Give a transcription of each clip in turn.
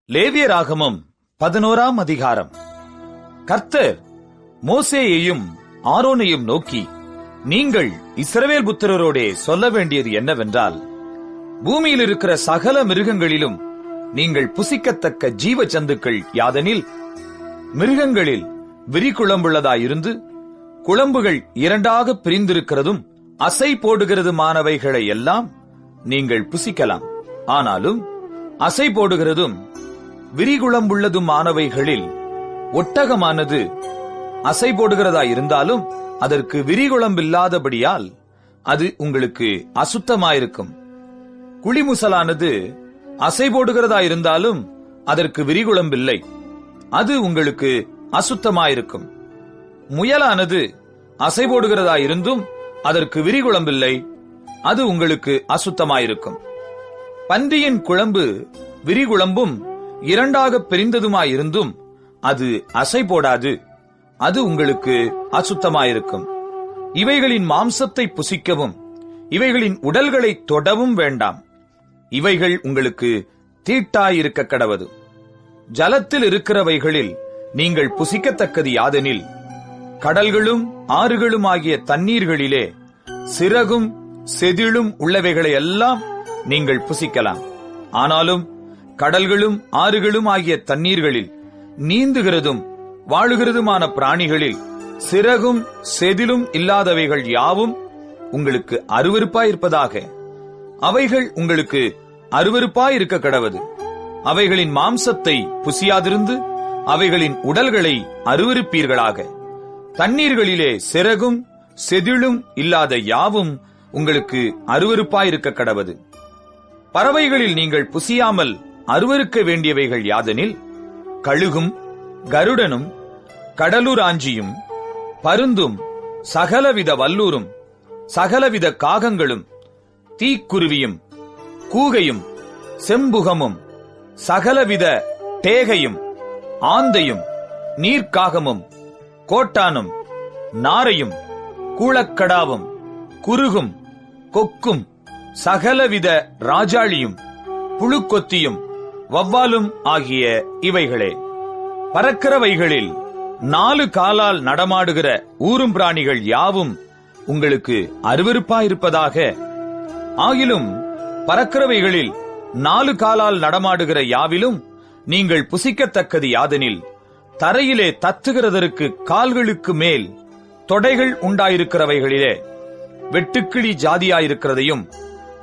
லேவியராகமம் 11ஆம் அதிகாரம். கர்த்தர் மோசேயையும் ஆரோனையும் நோக்கி, நீங்கள் இஸ்ரவேல் புத்திரரோடே சொல்ல வேண்டியது என்னவென்றால், பூமியில் இருக்கிற சகல மிருகங்களிலும் நீங்கள் புசிக்கத்தக்க ஜீவ ஜந்துக்கள் யாதெனில், மிருகங்களில் விரிகுளம்புள்ளதாயிருந்து குளம்புகள் இரண்டாக பிரிந்திருக்கிறதும் அசை போடுகிறதுமானவைகளை எல்லாம் நீங்கள் புசிக்கலாம். ஆனாலும் அசை போடுகிறதும் விரிகுளம்புள்ளதுமானவைகளில் ஒட்டகமானது அசை போடுகிறதாயிருந்தாலும் அதற்கு விரிகுளம்பில்லாதபடியால் அது உங்களுக்கு அசுத்தமாயிருக்கும். குளிமுசலானது அசை போடுகிறதாயிருந்தாலும் அதற்கு விரிகுளம்பில்லை, அது உங்களுக்கு அசுத்தமாயிருக்கும். முயலானது அசை போடுகிறதாயிருந்தும் அதற்கு விரிகுளம்பில்லை, அது உங்களுக்கு அசுத்தமாயிருக்கும். பன்றியின் குழம்பு விரிகுளம்பும் இரண்டாக பிரிந்ததுமாயிருந்தும் அது அசை போடாது, அது உங்களுக்கு அசுத்தமாயிருக்கும். இவைகளின் மாம்சத்தை புசிக்கவும் இவைகளின் உடல்களை தொடவும் வேண்டாம், இவைகள் உங்களுக்கு தீட்டாயிருக்க கடவது. ஜலத்தில் இருக்கிறவைகளில் நீங்கள் புசிக்கத்தக்கது யாதெனில், கடல்களும் ஆறுகளும் ஆகிய தண்ணீர்களிலே சிறகும் செதிளும் உள்ளவைகளை எல்லாம் நீங்கள் புசிக்கலாம். ஆனாலும் கடல்களும் ஆறுகளும் ஆகிய தண்ணீர்களில் நீந்துகிறதும் வாழுகிறதுமான பிராணிகளில் சிறகும் செதிலும் இல்லாதவைகள் யாவும் உங்களுக்கு அருவருப்பாயிருப்பதாக. அவைகள் உங்களுக்கு அருவருப்பாயிருக்க கடவது. அவைகளின் மாம்சத்தை புசியாதிருந்து அவைகளின் உடல்களை அருவருப்பீர்களாக. தண்ணீர்களிலே சிறகும் செதிளும் இல்லாத யாவும் உங்களுக்கு அருவருப்பாயிருக்க கடவது. பறவைகளில் நீங்கள் புசியாமல் அருவருக்க வேண்டியவைகள் யாதெனில், கழுகும் கருடனும் கடலுராஞ்சியும் பருந்தும் சகலவித வல்லூரும் சகலவித காகங்களும் தீக்குருவியும் கூகையும் செம்புகமும் சகலவித டேகையும் ஆந்தையும் நீர்க்காகமும் கோட்டானும் நாரையும் கூளக்கடாவும் குருகும் கொக்கும் சகலவித ராஜாளியும் புழுக்கொத்தியும் வவ்வாலும் ஆகிய இவைகளே. பறக்கிறவைகளில் 4 காலால் நடமாடுகிற ஊரும் பிராணிகள் யாவும் உங்களுக்கு அருவருப்பாயிருப்பதாக. ஆகிலும் பறக்கிறவைகளில் 4 காலால் நடமாடுகிற யாவிலும் நீங்கள் புசிக்கத்தக்கது யாதெனில், தரையிலே தத்துகிறதற்கு கால்களுக்கு மேல் தொடைகள் உண்டாயிருக்கிறவைகளிலே வெட்டுக்கிளி ஜாதியாயிருக்கிறதையும்,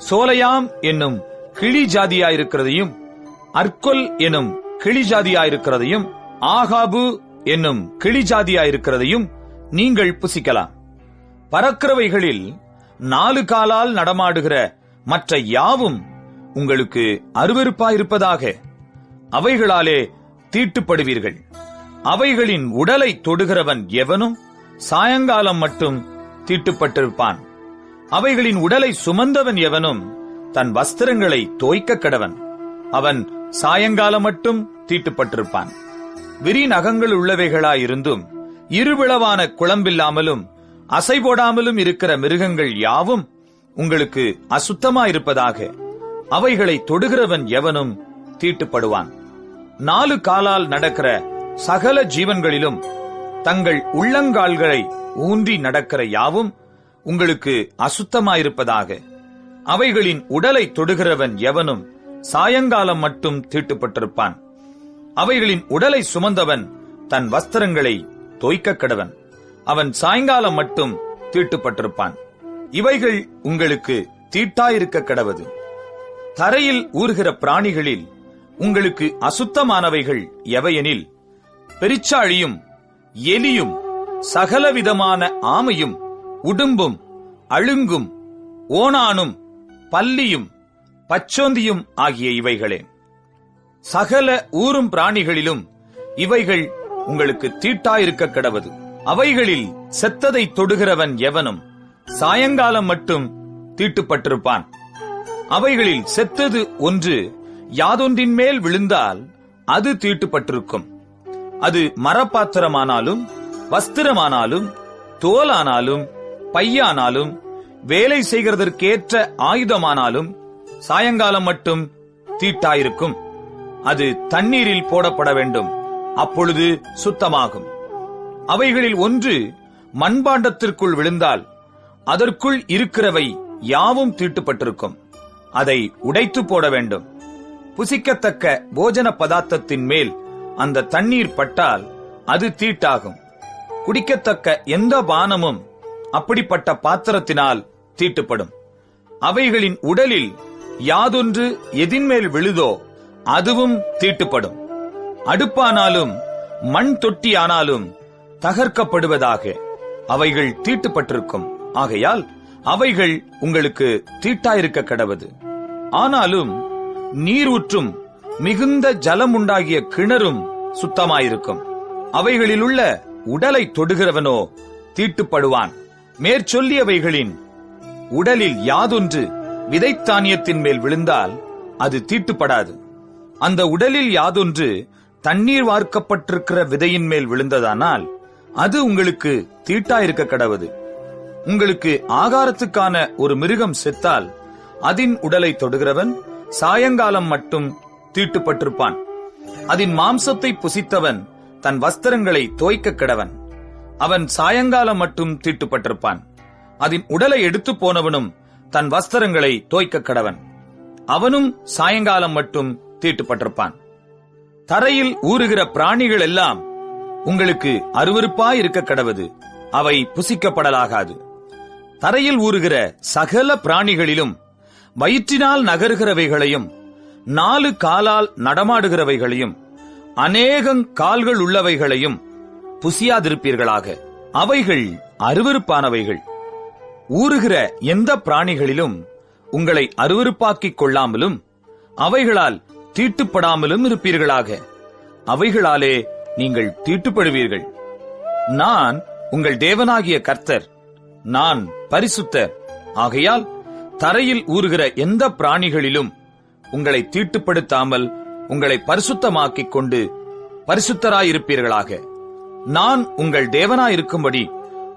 சோலையாம் என்னும் கிளி ஜாதியாயிருக்கிறதையும், அர்கொல் எனும் கிளி ஜாதியாயிருக்கிறதையும், ஆகாபு என்னும் கிளி ஜாதியாயிருக்கிறதையும் நீங்கள் புசிக்கலாம். பறக்கிறவைகளில் 4 காலால் நடமாடுகிற மற்ற யாவும் உங்களுக்கு அருவருப்பாயிருப்பதாக. அவைகளாலே தீட்டுப்படுவீர்கள். அவைகளின் உடலை தொடுகிறவன் எவனும் சாயங்காலம் மட்டும் தீட்டுப்பட்டிருப்பான். அவைகளின் உடலை சுமந்தவன் எவனும் தன் வஸ்திரங்களை தோய்க்க கடவன். அவன் சாயங்காலம் மட்டும் தீட்டுப்பட்டிருப்பான். விரி நகங்கள் உள்ளவைகளாயிருந்தும் இருவிளவான குளம்பில்லாமலும் அசை போடாமலும் இருக்கிற மிருகங்கள் யாவும் உங்களுக்கு அசுத்தமாயிருப்பதாக. அவைகளை தொடுகிறவன் எவனும் தீட்டுப்படுவான். 4 காலால் நடக்கிற சகல ஜீவன்களிலும் தங்கள் உள்ளங்கால்களை ஊன்றி நடக்கிற யாவும் உங்களுக்கு அசுத்தமாயிருப்பதாக. அவைகளின் உடலை தொடுகிறவன் எவனும் சாயங்காலம் மட்டும் தீட்டுப்பட்டிருப்பான். அவைகளின் உடலை சுமந்தவன் தன் வஸ்திரங்களை தோய்க்க கடவன். அவன் சாயங்காலம் மட்டும் தீட்டுப்பட்டிருப்பான். இவைகள் உங்களுக்கு தீட்டாயிருக்க கடவது. தரையில் ஊறுகிற பிராணிகளில் உங்களுக்கு அசுத்தமானவைகள் எவையெனில், பெரிச்சாழியும் எலியும் சகலவிதமான ஆமையும் உடும்பும் அழுங்கும் ஓணானும் பல்லியும் பச்சோந்தியும் ஆகிய இவைகளே. சகல ஊரும் பிராணிகளிலும் இவைகள் உங்களுக்கு தீட்டாயிருக்க கடவது. அவைகளில் செத்ததை தொடுகிறவன் எவனும் சாயங்காலம் மட்டும் தீட்டுப்பட்டிருப்பான். அவைகளில் செத்தது ஒன்று யாதொன்றின் மேல் விழுந்தால் அது தீட்டுப்பட்டிருக்கும். அது மரப்பாத்திரமானாலும் வஸ்திரமானாலும் தோலானாலும் பையானாலும் வேலை செய்கிறதற்கேற்ற ஆயுதமானாலும் சாயங்காலம் மட்டும் தீட்டாயிருக்கும். அது தண்ணீரில் போடப்பட வேண்டும். அப்பொழுது சுத்தமாகும். அவைகளில் ஒன்று மண்பாண்டத்திற்குள் விழுந்தால் அதற்குள் இருக்கிறவை யாவும் தீட்டுப்பட்டிருக்கும். அதை உடைத்து போட வேண்டும். புசிக்கத்தக்க போஜன பதார்த்தத்தின் மேல் அந்த தண்ணீர் பட்டால் அது தீட்டாகும். குடிக்கத்தக்க எந்த பானமும் அப்படிப்பட்ட பாத்திரத்தினால் தீட்டுப்படும். அவைகளின் உடலில் யாதொன்று எதின்மேல் விழுதோ அதுவும் தீட்டுப்படும். அடுப்பானாலும் மண் தொட்டியானாலும் தகர்க்கப்படுவதாக. அவைகள் தீட்டுப்பட்டிருக்கும். ஆகையால் அவைகள் உங்களுக்கு தீட்டாயிருக்க கடவது. ஆனாலும் நீரூற்றும் மிகுந்த ஜலம் உண்டாகிய கிணறும் சுத்தமாயிருக்கும். அவைகளிலுள்ள உடலை தொடுகிறவனோ தீட்டுப்படுவான். மேற்சொல்லியவைகளின் உடலில் யாதொன்று விதைத்தானியத்தின் மேல் விழுந்தால் அது தீட்டுப்படாது. அந்த உடலில் யாதொன்று தண்ணீர் வார்க்கப்பட்டிருக்கிற விதையின் மேல் விழுந்ததானால் அது உங்களுக்கு தீட்டாயிருக்க கடவது. உங்களுக்கு ஆகாரத்துக்கான ஒரு மிருகம் செத்தால் அதன் உடலை தொடுகிறவன் சாயங்காலம் மட்டும் தீட்டுப்பட்டிருப்பான். அதன் மாம்சத்தை புசித்தவன் தன் வஸ்திரங்களை தோய்க்க கடவன். அவன் சாயங்காலம் மட்டும் தீட்டுப்பட்டிருப்பான். அதன் உடலை எடுத்து போனவனும் தன் வஸ்திரங்களை தோய்க்க கடவன். அவனும் சாயங்காலம் மட்டும் தீட்டுப்பட்டிருப்பான். தரையில் ஊறுகிற பிராணிகள் எல்லாம் உங்களுக்கு அருவருப்பாயிருக்க கடவது. அவை புசிக்கப்படலாகாது. தரையில் ஊறுகிற சகல பிராணிகளிலும் வயிற்றினால் நகருகிறவைகளையும் 4 காலால் நடமாடுகிறவைகளையும் அநேகங் கால்கள் உள்ளவைகளையும் புசியாதிருப்பீர்களாக. அவைகள் அருவருப்பானவைகள். ஊறுகிற எந்த பிராணிகளிலும் உங்களை அருவருப்பாக்கிக் கொள்ளாமலும் அவைகளால் தீட்டுப்படாமலும் இருப்பீர்களாக. அவைகளாலே நீங்கள் தீட்டுப்படுவீர்கள். நான் உங்கள் தேவனாகிய கர்த்தர். நான் பரிசுத்தர். ஆகையால் தரையில் ஊறுகிற எந்த பிராணிகளிலும் உங்களை தீட்டுப்படுத்தாமல் உங்களை பரிசுத்தமாக்கிக் கொண்டு பரிசுத்தராயிருப்பீர்களாக. நான் உங்கள் தேவனாயிருக்கும்படி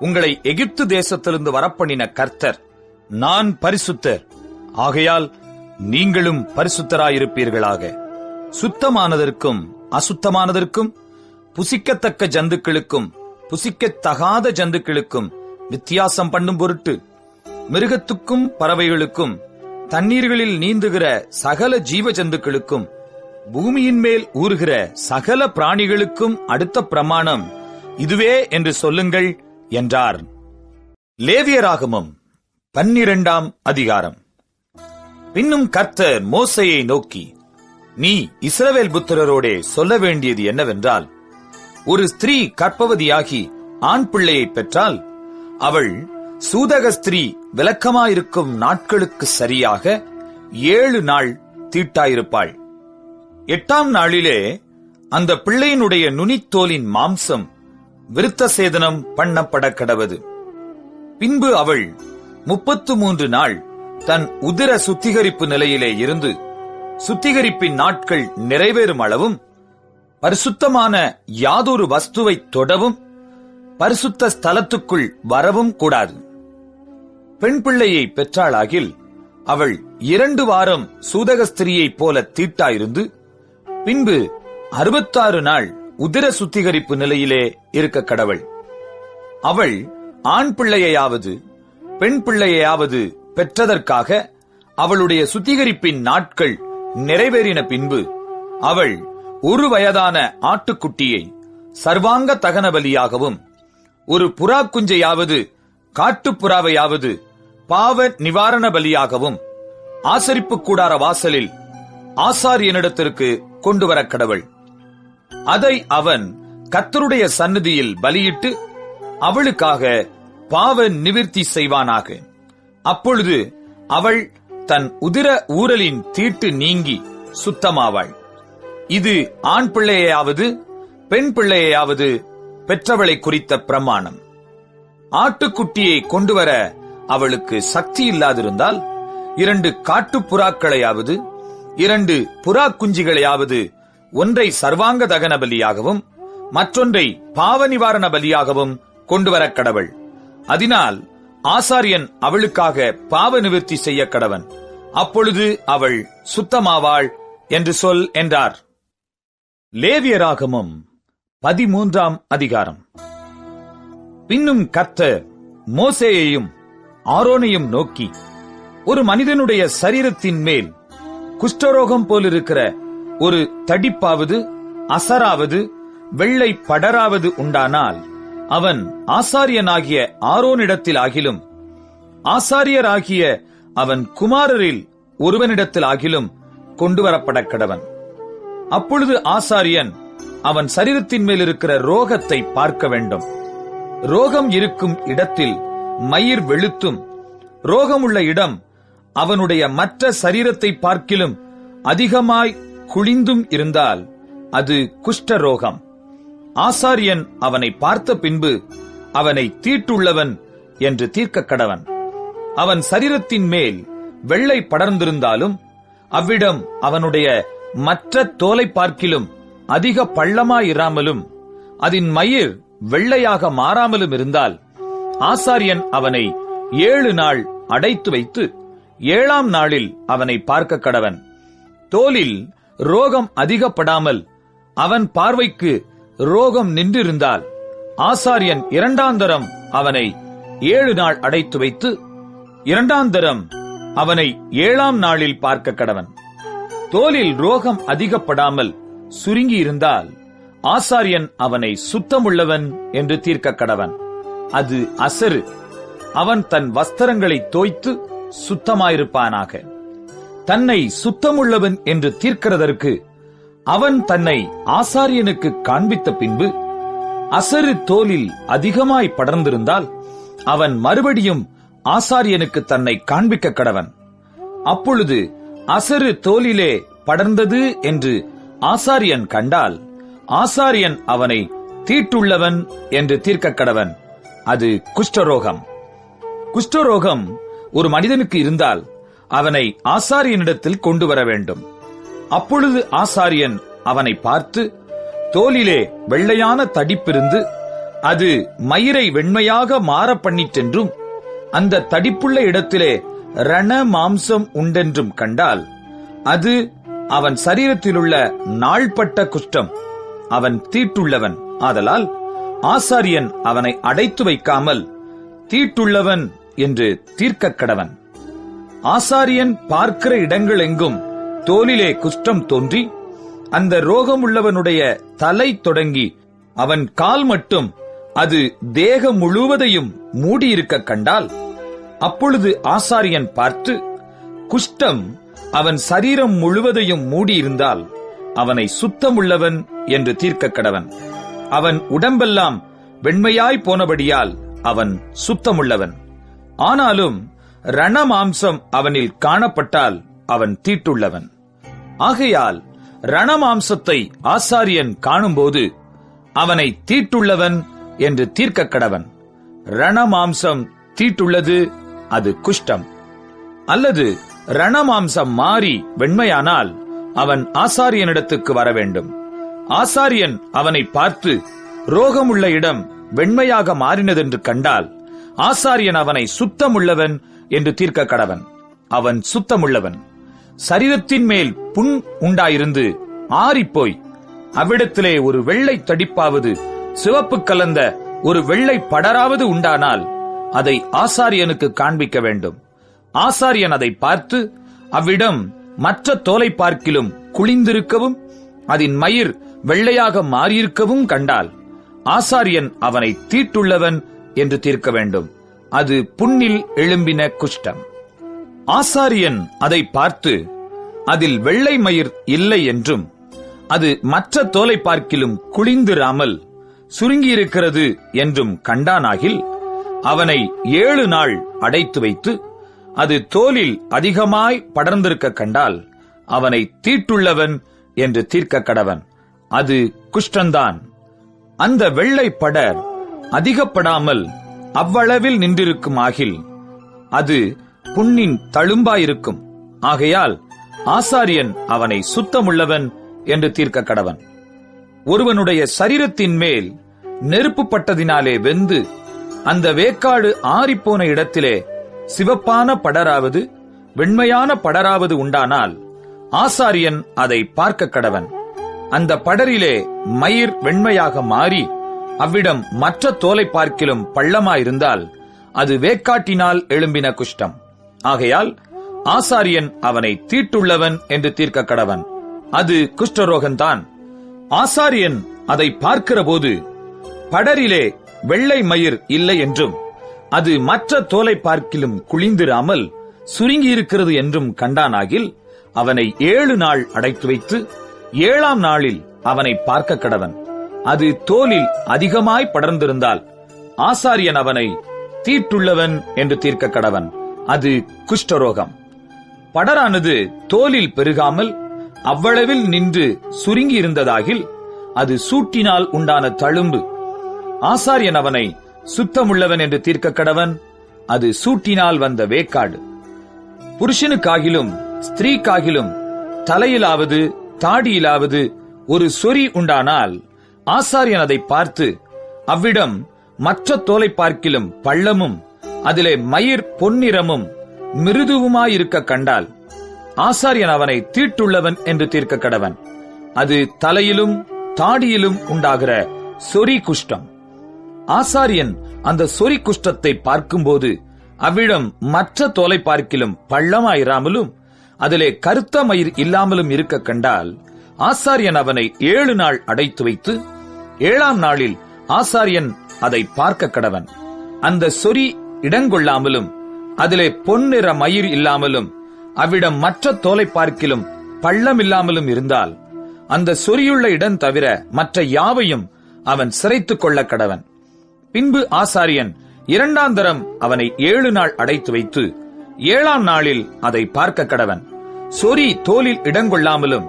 உங்களை எகிப்து தேசத்திலிருந்து வரப்பண்ணின கர்த்தர். நான் பரிசுத்தர். ஆகையால் நீங்களும் பரிசுத்தராயிருப்பீர்களாக. சுத்தமானதற்கும் அசுத்தமானதற்கும், புசிக்கத்தக்க ஜந்துக்களுக்கும் புசிக்கத்தகாத ஜந்துக்களுக்கும் வித்தியாசம் பண்ணும் பொருட்டு மிருகத்துக்கும் பறவைகளுக்கும் தண்ணீர்களில் நீந்துகிற சகல ஜீவ ஜந்துக்களுக்கும் பூமியின் மேல் ஊறுகிற சகல பிராணிகளுக்கும் அடுத்த பிரமாணம் இதுவே என்று சொல்லுங்கள் என்றார். லேவியராகமம் 12ஆம் அதிகாரம். பின்னும் கர்த்தர் மோசேயை நோக்கி, நீ இஸ்ரவேல் புத்திரரோடே சொல்ல வேண்டியது என்னவென்றால், ஒரு ஸ்திரீ கர்ப்பவதியாகி ஆண் பிள்ளையை பெற்றால் அவள் சூதக ஸ்திரீ விலக்கமாயிருக்கும் நாட்களுக்கு சரியாக 7 நாள் தீட்டாயிருப்பாள். 8ஆம் நாளிலே அந்த பிள்ளையினுடைய நுனித்தோலின் மாம்சம் விருத்த சேதனம் பண்ணப்பட கடவது. பின்பு அவள் 33 நாள் தன் உதிர சுத்திகரிப்பு நிலையிலே இருந்து சுத்திகரிப்பின் நாட்கள் நிறைவேறும் அளவும் பரிசுத்தமான யாதொரு வஸ்துவை தொடவும் பரிசுத்த ஸ்தலத்துக்குள் வரவும் கூடாது. பெண் பிள்ளையை பெற்றாளாகில் அவள் 2 வாரம் சூதகஸ்திரியைப் போல தீட்டாயிருந்து பின்பு 66 நாள் உதிர சுத்திகரிப்பு நிலையிலே இருக்க கடவள். அவள் ஆண் பிள்ளையாவது பெண் பிள்ளையாவது பெற்றதற்காக அவளுடைய சுத்திகரிப்பின் நாட்கள் நிறைவேறின பின்பு அவள் 1 வயதான ஆட்டுக்குட்டியை சர்வாங்க தகன பலியாகவும், ஒரு புறா குஞ்சையாவது காட்டுப்புறாவையாவது பாவ நிவாரண பலியாகவும் ஆசரிப்பு கூடார வாசலில் ஆசாரியனிடத்திற்கு கொண்டு வர கடவள். அதை அவன் கர்த்தருடைய சந்நிதியில் பலியிட்டு அவளுக்காக பாவ நிவிர்த்தி செய்வானாக. அப்பொழுது அவள் தன் உதிர ஊரலின் தீட்டு நீங்கி சுத்தமாவாள். இது ஆண் பிள்ளையாவது பெண் பிள்ளையாவது பெற்றவளை குறித்த பிரமாணம். ஆட்டுக்குட்டியை கொண்டுவர அவளுக்கு சக்தி இல்லாதிருந்தால் 2 காட்டுப்புறாக்களையாவது 2 புறா குஞ்சுகளையாவது ஒன்றை சர்வாங்க தகன பலியாகவும் மற்றொன்றை பாவ நிவாரண பலியாகவும் கொண்டுவர கடவள். அதனால் ஆசாரியன் அவளுக்காக பாவ நிவிர்த்தி செய்ய கடவன். அப்பொழுது அவள் சுத்தமாவாள் என்று சொல் என்றார். லேவியராகமம் 13ஆம் அதிகாரம். பின்னும் கர்த்தர் மோசேயையும் ஆரோனையும் நோக்கி, ஒரு மனிதனுடைய சரீரத்தின் மேல் குஷ்டரோகம் போலிருக்கிற ஒரு தடிப்பாவது அசராவது வெள்ளை படராவது உண்டானால் அவன் ஆசாரியனாகிய ஆரோனிடத்தில் ஆகிலும் ஆசாரியராகிய அவன் குமாரரில் ஒருவனிடத்தில் ஆகிலும் கொண்டுவரப்பட கடவன். அப்பொழுது ஆசாரியன் அவன் சரீரத்தின் மேல் இருக்கிற ரோகத்தை பார்க்க வேண்டும். ரோகம் இருக்கும் இடத்தில் மயிர் வெளுத்தும் ரோகமுள்ள இடம் அவனுடைய மற்ற சரீரத்தை பார்க்கிலும் அதிகமாய் குழிந்தும் இருந்தால் அது குஷ்டரோகம். ஆசாரியன் அவனை பார்த்த பின்பு அவனை தீட்டுள்ளவன் என்று தீர்க்க கடவன். அவன் சரீரத்தின் மேல் வெள்ளை படர்ந்திருந்தாலும் அவ்விடம் அவனுடைய மற்ற தோலை பார்க்கிலும் அதிக பள்ளமாயிராமலும் அதன் மயிர் வெள்ளையாக மாறாமலும் இருந்தால் ஆசாரியன் அவனை 7 நாள் அடைத்து வைத்து 7ஆம் நாளில் அவனை பார்க்க கடவன். தோலில் ரோகம் அதிகப்படாமல் அவன் பார்வைக்கு ரோகம் நின்றிருந்தால் ஆசாரியன் 2ஆந்தரம் அவனை 7 நாள் அடைத்து வைத்து 2ஆந்தரம் அவனை 7ஆம் நாளில் பார்க்க கடவன். தோலில் ரோகம் அதிகப்படாமல் சுருங்கி இருந்தால் ஆசாரியன் அவனை சுத்தமுள்ளவன் என்று தீர்க்க கடவன். அது அசரு. அவன் தன் வஸ்திரங்களை தோய்த்து சுத்தமாயிருப்பானாக. தன்னை சுத்தமுள்ளவன் என்று தீர்க்கிறதற்கு அவன் தன்னை ஆசாரியனுக்கு காண்பித்த பின்பு அசரு தோலில் அதிகமாய் படர்ந்திருந்தால் அவன் மறுபடியும் ஆசாரியனுக்கு தன்னை காண்பிக்க கடவன். அப்பொழுது அசரு தோலிலே படர்ந்தது என்று ஆசாரியன் கண்டால் ஆசாரியன் அவனை தீட்டுள்ளவன் என்று தீர்க்க கடவன். அது குஷ்டரோகம். குஷ்டரோகம் ஒரு மனிதனுக்கு இருந்தால் அவனை ஆசாரியனிடத்தில் கொண்டு வர வேண்டும். அப்பொழுது ஆசாரியன் அவனை பார்த்து, தோலிலே வெள்ளையான தடிப்பிருந்து அது மயிரை வெண்மையாக மாற பண்ணிற்றென்றும் அந்த தடிப்புள்ள இடத்திலே ரண மாம்சம் உண்டென்றும் கண்டால் அது அவன் சரீரத்திலுள்ள நாள்பட்ட குஷ்டம், அவன் தீட்டுள்ளவன். ஆதலால் ஆசாரியன் அவனை அடைத்து வைக்காமல் தீட்டுள்ளவன் என்று தீர்க்க கடவன். ஆசாரியன் பார்க்கிற இடங்கள் எங்கும் தோலிலே குஷ்டம் தோன்றி அந்த ரோகமுள்ளவனுடைய தலை தொடங்கி அவன் கால் மட்டும் அது தேகம் முழுவதையும் மூடியிருக்க கண்டால் அப்பொழுது ஆசாரியன் பார்த்து, குஷ்டம் அவன் சரீரம் முழுவதையும் மூடியிருந்தால் அவனை சுத்தமுள்ளவன் என்று தீர்க்க கடவன். அவன் உடம்பெல்லாம் வெண்மையாய் போனபடியால் அவன் சுத்தமுள்ளவன். ஆனாலும் ரணமாம்சம் அவனில் காணப்பட்டால் அவன் தீட்டுள்ளவன். ஆகையால் ரணமாம்சத்தை ஆசாரியன் காணும்போது அவனை தீட்டுள்ளவன் என்று தீர்க்க கடவன். ரணமாம்சம் தீட்டுள்ளது, அது குஷ்டம். அல்லது ரணமாம்சம் மாறி வெண்மையானால் அவன் ஆசாரியனிடத்துக்கு வர வேண்டும். ஆசாரியன் அவனை பார்த்து ரோகமுள்ள இடம் வெண்மையாக மாறினதென்று கண்டால் ஆசாரியன் அவனை சுத்தமுள்ளவன் என்று தீர்க்க கடவன். அவன் சுத்தமுள்ளவன். சரீரத்தின் மேல் புண் உண்டாயிருந்து ஆறிப்போய் அவ்விடத்திலே ஒரு வெள்ளை தடிப்பாவது சிவப்பு கலந்த ஒரு வெள்ளை படராவது உண்டானால் அதை ஆசாரியனுக்கு காண்பிக்க வேண்டும். ஆசாரியன் அதை பார்த்து அவ்விடம் மற்ற தோலை பார்க்கிலும் குளிந்திருக்கவும் அதன் மயிர் வெள்ளையாக மாறியிருக்கவும் கண்டால் ஆசாரியன் அவனை தீட்டுள்ளவன் என்று தீர்க்க வேண்டும். அது புண்ணில் எழும்பின குஷ்டம். ஆசாரியன் அதை பார்த்து அதில் வெள்ளை மயிர் இல்லை என்றும் அது மற்ற தோலை பார்க்கிலும் குளிந்திராமல் சுருங்கியிருக்கிறது என்றும் கண்டானாகில் அவனை 7 நாள் அடைத்து வைத்து அது தோலில் அதிகமாய் படர்ந்திருக்க கண்டால் அவனை தீட்டுள்ளவன் என்று தீர்க்க கடவன். அது குஷ்டந்தான். அந்த வெள்ளை படர் அதிகப்படாமல் அவ்வளவில் நின்றிருக்கும் ஆகில் அது புண்ணின் தழும்பாயிருக்கும். ஆகையால் ஆசாரியன் அவனை சுத்தமுள்ளவன் என்று தீர்க்க கடவன். ஒருவனுடைய சரீரத்தின் மேல் நெருப்பு பட்டதினாலே வெந்து அந்த வேக்காடு ஆறிப்போன இடத்திலே சிவப்பான படராவது வெண்மையான படராவது உண்டானால் ஆசாரியன் அதை பார்க்க கடவன். அந்த படரிலே மயிர் வெண்மையாக மாறி அவ்விடம் மற்ற தோலை பார்க்கிலும் பள்ளமாயிருந்தால் அது வேக்காட்டினால் எழும்பின குஷ்டம். ஆகையால் ஆசாரியன் அவனை தீட்டுள்ளவன் என்று தீர்க்க கடவன். அது குஷ்டரோகந்தான். ஆசாரியன் அதை பார்க்கிறபோது படரிலே வெள்ளை மயிர் இல்லை என்றும் அது மற்ற தோலை பார்க்கிலும் குளிந்திராமல் சுருங்கியிருக்கிறது என்றும் கண்டானாகில் அவனை 7 நாள் அடைத்து வைத்து 7ஆம் நாளில் அவனை பார்க்க கடவன். அது தோலில் அதிகமாய் படர்ந்திருந்தால் ஆசாரியன் அவனை தீட்டுள்ளவன் என்று தீர்க்க கடவன். அது குஷ்டரோகம். படரானது தோலில் பெருகாமல் அவ்வளவில் நின்று சுருங்கி இருந்ததாகில் அது சூட்டினால் உண்டான தழும்பு. ஆசாரியன் அவனை சுத்தமுள்ளவன் என்று தீர்க்க கடவன். அது சூட்டினால் வந்த வேக்காடு. புருஷனுக்காகிலும் ஸ்திரீக்காகிலும் தலையிலாவது தாடியிலாவது ஒரு சொறி உண்டானால் ஆசாரியன் அதை பார்த்து அவ்விடம் மற்ற தோலை பார்க்கிலும் பள்ளமும் அதிலே மயிர் பொன்னிறமும் மிருதுவுமாயிருக்க கண்டால் ஆசாரியன் அவனை தீட்டுள்ளவன் என்று தீர்க்க கடவன். அது தலையிலும் தாடியிலும் உண்டாகிற சொறி குஷ்டம். ஆசாரியன் அந்த சொறி குஷ்டத்தை பார்க்கும்போது அவ்விடம் மற்ற தோலை பார்க்கிலும் பள்ளமாயிராமலும் அதிலே கருத்த மயிர் இல்லாமலும் இருக்க கண்டால் ஆசாரியன் அவனை 7 நாள் அடைத்து வைத்து 7ஆம் நாளில் ஆசாரியன் அதை பார்க்க கடவன். அந்த சொறி இடங்கொள்ளாமலும் அதிலே பொன்னிற மயிர் இல்லாமலும் அவ்விடம் மற்ற தோலை பார்க்கிலும் பள்ளமில்லாமலும் இருந்தால் அந்த சொறியுள்ள இடம் தவிர மற்ற யாவையும் அவன் சிரைத்துக் கொள்ள கடவன். பின்பு ஆசாரியன் 2ஆம் தரம் அவனை 7 நாள் அடைத்து வைத்து 7ஆம் நாளில் அதை பார்க்க கடவன். சொறி தோலில் இடங்கொள்ளாமலும்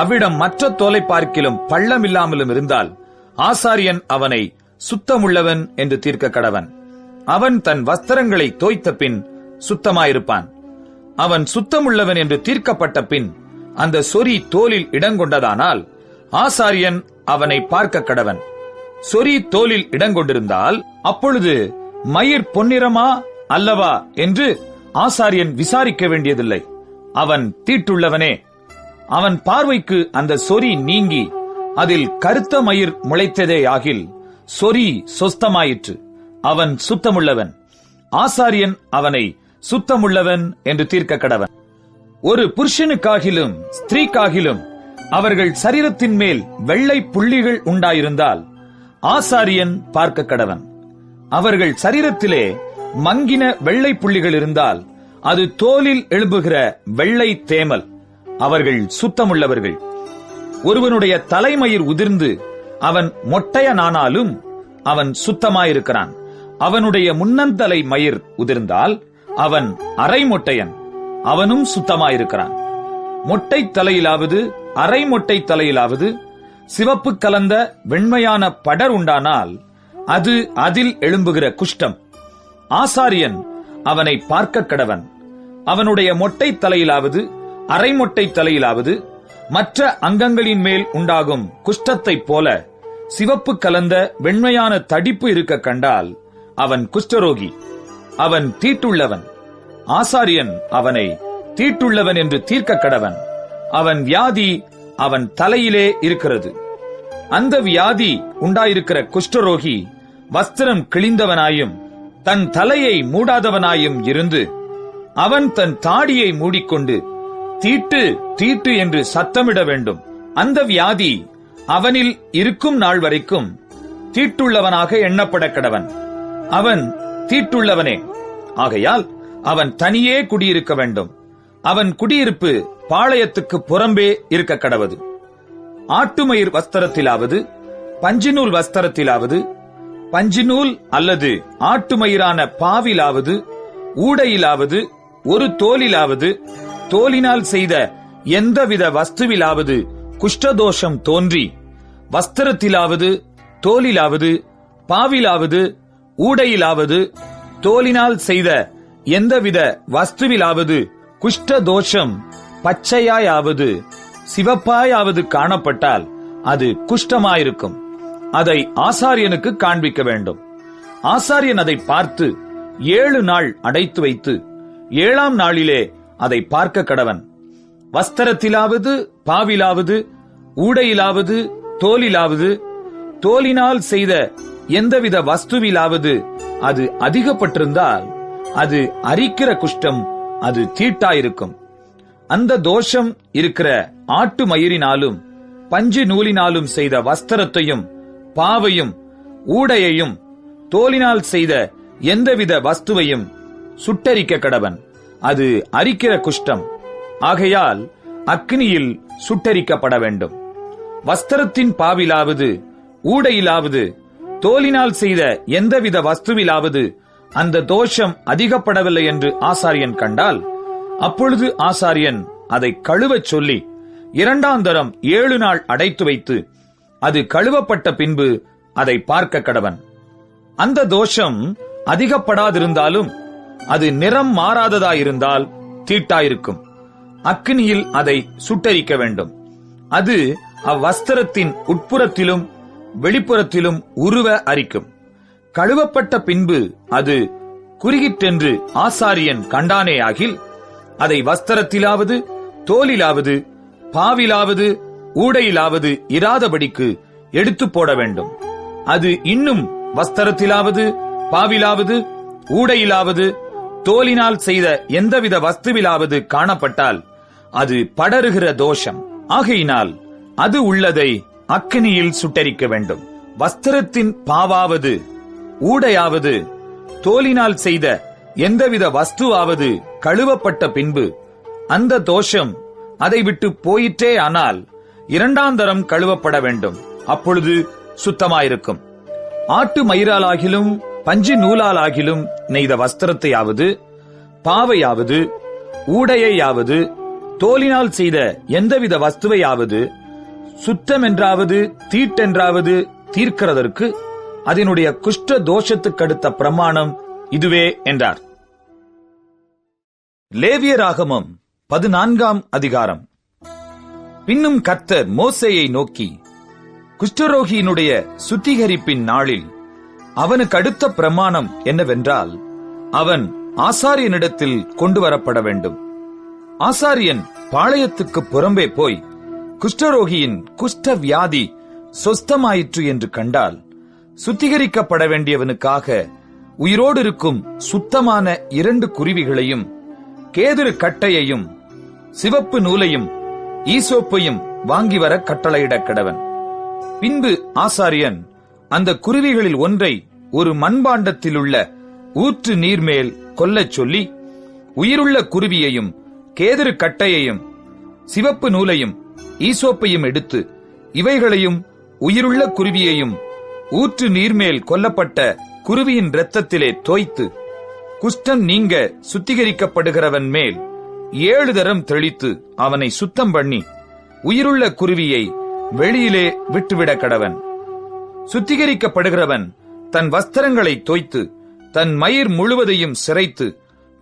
அவ்விடம் மற்ற தோலை பார்க்கிலும் பள்ளமில்லாமலும் இருந்தால் ஆசாரியன் அவனை சுத்தமுள்ளவன் என்று தீர்க்க கடவன். அவன் தன் வஸ்திரங்களை தோய்த்த பின் சுத்தமாயிருப்பான். அவன் சுத்தமுள்ளவன் என்று தீர்க்கப்பட்ட பின் அந்த சொறி தோலில் இடங்கொண்டதானால் ஆசாரியன் அவனை பார்க்க கடவன். சொறி தோலில் இடங்கொண்டிருந்தால் அப்பொழுது மயிர் பொன்னிறமா அல்லவா என்று ஆசாரியன் விசாரிக்க வேண்டியதில்லை. அவன் தீட்டுள்ளவனே. அவன் பார்வைக்கு அந்த சொறி நீங்கி அதில் கருத்த மயிர் முளைத்ததேயாகில் சொறி சொஸ்தமாயிற்று. அவன் சுத்தமுள்ளவன். ஆசாரியன் அவனை சுத்தமுள்ளவன் என்று தீர்க்க கடவன். ஒரு புருஷனுக்காகிலும் ஸ்திரீக்காகிலும் அவர்கள் சரீரத்தின் மேல் வெள்ளை புள்ளிகள் உண்டாயிருந்தால் ஆசாரியன் பார்க்க கடவன். அவர்கள் சரீரத்திலே மங்கின வெள்ளை புள்ளிகள் இருந்தால் அது தோலில் எழும்புகிற வெள்ளை தேமல். அவர்கள் சுத்தமுள்ளவர்கள். ஒருவனுடைய தலைமயிர் உதிர்ந்து அவன் மொட்டையனானாலும் அவன் சுத்தமாயிருக்கிறான். அவனுடைய முன்னந்தலை மயிர் உதிர்ந்தால் அவன் அரை மொட்டையன், அவனும் சுத்தமாயிருக்கிறான். மொட்டை தலையிலாவது அரை மொட்டை தலையிலாவது சிவப்பு கலந்த வெண்மையான படர் உண்டானால் அது அதில் எழும்புகிற குஷ்டம். ஆசாரியன் அவனை பார்க்க கடவன். அவனுடைய மொட்டை தலையிலாவது அரை மொட்டை தலையிலாவது மற்ற அங்கங்களின் மேல் உண்டாகும் குஷ்டத்தைப் போல சிவப்பு கலந்த வெண்மையான தடிப்பு இருக்க கண்டால் அவன் குஷ்டரோகி. அவன் தீட்டுள்ளவன். ஆசாரியன் அவனை தீட்டுள்ளவன் என்று தீர்க்க கடவன். அவன் வியாதி அவன் தலையிலே இருக்கிறது. அந்த வியாதி உண்டாயிருக்கிற குஷ்டரோகி வஸ்திரம் கிழிந்தவனாயும் தன் தலையை மூடாதவனாயும் இருந்து அவன் தன் தாடியை மூடிக்கொண்டு தீட்டு தீட்டு என்று சத்தமிட வேண்டும். அந்த வியாதி அவனில் இருக்கும் நாள் வரைக்கும் தீட்டுள்ளவனாக எண்ணப்பட கடவன். அவன் தீட்டுள்ளவனே. ஆகையால் அவன் தனியே குடியிருக்க வேண்டும். அவன் குடியிருப்பு பாளையத்துக்கு புறம்பே இருக்க கடவது. ஆட்டுமயிர் வஸ்திரத்திலாவது பஞ்சினூல் வஸ்திரத்திலாவது பஞ்சினூல் அல்லது ஆட்டுமயிரான பாவிலாவது ஊடையிலாவது ஒரு தோலிலாவது தோலினால் செய்த எந்தவித வஸ்துவிலாவது குஷ்டதோஷம் தோன்றி வஸ்திரத்திலாவது தோலிலாவது பாவிலாவது ஊடையிலாவது தோலினால் செய்த எந்தவித வஸ்துவிலாவது குஷ்டதோஷம் பச்சையாயாவது சிவப்பாயாவது காணப்பட்டால் அது குஷ்டமாயிருக்கும். அதை ஆசாரியனுக்கு காண்பிக்க வேண்டும். ஆசாரியன் அதை பார்த்து 7 நாள் அடைத்து வைத்து 7ஆம் நாளிலே அதை பார்க்க கடவன். வஸ்திரத்திலாவது பாவிலாவது ஊடையிலாவது தோலிலாவது தோலினால் செய்த எந்தவித வஸ்துவிலாவது அது அதிகப்பட்டிருந்தால் அது அரிக்கிற குஷ்டம், அது தீட்டாயிருக்கும். அந்த தோஷம் இருக்கிற ஆட்டு மயிரினாலும் பஞ்சு நூலினாலும் செய்த வஸ்திரத்தையும் பாவையும் ஊடையையும் தோலினால் செய்த எந்தவித வஸ்துவையும் சுட்டரிக்க கடவன். அது அரிக்கிற குஷ்டம், ஆகையால் அக்னியில் சுட்டரிக்கப்பட வேண்டும். வஸ்திரத்தின் பாவிலாவது ஊடையிலாவது தோலினால் செய்த எந்தவித வஸ்துவிலாவது அந்த தோஷம் அதிகப்படவில்லை என்று ஆசாரியன் கண்டால், அப்பொழுது ஆசாரியன் அதை கழுவச் சொல்லி 2ஆம் தரம் 7 நாள் அடைத்து வைத்து அது கழுவப்பட்ட பின்பு அதை பார்க்க கடவன். அந்த தோஷம் அதிகப்படாதிருந்தாலும் அது நிறம் மாறாததாயிருந்தால் தீட்டாயிருக்கும். அக்னியில் அதை சுட்டரிக்க வேண்டும். அது அவ்வஸ்திரத்தின் உட்புறத்திலும் வெளிப்புறத்திலும் உருவ அரிக்கும். கழுவப்பட்ட பின்பு அது குறுகிற்றென்று ஆசாரியன் கண்டானேயாகில், அதை வஸ்திரத்திலாவது தோலிலாவது பாவிலாவது ஊடையிலாவது இராதபடிக்கு எடுத்து போட வேண்டும். அது இன்னும் வஸ்திரத்திலாவது பாவிலாவது ஊடையிலாவது தோலினால் செய்த எந்தவித வஸ்துவிலாவது காணப்பட்டால் அது படருகிற தோஷம். ஆகையினால் அது உள்ளதை அக்கினியில் சுட்டரிக்க வேண்டும். வஸ்திரத்தின் பாவாவது ஊடையாவது தோலினால் செய்த எந்தவித வஸ்துவாவது கழுவப்பட்ட பின்பு அந்த தோஷம் அதை விட்டு போயிற்றே, ஆனால் 2ஆம் தரம் கழுவப்பட வேண்டும். அப்பொழுது சுத்தமாயிருக்கும். ஆட்டு மயிராலாகிலும் பஞ்சு நூலாலாகிலும் நெய்த வஸ்திரத்தையாவது பாவையாவது ஊடையாவது தோலினால் செய்த எந்தவித வஸ்துவையாவது சுத்தமென்றாவது தீட்டென்றாவது தீர்க்கிறதற்கு அதனுடைய குஷ்ட தோஷத்துக்கடுத்த பிரமாணம் இதுவே என்றார். லேவியராகமம் 14ஆம் அதிகாரம். பின்னும் கர்த்தர் மோசேயை நோக்கி, குஷ்டரோகியினுடைய சுத்திகரிப்பின் நாளில் அவனுக்கு அடுத்த பிரமாணம் என்னவென்றால், அவன் ஆசாரியனிடத்தில் கொண்டு வரப்பட வேண்டும். ஆசாரியன் பாளையத்துக்கு புறம்பே போய் குஷ்டரோகியின் குஷ்ட வியாதி சொஸ்தமாயிற்று என்று கண்டால், சுத்திகரிக்கப்பட வேண்டியவனுக்காக உயிரோடு இருக்கும் சுத்தமான 2 குருவிகளையும் கேதுரு கட்டையையும் சிவப்பு நூலையும் ஈசோப்பையும் வாங்கி வர கட்டளையிடக் கடவன். பின்பு ஆசாரியன் அந்த குருவிகளில் ஒன்றை ஒரு மண்பாண்டத்திலுள்ள ஊற்று நீர்மேல் கொல்லச் சொல்லி, உயிருள்ள குருவியையும் கேதுரு கட்டையையும் சிவப்பு நூலையும் ஈசோப்பையும் எடுத்து இவைகளையும் உயிருள்ள குருவியையும் ஊற்று நீர்மேல் கொல்லப்பட்ட குருவியின் இரத்தத்திலே தோய்த்து குஷ்டம் நீங்க சுத்திகரிக்கப்படுகிறவன் மேல் 7 தரம் தெளித்து அவனை சுத்தம் பண்ணி உயிருள்ள குருவியை வெளியிலே விட்டுவிட கடவன். சுத்திகரிக்கப்படுகிறவன் தன் வஸ்திரங்களை தோய்த்து தன் மயிர் முழுவதையும் சிரைத்து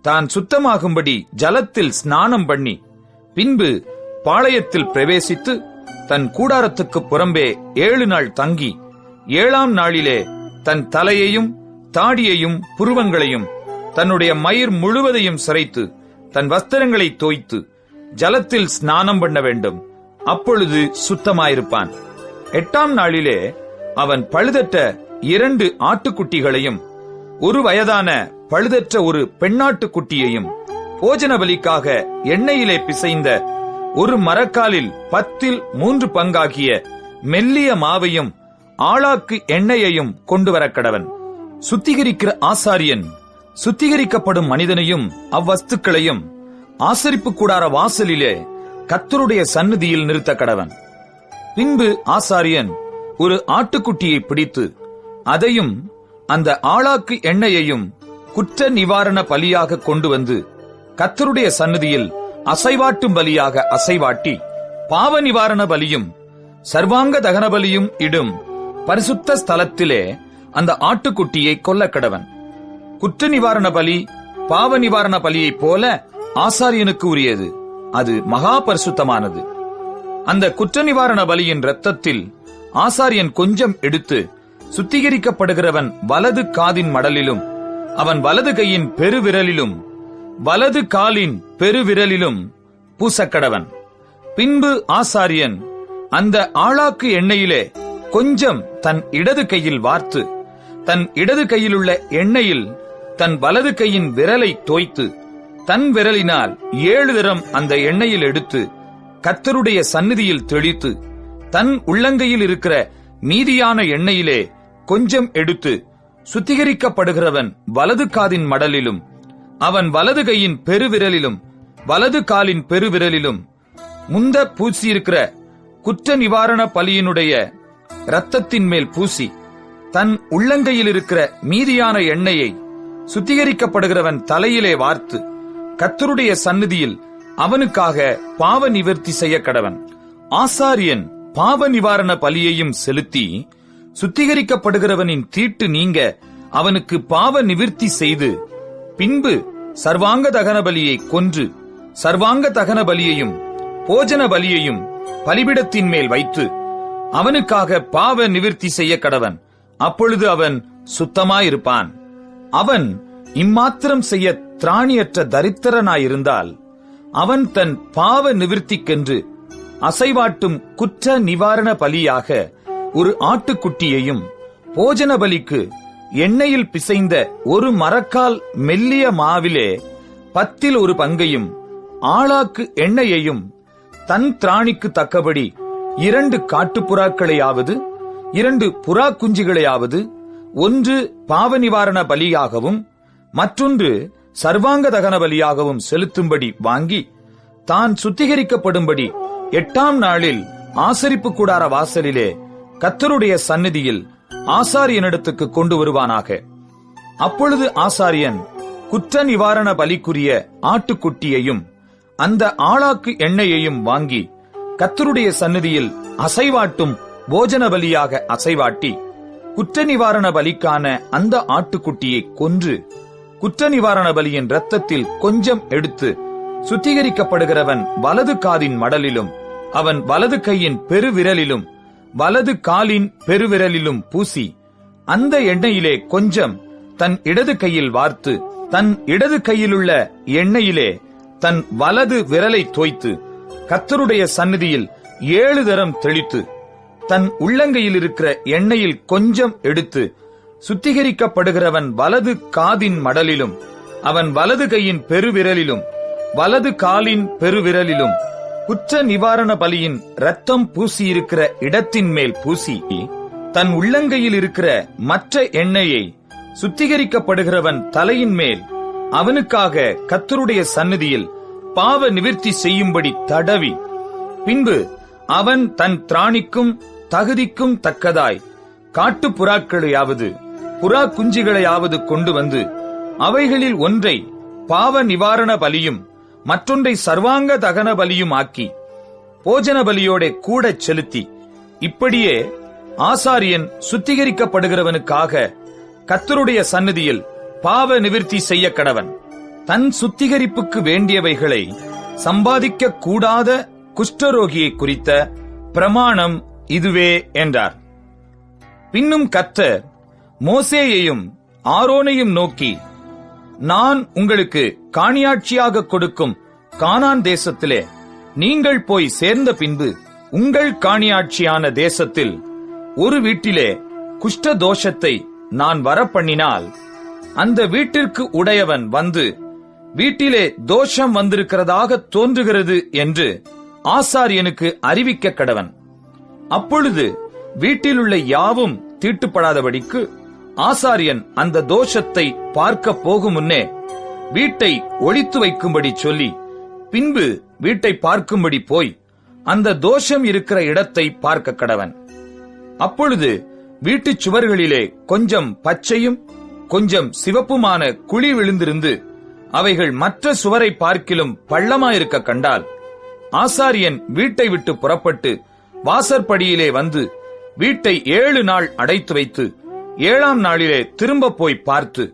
தான் சுத்தமாகும்படி ஜலத்தில் ஸ்நானம் பண்ணி பின்பு பாளையத்தில் பிரவேசித்து தன் கூடாரத்துக்கு புறம்பே 7 நாள் தங்கி 7ஆம் நாளிலே தன் தலையையும் தாடியையும் புருவங்களையும் தன்னுடைய மயிர் முழுவதையும் சிரைத்து தன் வஸ்திரங்களை தோய்த்து ஜலத்தில் ஸ்நானம் பண்ண வேண்டும். அப்பொழுது சுத்தமாயிருப்பான். 8ஆம் நாளிலே அவன் பழுதற்ற 2 ஆட்டுக்குட்டிகளையும் 1 வயதான பழுதற்ற ஒரு பெண்ணாட்டுக்குட்டியையும் போஜன பலிக்காக எண்ணெயிலே பிசைந்த 1 மரக்காலில் 10 பங்காகிய மெல்லிய மாவையும் ஆளாக்கு எண்ணெயையும் கொண்டு வர கடவன். சுத்திகரிக்கிற ஆசாரியன் சுத்திகரிக்கப்படும் மனிதனையும் அவ்வஸ்துக்களையும் ஆசரிப்பு கூடார வாசலிலே கர்த்தருடைய சந்நிதியில் நிறுத்த கடவன். பின்பு ஆசாரியன் ஒரு ஆட்டுக்குட்டியை பிடித்து அதையும் அந்த ஆளாக்கு எண்ணெயையும் குற்ற நிவாரண பலியாக கொண்டு வந்து கர்த்தருடைய சந்நிதியில் அசைவாட்டும் பலியாக அசைவாட்டி பாவ நிவாரண பலியும் சர்வாங்க தகன பலியும் இடும் பரிசுத்த ஸ்தலத்திலே அந்த ஆட்டுக்குட்டியை கொல்ல கடவன். குற்ற நிவாரண பலி பாவ நிவாரண பலியைப் போல ஆசாரியனுக்கு உரியது. அது மகா பரிசுத்தமானது. அந்த குற்ற நிவாரண பலியின் இரத்தத்தில் ஆசாரியன் கொஞ்சம் எடுத்து சுத்திகரிக்கப்படுகிறவன் வலது காதின் மடலிலும் அவன் வலது கையின் பெருவிரலிலும் வலது காலின் பெருவிரலிலும் பூசக்கடவன். பின்பு ஆசாரியன் அந்த ஆழாக்கு எண்ணெயிலே கொஞ்சம் தன் இடது கையில் வார்த்து, தன் இடது கையிலுள்ள எண்ணெயில் தன் வலது கையின் விரலை தோய்த்து, தன் விரலினால் 7 தரம் அந்த எண்ணெயில் எடுத்து கர்த்தருடைய சந்நிதியில் தெளித்து, தன் உள்ளங்கையில் இருக்கிற மீதியான எண்ணெயிலே கொஞ்சம் எடுத்து, சுத்திகரிக்கப்படுகிறவன் வலது காதின் மடலிலும் அவன் வலது கையின் பெருவிரலிலும் வலது காலின் பெருவிரலிலும் முந்த பூசியிருக்கிற குற்ற நிவாரண பலியினுடைய இரத்தத்தின் மேல் பூசி, தன் உள்ளங்கையில் இருக்கிற மீதியான எண்ணெயை சுத்திகரிக்கப்படுகிறவன் தலையிலே வார்த்து, கர்த்தருடைய சந்நிதியில் அவனுக்காக பாவ நிவர்த்தி செய்ய கடவன். ஆசாரியன் பாவ நிவாரண பலியையும் செலுத்தி, சுத்திகரிக்கப்படுகிறவனின் தீட்டு நீங்க அவனுக்கு பாவ நிவர்த்தி செய்து, பின்பு சர்வாங்க தகன பலியை கொன்று சர்வாங்க தகன பலியையும் போஜன பலியையும் பலிபிடத்தின் மேல் வைத்து அவனுக்காக பாவ நிவர்த்தி செய்ய கடவன். அப்பொழுது அவன் சுத்தமாயிருப்பான். அவன் இம்மாத்திரம் செய்ய திராணியற்ற தரித்திரனாயிருந்தால், அவன் தன் பாவ நிவர்த்திக்கென்று அசைவாட்டும் குற்ற நிவாரண பலியாக ஒரு ஆட்டுக்குட்டியையும், போஜன பலிக்கு எண்ணெயில் பிசைந்த ஒரு மரக்கால் மெல்லிய மாவிலே 10 பங்கையும், ஆளாக்கு எண்ணெயையும், தன் திராணிக்கு தக்கபடி 2 காட்டுப்புறாக்களையாவது 2 புறா குஞ்சுகளையாவது, ஒன்று பாவ நிவாரண பலியாகவும் மற்றொன்று சர்வாங்க தகன பலியாகவும் செலுத்தும்படி வாங்கி, தான் சுத்திகரிக்கப்படும்படி 8ஆம் நாளில் ஆசரிப்பு கூடார வாசலிலே கர்த்தருடைய சந்நிதியில் ஆசாரியனிடத்துக்கு கொண்டு வருவானாக. அப்பொழுது ஆசாரியன் குற்ற நிவாரண பலிக்குரிய ஆட்டுக்குட்டியையும் அந்த ஆளாக்கு எண்ணெயையும் வாங்கி கர்த்தருடைய சந்நிதியில் அசைவாட்டும் போஜன பலியாக அசைவாட்டி, குற்ற நிவாரண பலிக்கான அந்த ஆட்டுக்குட்டியை கொன்று குற்ற நிவாரண பலியின் இரத்தத்தில் கொஞ்சம் எடுத்து, சுத்திகரிக்கப்படுகிறவன் வலது காதின் மடலிலும் அவன் வலது கையின் பெருவிரலிலும் வலது காலின் பெருவிரலிலும் பூசி, அந்த எண்ணெயிலே கொஞ்சம் தன் இடது கையில் வார்த்து, தன் இடது கையிலுள்ள எண்ணெயிலே தன் வலது விரலை தோய்த்து, கர்த்தருடைய சந்நிதியில் 7 தரம் தெளித்து, தன் உள்ளங்கையில் இருக்கிற எண்ணெயில் கொஞ்சம் எடுத்து, சுத்திகரிக்கப்படுகிறவன் வலது காதின் மடலிலும் அவன் வலது கையின் பெருவிரலிலும் வலது காலின் பெருவிரலிலும் குற்ற நிவாரண பலியின் இரத்தம் பூசியிருக்கிற இடத்தின் மேல் பூசி, தன் உள்ளங்கையில் இருக்கிற மற்ற எண்ணெயை சுத்திகரிக்கப்படுகிறவன் தலையின் மேல் அவனுக்காக கர்த்தருடைய சந்நிதியில் பாவ நிவர்த்தி செய்யும்படி தடவி, பின்பு அவன் தன் திராணிக்கும் தகுதிக்கும் தக்கதாய் காட்டுப்புறாக்களையாவது புறா குஞ்சுகளையாவது கொண்டு வந்து, அவைகளில் ஒன்றை பாவ நிவாரண பலியும் மற்றொன்றை சர்வாங்க தகன பலியும் ஆக்கி போஜன பலியோட கூட செலுத்தி, இப்படியே ஆசாரியன் சுத்திகரிக்கப்படுகிறவனுக்காக கர்த்தருடைய சந்நிதியில் பாவ நிவர்த்தி செய்ய கடவன். தன் சுத்திகரிப்புக்கு வேண்டியவைகளை சம்பாதிக்க கூடாத குஷ்டரோகியை குறித்த பிரமாணம் இதுவே என்றார். பின்னும் கர்த்தர் மோசேயையும் ஆரோனையும் நோக்கி, நான் உங்களுக்கு காணியாட்சியாக கொடுக்கும் கானான் தேசத்திலே நீங்கள் போய் சேர்ந்த பின்பு, உங்கள் காணியாட்சியான தேசத்தில் ஒரு வீட்டிலே குஷ்ட தோஷத்தை நான் வரப்பண்ணினால், அந்த வீட்டிற்கு உடையவன் வந்து வீட்டிலே தோஷம் வந்திருக்கிறதாக தோன்றுகிறது என்று ஆசாரியனுக்கு அறிவிக்க கடவன். அப்பொழுது வீட்டிலுள்ள யாவும் தீட்டுப்படாதபடிக்கு ஆசாரியன் அந்த தோஷத்தை பார்க்க போகும் முன்னே வீட்டை ஒளித்து வைக்கும்படி சொல்லி, பின்பு வீட்டை பார்க்கும்படி போய் அந்த தோஷம் இருக்கிற இடத்தை பார்க்க கடவன். அப்பொழுது வீட்டுச் சுவர்களிலே கொஞ்சம் பச்சையும் கொஞ்சம் சிவப்புமான குழி விழுந்திருந்து அவைகள் மற்ற சுவரை பார்க்கிலும் பள்ளமாயிருக்க கண்டால், ஆசாரியன் வீட்டை விட்டு புறப்பட்டு வாசற்படியிலே வந்து வீட்டை 7 நாள் அடைத்து வைத்து 7ஆம் நாளிலே திரும்ப போய் பார்த்து,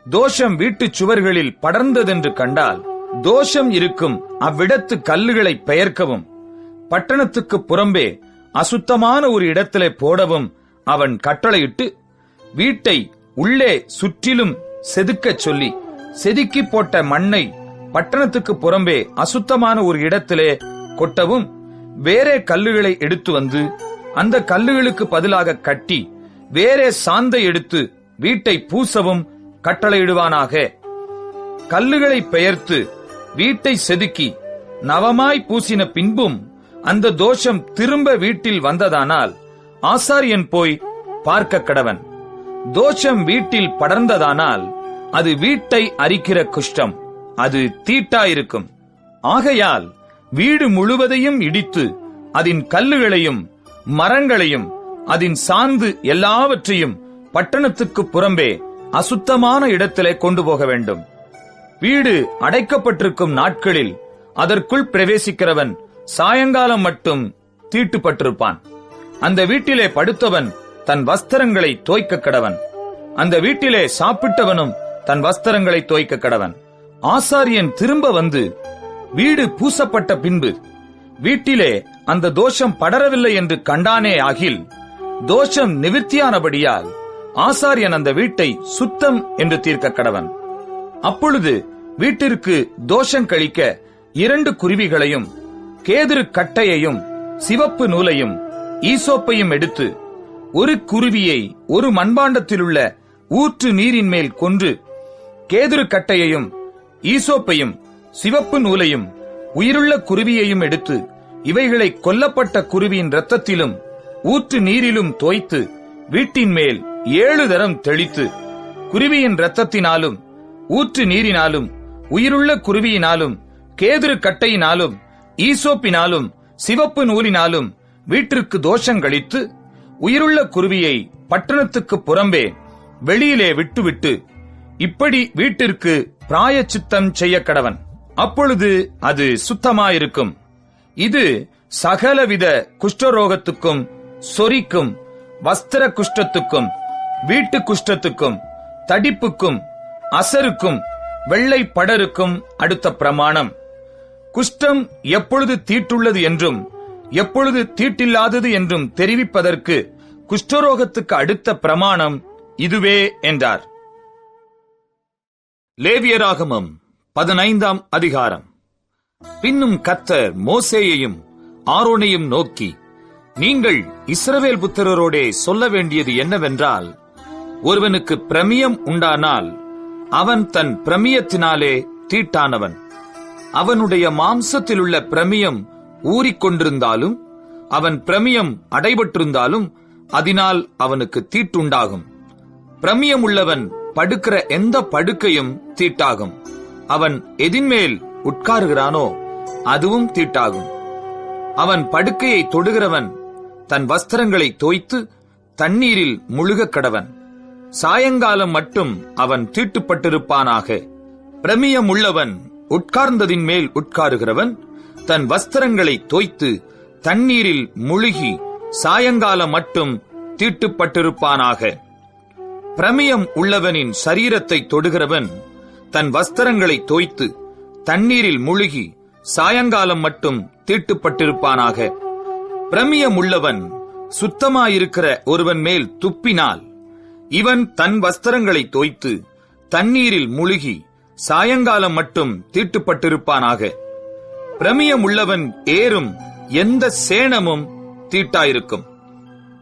தோஷம் வீட்டுச் சுவர்களில் படர்ந்ததென்று கண்டால், தோஷம் இருக்கும் அவ்விடத்து கல்லுகளை பெயர்க்கவும் பட்டணத்துக்கு புறம்பே அசுத்தமான ஒரு இடத்திலே போடவும் அவன் கட்டளையிட்டு, வீட்டை உள்ளே சுற்றிலும் செதுக்கச் சொல்லி, செதுக்கி போட்ட மண்ணை பட்டணத்துக்கு புறம்பே அசுத்தமான ஒரு இடத்திலே கொட்டவும், வேறே கல்லுகளை எடுத்து வந்து அந்த கல்லுகளுக்கு பதிலாக கட்டி வேறே சாந்தை எடுத்து வீட்டை பூசவும் கட்டளையிடுவானாக. கல்லுகளை பெயர்த்து வீட்டை செதுக்கி நவமாய் பூசின பின்பும் அந்த தோஷம் திரும்ப வீட்டில் வந்ததானால் ஆசாரியன் போய் பார்க்க கடவன். தோஷம் வீட்டில் படர்ந்ததானால் அது வீட்டை அரிக்கிற குஷ்டம், அது தீட்டாயிருக்கும். ஆகையால் வீடு முழுவதையும் இடித்து அதன் கல்லுகளையும் மரங்களையும் அதன் சாந்து எல்லாவற்றையும் பட்டணத்துக்கு புறம்பே அசுத்தமான இடத்திலே கொண்டு போக வேண்டும். வீடு அடைக்கப்பட்டிருக்கும் நாட்களில் அதற்குள் பிரவேசிக்கிறவன் சாயங்காலம் மட்டும் தீட்டுப்பட்டிருப்பான். அந்த வீட்டிலே படுத்தவன் தன் வஸ்திரங்களை தோய்க்க கடவன். அந்த வீட்டிலே சாப்பிட்டவனும் தன் வஸ்திரங்களை தோய்க்க கடவன். ஆசாரியன் திரும்ப வந்து வீடு பூசப்பட்ட பின்பு வீட்டிலே அந்த தோஷம் படரவில்லை என்று கண்டானே ஆகில், தோஷம் நிவிர்த்தியானபடியால் ஆசாரியன் அந்த வீட்டை சுத்தம் என்று தீர்க்க கடவன். அப்பொழுது வீட்டிற்கு தோஷம் கழிக்க 2 குருவிகளையும் கேதுரு கட்டையையும் சிவப்பு நூலையும் ஈசோப்பையும் எடுத்து ஒரு குருவியை ஒரு மண்பாண்டத்திலுள்ள ஊற்று நீரின் மேல் கொன்று கேதுரு கட்டையையும் ஈசோப்பையும் சிவப்பு நூலையும் உயிருள்ள குருவியையும் எடுத்து இவைகளை கொல்லப்பட்ட குருவியின் இரத்தத்திலும் ஊற்று நீரிலும் தோய்த்து வீட்டின் மேல் 7 தரம் தெளித்து குருவியின் இரத்தத்தினாலும் ஊற்று நீரினாலும் உயிருள்ள குருவியினாலும் கேதுரு கட்டையினாலும் ஈசோப்பினாலும் சிவப்பு நூலினாலும் வீட்டிற்கு தோஷங்களித்து உயிருள்ள குருவியை பட்டணத்துக்கு புறம்பே வெளியிலே விட்டுவிட்டு இப்படி வீட்டிற்கு பிராயச்சித்தம் செய்ய கடவன். அப்பொழுது அது சுத்தமாயிருக்கும். இது சகலவித குஷ்டரோகத்துக்கும் சொறிக்கும் வஸ்திர குஷ்டத்துக்கும் வீட்டு குஷ்டத்துக்கும் தடிப்புக்கும் அசருக்கும் வெள்ளை படருக்கும் அடுத்த பிரமாணம். குஷ்டம் எப்பொழுது தீட்டுள்ளது என்றும் எப்பொழுது தீட்டில்லாதது என்றும் தெரிவிப்பதற்கு குஷ்டரோகத்துக்கு அடுத்த பிரமாணம் இதுவே என்றார். லேவியராகமம் 15ஆம் அதிகாரம். பின்னும் கர்த்தர் மோசேயையும் ஆரோனையும் நோக்கி, நீங்கள் இஸ்ரவேல் புத்திரரோடே சொல்ல வேண்டியது என்னவென்றால், ஒருவனுக்கு பிரமியம் உண்டானால் அவன் தன் பிரமியத்தினாலே தீட்டானவன். அவனுடைய மாம்சத்திலுள்ள பிரமியம் ஊறிக்கொண்டிருந்தாலும் அவன் பிரமியம் அடைபட்டிருந்தாலும் அதனால் அவனுக்கு தீட்டுண்டாகும். பிரமியம் உள்ளவன் படுக்கிற எந்த படுக்கையும் தீட்டாகும். அவன் எதின்மேல் உட்காருகிறானோ அதுவும் தீட்டாகும். அவன் படுக்கையை தொடுகிறவன் தன் வஸ்திரங்களை தோய்த்து தண்ணீரில் முழுகக் கடவன். சாயங்காலம் மட்டும் அவன் தீட்டுப்பட்டிருப்பானாக. பிரமியம் உள்ளவன் உட்கார்ந்ததின் மேல் உட்காருகிறவன் தன் வஸ்திரங்களை தோய்த்து தண்ணீரில் முழுகி சாயங்காலம் மட்டும் தீட்டுப்பட்டிருப்பானாக. பிரமியம் உள்ளவனின் சரீரத்தை தொடுகிறவன் தன் வஸ்திரங்களை தோய்த்து தண்ணீரில் முழுகி சாயங்காலம் மட்டும் தீட்டுப்பட்டிருப்பானாக. பிரமியம் உள்ளவன் சுத்தமாயிருக்கிற ஒருவன் மேல் துப்பினால் இவன் தன் வஸ்திரங்களை தோய்த்து தண்ணீரில் முழுகி சாயங்காலம் மட்டும் தீட்டுப்பட்டிருப்பானாக. பிரமியம் உள்ளவன் ஏறும் எந்த சேணமும் தீட்டாயிருக்கும்.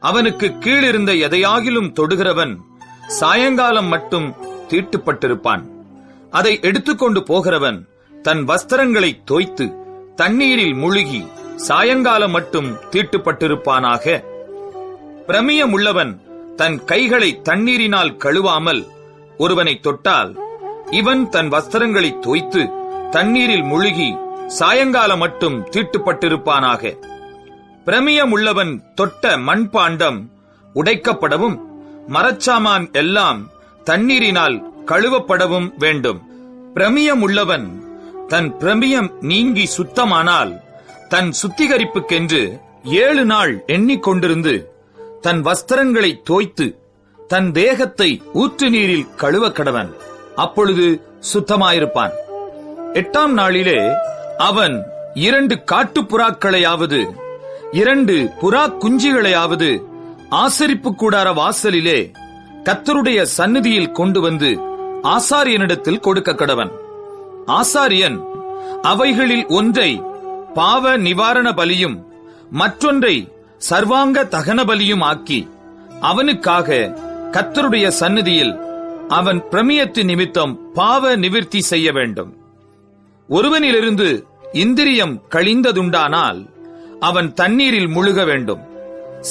அவனுக்கு கீழிருந்த எதையாகிலும் தொடுகிறவன் சாயங்காலம் மட்டும் தீட்டுப்பட்டிருப்பான். அதை எடுத்துக்கொண்டு போகிறவன் தன் வஸ்திரங்களை தோய்த்து தண்ணீரில் முழுகி சாயங்காலம் மட்டும் தீட்டுப்பட்டிருப்பானாக. பிரமியம் உள்ளவன் தன் கைகளை தண்ணீரினால் கழுவாமல் ஒருவனை தொட்டால் இவன் தன் வஸ்திரங்களை தோய்த்து தண்ணீரில் முழுகி சாயங்காலம் மட்டும் தீட்டுப்பட்டிருப்பானாக. பிரமியம் உள்ளவன் தொட்ட மண்பாண்டம் உடைக்கப்படவும் மரச்சாமான் எல்லாம் தண்ணீரினால் கழுவப்படவும் வேண்டும். பிரமியம் உள்ளவன் தன் பிரமியம் நீங்கி சுத்தமானால் தன் சுத்திகரிப்புக்கென்று 7 நாள் எண்ணிக்கொண்டிருந்து தன் வஸ்திரங்களை தோய்த்து தன் தேகத்தை ஊற்று நீரில் கழுவ கடவன். அப்பொழுது சுத்தமாயிருப்பான். 8ஆம் நாளிலே அவன் 2 காட்டுப்புறாக்களையாவது 2 புறா குஞ்சுகளையாவது ஆசரிப்பு கூடார வாசலிலே கர்த்தருடைய சந்நிதியில் கொண்டு வந்து ஆசாரியனிடத்தில் கொடுக்க கடவன். ஆசாரியன் அவைகளில் ஒன்றை பாவ நிவாரண பலியும் மற்றொன்றை சர்வாங்க தகன பலியும் ஆக்கி அவனுக்காக கர்த்தருடைய சந்நிதியில் அவன் பிரமியத்து நிமித்தம் பாவ நிவிர்த்தி செய்ய வேண்டும். ஒருவனிலிருந்து இந்திரியம் கழிந்ததுண்டானால் அவன் தண்ணீரில் முழுக வேண்டும்.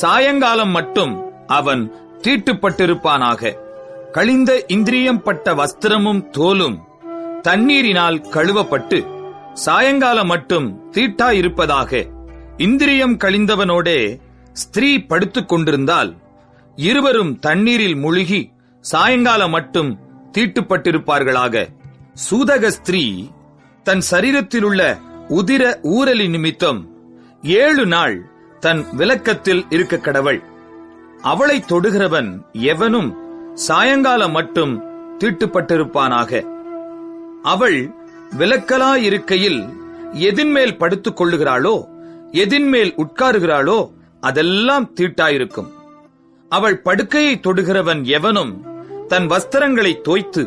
சாயங்காலம் மட்டும் அவன் தீட்டுப்பட்டிருப்பானாக. கழிந்த இந்திரியம் பட்ட வஸ்திரமும் தோலும் தண்ணீரினால் கழுவப்பட்டு சாயங்காலம் மட்டும் தீட்டாயிருப்பதாக. இந்திரியம் கழிந்தவனோடே ஸ்திரீ படுத்துக் கொண்டிருந்தால் இருவரும் தண்ணீரில் முழுகி சாயங்காலம் மட்டும் தீட்டுப்பட்டிருப்பார்களாக. சூதக ஸ்திரீ தன் சரீரத்திலுள்ள உதிர ஊரலி நிமித்தம் 7 நாள் தன் விலக்கத்தில் இருக்க கடவள். அவளை தொடுகிறவன் எவனும் சாயங்காலம் மட்டும் தீட்டுப்பட்டிருப்பானாக. அவள் விலக்கலாயிருக்கையில் எதின்மேல் படுத்துக் கொள்ளுகிறாளோ எதின்மேல் உட்காருகிறாளோ அதெல்லாம் தீட்டாயிருக்கும். அவள் படுக்கையை தொடுகிறவன் எவனும் தன் வஸ்திரங்களை தோய்த்து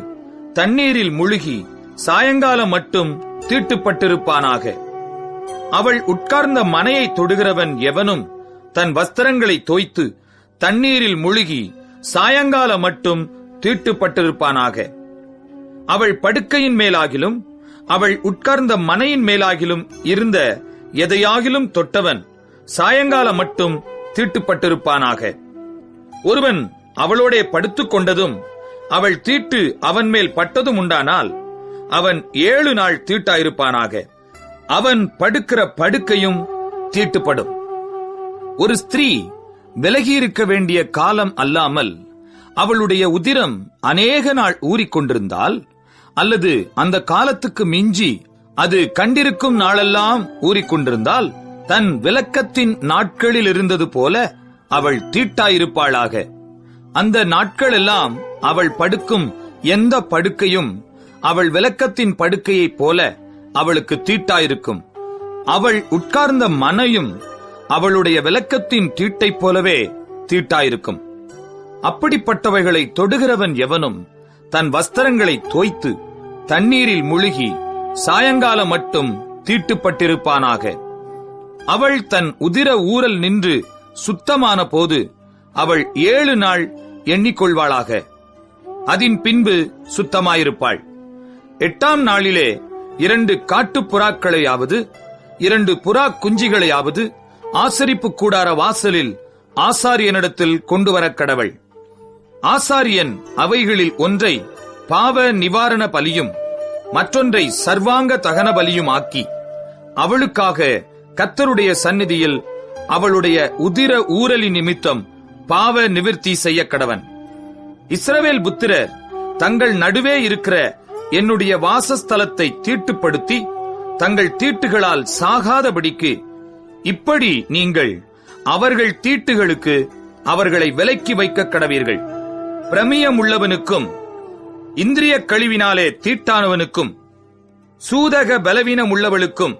தண்ணீரில் முழுகி சாயங்காலம் மட்டும் தீட்டுப்பட்டிருப்பானாக. அவள் உட்கார்ந்த மனையை தொடுகிறவன் எவனும் தன் வஸ்திரங்களை தோய்த்து தண்ணீரில் முழுகி சாயங்காலம் மட்டும் தீட்டுப்பட்டிருப்பானாக. அவள் படுக்கையின் மேலாகிலும் அவள் உட்கார்ந்த மனையின் மேலாகிலும் இருந்த எதையாகிலும் தொட்டவன் சாயங்காலம் மட்டும் தீட்டுப்பட்டிருப்பானாக. ஒருவன் அவளோடே படுத்துக் கொண்டதும் அவள் தீட்டு அவன் மேல் பட்டதும் உண்டானால் அவன் 7 நாள் தீட்டாயிருப்பானாக. அவன் படுக்கிற படுக்கையும் தீட்டுப்படும். ஒரு ஸ்திரீ விலகியிருக்க வேண்டிய காலம் அல்லாமல் அவளுடைய உதிரம் அநேக நாள் ஊறிக்கொண்டிருந்தால், அல்லது அந்த காலத்துக்கு மிஞ்சி அது கண்டிருக்கும் நாளெல்லாம் ஊறிக்கொண்டிருந்தால், தன் விலக்கத்தின் நாட்களில் இருந்தது போல அவள் தீட்டாயிருப்பாளாக. அந்த நாட்களெல்லாம் அவள் படுக்கும் எந்த படுக்கையும் அவள் விலக்கத்தின் படுக்கையைப் போல அவளுக்கு தீட்டாயிருக்கும். அவள் உட்கார்ந்த மனையும் அவளுடைய விலக்கத்தின் தீட்டைப் போலவே தீட்டாயிருக்கும். அப்படிப்பட்டவைகளை தொடுகிறவன் எவனும் தன் வஸ்திரங்களை தோய்த்து தண்ணீரில் முழுகி சாயங்காலம் மட்டும் தீட்டுப்பட்டிருப்பானாக. அவள் தன் உதிர ஊரல் நின்று சுத்தமான போது அவள் 7 நாள் எண்ணிக்கொள்வாளாக. அதன் பின்பு சுத்தமாயிருப்பாள். 8ஆம் நாளிலே 2 காட்டுப்புறாக்களையாவது 2 புறா குஞ்சிகளையாவது ஆசரிப்பு கூடார வாசலில் ஆசாரியனிடத்தில் கொண்டு வரக் கடவள். ஆசாரியன் அவைகளில் ஒன்றை பாவ நிவாரண பலியும் மற்றொன்றை சர்வாங்க தகன பலியும் ஆக்கி அவளுக்காக கர்த்தருடைய சந்நிதியில் அவளுடைய உதிர ஊரலி நிமித்தம் பாவ நிவிர்த்தி செய்ய கடவன். இஸ்ரவேல் புத்திரர் தங்கள் நடுவே இருக்கிற என்னுடைய வாசஸ்தலத்தை தீட்டுப்படுத்தி தங்கள் தீட்டுகளால் சாகாதபடிக்கு இப்படி நீங்கள் அவர்கள் தீட்டுகளுக்கு அவர்களை விலக்கி வைக்க கடவீர்கள். பிரமியம் உள்ளவனுக்கும் இந்திரிய கழிவினாலே தீட்டானவனுக்கும் சூதக பலவீனம் உள்ளவளுக்கும்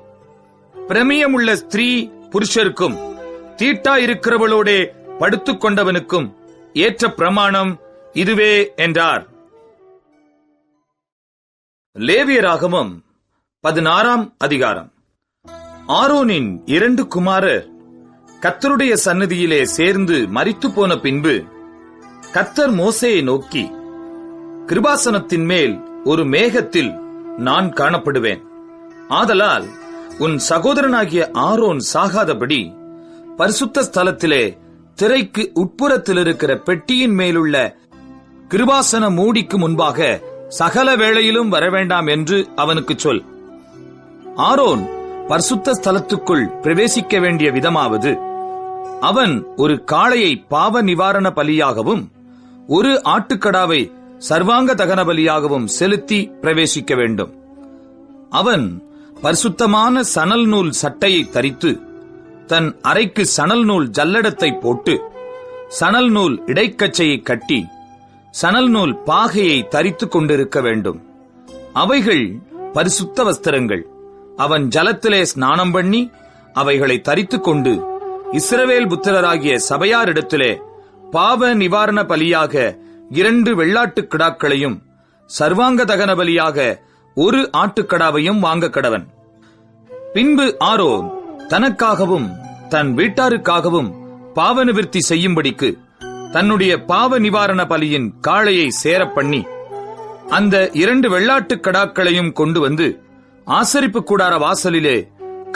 பிரமியமுள்ள ஸ்திரீ புருஷருக்கும் தீட்டாயிருக்கிறவளோடே படுத்துக் கொண்டவனுக்கும் ஏற்ற பிரமாணம் இதுவே என்றார். லேவியராகமம் 16ஆம் அதிகாரம். ஆரோனின் 2 குமாரர் கர்த்தருடைய சந்நிதியிலே சேர்ந்து மரித்து போன பின்பு கர்த்தர் மோசேயை நோக்கி, கிருபாசனத்தின் மேல் ஒரு மேகத்தில் நான் காணப்படுவேன். ஆதலால் உன் சகோதரனாகிய ஆரோன் சாகாதபடி பரிசுத்த ஸ்தலத்திலே திரைக்கு உட்புறத்தில் இருக்கிற பெட்டியின் மேலுள்ள கிருபாசன மூடிக்கு முன்பாக சகல வேளையிலும் வரவேண்டாம் என்று அவனுக்கு சொல். ஆரோன் பரிசுத்த ஸ்தலத்துக்குள் பிரவேசிக்க வேண்டிய விதமாவது, அவன் ஒரு காளையை பாவ நிவாரண பலியாகவும் ஒரு ஆட்டுக்கடாவை சர்வாங்க தகன பலியாகவும் செலுத்தி பிரவேசிக்க வேண்டும். அவன் பரிசுத்தமான சணல் நூல் சட்டையை தரித்து தன் அறைக்கு சணல் நூல் ஜல்லடத்தை போட்டு சணல் நூல் இடைக்கச்சையை கட்டி சணல் நூல் பாகையை தரித்துக் கொண்டிருக்க வேண்டும். அவைகள் பரிசுத்த வஸ்திரங்கள். அவன் ஜலத்திலே ஸ்நானம் பண்ணி அவைகளை தரித்துக் கொண்டு இஸ்ரவேல் புத்திரராகிய சபையாரிடத்திலே பாவ நிவாரண பலியாக 2 வெள்ளாட்டுக் கிடாக்களையும் சர்வாங்க தகன பலியாக ஒரு ஆட்டுக்கடாவையும் வாங்க கடவன். பின்பு ஆரோன் தனக்காகவும் தன் வீட்டாருக்காகவும் பாவ நிவிர்த்தி செய்யும்படிக்கு தன்னுடைய பாவ நிவாரண பலியின் காளையை சேரப் பண்ணி அந்த 2 வெள்ளாட்டுக் கடாக்களையும் கொண்டு வந்து ஆசரிப்பு கூடார வாசலிலே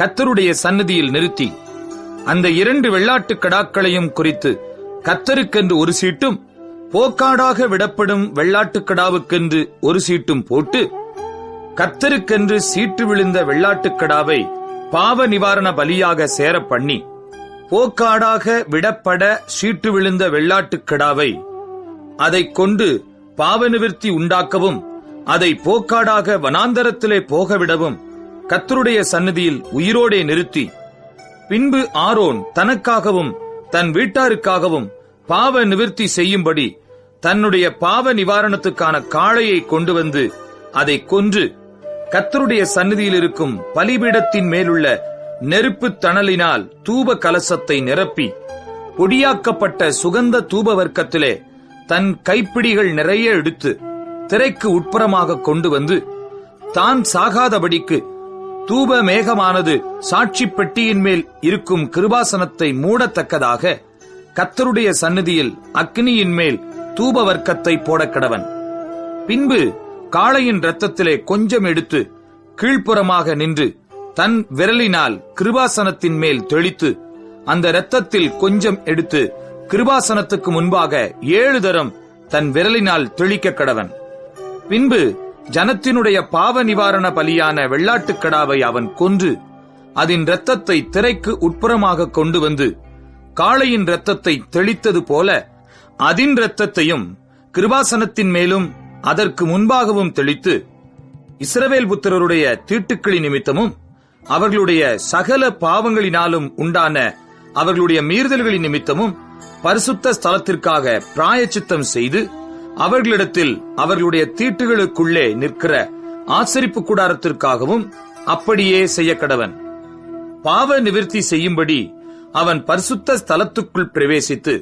கர்த்தருடைய சந்நிதியில் நிறுத்தி அந்த 2 வெள்ளாட்டுக் கடாக்களையும் குறித்து கர்த்தருக்கென்று ஒரு சீட்டும் போக்காடாக விடப்படும் வெள்ளாட்டுக் கடாவுக்கென்று ஒரு சீட்டும் போட்டு கர்த்தருக்கென்று சீட்டு விழுந்த வெள்ளாட்டுக் கடாவை பாவ நிவாரண பலியாக சேரப் பண்ணி போக்காடாக விடப்பட சீட்டு விழுந்த வெள்ளாட்டுக் கடாவை அதைக் கொண்டு பாவ நிவிர்த்தி உண்டாக்கவும் அதை போக்காடாக வனாந்தரத்திலே போகவிடவும் கர்த்தருடைய சந்நிதியில் உயிரோடே நிறுத்தி பின்பு ஆரோன் தனக்காகவும் தன் வீட்டாருக்காகவும் பாவ நிவிர்த்தி செய்யும்படி தன்னுடைய பாவ நிவாரணத்துக்கான காளையை கொண்டு வந்து அதை கொன்று கர்த்தருடைய சந்நிதியில் இருக்கும் பலிபீடத்தின் மேலுள்ள நெருப்பு தணலினால் தூப கலசத்தை நிரப்பி பொடியாக்கப்பட்ட சுகந்த தூப வர்க்கத்திலே தன் கைப்பிடிகள் நிறைய எடுத்து திரைக்கு உட்புறமாக கொண்டு வந்து தான் சாகாதபடிக்கு தூப மேகமானது சாட்சி பெட்டியின் மேல் இருக்கும் கிருபாசனத்தை மூடத்தக்கதாக கர்த்தருடைய சந்நிதியில் அக்னியின் மேல் தூப வர்க்கத்தை போடக்கடவன். பின்பு காளையின் இரத்தத்திலே கொஞ்சம் எடுத்து கீழ்ப்புறமாக நின்று தன் விரலினால் கிருபாசனத்தின் மேல் தெளித்து அந்த இரத்தத்தில் கொஞ்சம் எடுத்து கிருபாசனத்துக்கு முன்பாக 7 தரம் தன் விரலினால் தெளிக்க கடவன். பின்பு ஜனத்தினுடைய பாவ நிவாரண பலியான வெள்ளாட்டுக் கடாவை அவன் கொன்று அதன் இரத்தத்தை திரைக்கு உட்புறமாக கொண்டு வந்து காளையின் இரத்தத்தை தெளித்தது போல அதன் இரத்தத்தையும் கிருபாசனத்தின் மேலும் அதற்கு முன்பாகவும் தெளித்து இஸ்ரவேல் புத்திரருடைய தீட்டுக்களின் நிமித்தமும் அவர்களுடைய சகல பாவங்களினாலும் உண்டான அவர்களுடைய மீறுதல்களின் நிமித்தமும் பரிசுத்த ஸ்தலத்திற்காக பிராயச்சித்தம் செய்து அவர்களிடத்தில் அவர்களுடைய தீட்டுகளுக்குள்ளே நிற்கிற ஆசரிப்பு கூடாரத்திற்காகவும் அப்படியே செய்ய கடவன். பாவ நிவிர்த்தி செய்யும்படி அவன் பரிசுத்த ஸ்தலத்துக்குள் பிரவேசித்து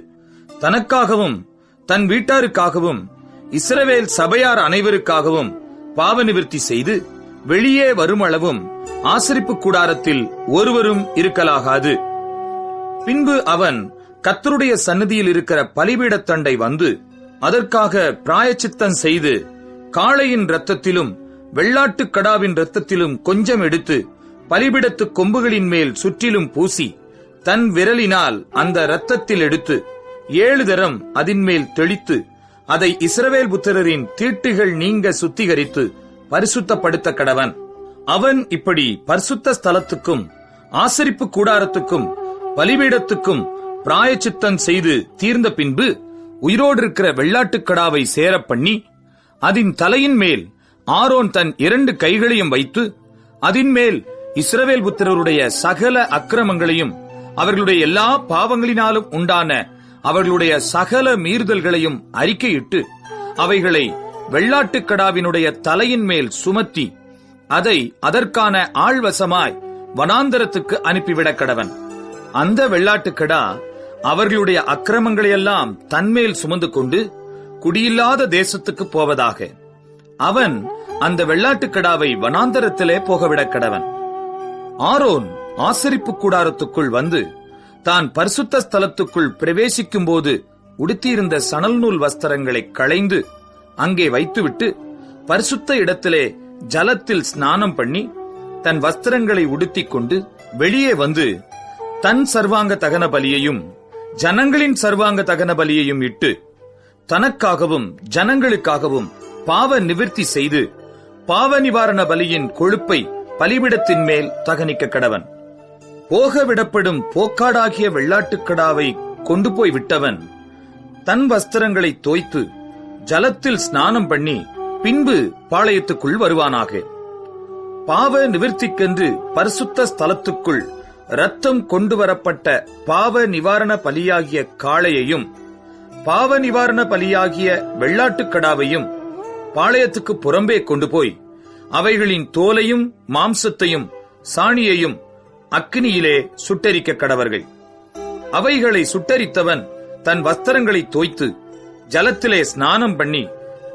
தனக்காகவும் தன் வீட்டாருக்காகவும் இஸ்ரவேல் சபையார் அனைவருக்காகவும் பாவ நிவிர்த்தி செய்து வெளியே வருமளவும் ஆசரிப்பு கூடாரத்தில் ஒருவரும் இருக்கலாகாது. பின்பு அவன் கர்த்தருடைய சந்நிதியில் இருக்கிற பலிபீடத்தண்டை வந்து அதற்காக பிராயச்சித்தம் செய்து காளையின் இரத்தத்திலும் வெள்ளாட்டுக் கடாவின் இரத்தத்திலும் கொஞ்சம் எடுத்து பலிபீடத்து கொம்புகளின் மேல் சுற்றிலும் பூசி தன் விரலினால் அந்த இரத்தத்தில் எடுத்து 7 தரம் அதின்மேல் தெளித்து அதை இஸ்ரவேல் புத்திரரின் தீட்டுகள் நீங்க சுத்திகரித்து பரிசுத்தப்படுத்த கடவன். அவன் இப்படி பரிசுத்த ஸ்தலத்துக்கும் ஆசரிப்பு கூடாரத்துக்கும் பலிபீடத்துக்கும் பிராயச்சித்தம் செய்து தீர்ந்த பின்பு உயிரோடு இருக்கிற வெள்ளாட்டுக் கடாவை சேரப் பண்ணி அதன் தலையின் மேல் ஆரோன் தன் 2 கைகளையும் வைத்து அதன் மேல் இஸ்ரவேல் புத்திரருடைய சகல அக்கிரமங்களையும் அவர்களுடைய எல்லா பாவங்களினாலும் உண்டான அவர்களுடைய சகல மீறுதல்களையும் அறிக்கையிட்டு அவைகளை வெள்ளாட்டுக் கடாவினுடைய தலையின் மேல் சுமத்தி அதை அதற்கான ஆள்வசமாய் வனாந்தரத்துக்கு அனுப்பிவிடக் கடவன். அந்த வெள்ளாட்டுக் கடா அவர்களுடைய அக்கிரமங்களையெல்லாம் தன்மேல் சுமந்து கொண்டு குடியில்லாத தேசத்துக்கு போவதாக அவன் அந்த வெள்ளாட்டுக் கடாவை வனாந்தரத்திலே போகவிடக் கடவன். ஆரோன் ஆசரிப்பு கூடாரத்துக்குள் வந்து தான் பரிசுத்த ஸ்தலத்துக்குள் பிரவேசிக்கும் போது உடுத்தியிருந்த சணல் நூல் வஸ்திரங்களை களைந்து அங்கே வைத்துவிட்டு பரிசுத்த இடத்திலே ஜலத்தில் ஸ்நானம் பண்ணி தன் வஸ்திரங்களை உடுத்திக் கொண்டு வெளியே வந்து தன் சர்வாங்க தகன பலியையும் ஜனங்களின் சர்வாங்க தகன பலியையும் இட்டு தனக்காகவும் ஜனங்களுக்காகவும் பாவ நிவிர்த்தி செய்து பாவ நிவாரண பலியின் கொழுப்பை பலிபீடத்தின் மேல் தகனிக்க கடவன். போக விடப்படும் போக்காடாகிய வெள்ளாட்டுக் கடாவை கொண்டு போய் விட்டவன் தன் வஸ்திரங்களை தோய்த்து ஜலத்தில் ஸ்நானம் பண்ணி பின்பு பாளையத்துக்குள் வருவானாக. பாவ நிவிர்த்திக்கென்று பரிசுத்த ஸ்தலத்துக்குள் இரத்தம் கொண்டு வரப்பட்ட பாவ நிவாரண பலியாகிய காளையையும் பாவ நிவாரண பலியாகிய வெள்ளாட்டுக் கடாவையும் பாளையத்துக்கு புறம்பே கொண்டு போய் அவைகளின் தோலையும் மாம்சத்தையும் சாணியையும் அக்கினியிலே சுட்டெரிக்க கடவர்கள். அவைகளை சுட்டெரித்தவன் தன் வஸ்திரங்களை தோய்த்து ஜலத்திலே ஸ்நானம் பண்ணி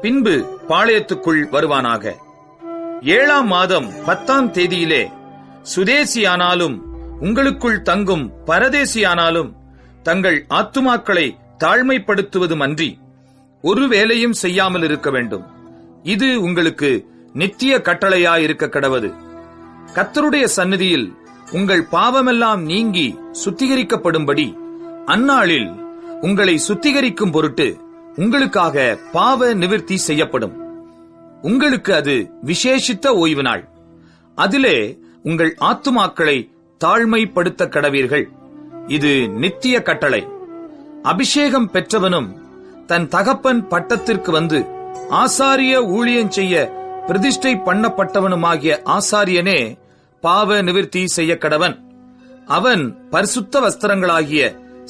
பின்பு பாளையத்துக்குள் வருவானாக. 7ஆம் மாதம் 10ஆம் தேதியிலே சுதேசியானாலும் உங்களுக்குள் தங்கும் பரதேசியானாலும் தங்கள் ஆத்துமாக்களை தாழ்மைப்படுத்துவதுமன்றி ஒரு வேலையும் செய்யாமல் இருக்க வேண்டும். இது உங்களுக்கு நித்திய கட்டளையாயிருக்க கடவது. கர்த்தருடைய சந்நிதியில் உங்கள் பாவமெல்லாம் நீங்கி சுத்திகரிக்கப்படும்படி அந்நாளில் உங்களை சுத்திகரிக்கும் பொருட்டு உங்களுக்காக பாவ நிவிர்த்தி செய்யப்படும். உங்களுக்கு அது விசேஷித்த ஓய்வு நாள். அதிலே உங்கள் ஆத்துமாக்களை தாழ்மைப்படுத்த கடவீர்கள். இது நித்திய கட்டளை. அபிஷேகம் பெற்றவனும் தன் தகப்பன் பட்டத்திற்கு வந்து ஆசாரிய ஊழியம் செய்ய பிரதிஷ்டை பண்ணப்பட்டவனுமாகிய ஆசாரியனே பாவ நிவிர்த்தி செய்ய கடவன். அவன் பரிசுத்த வஸ்திரங்களாகிய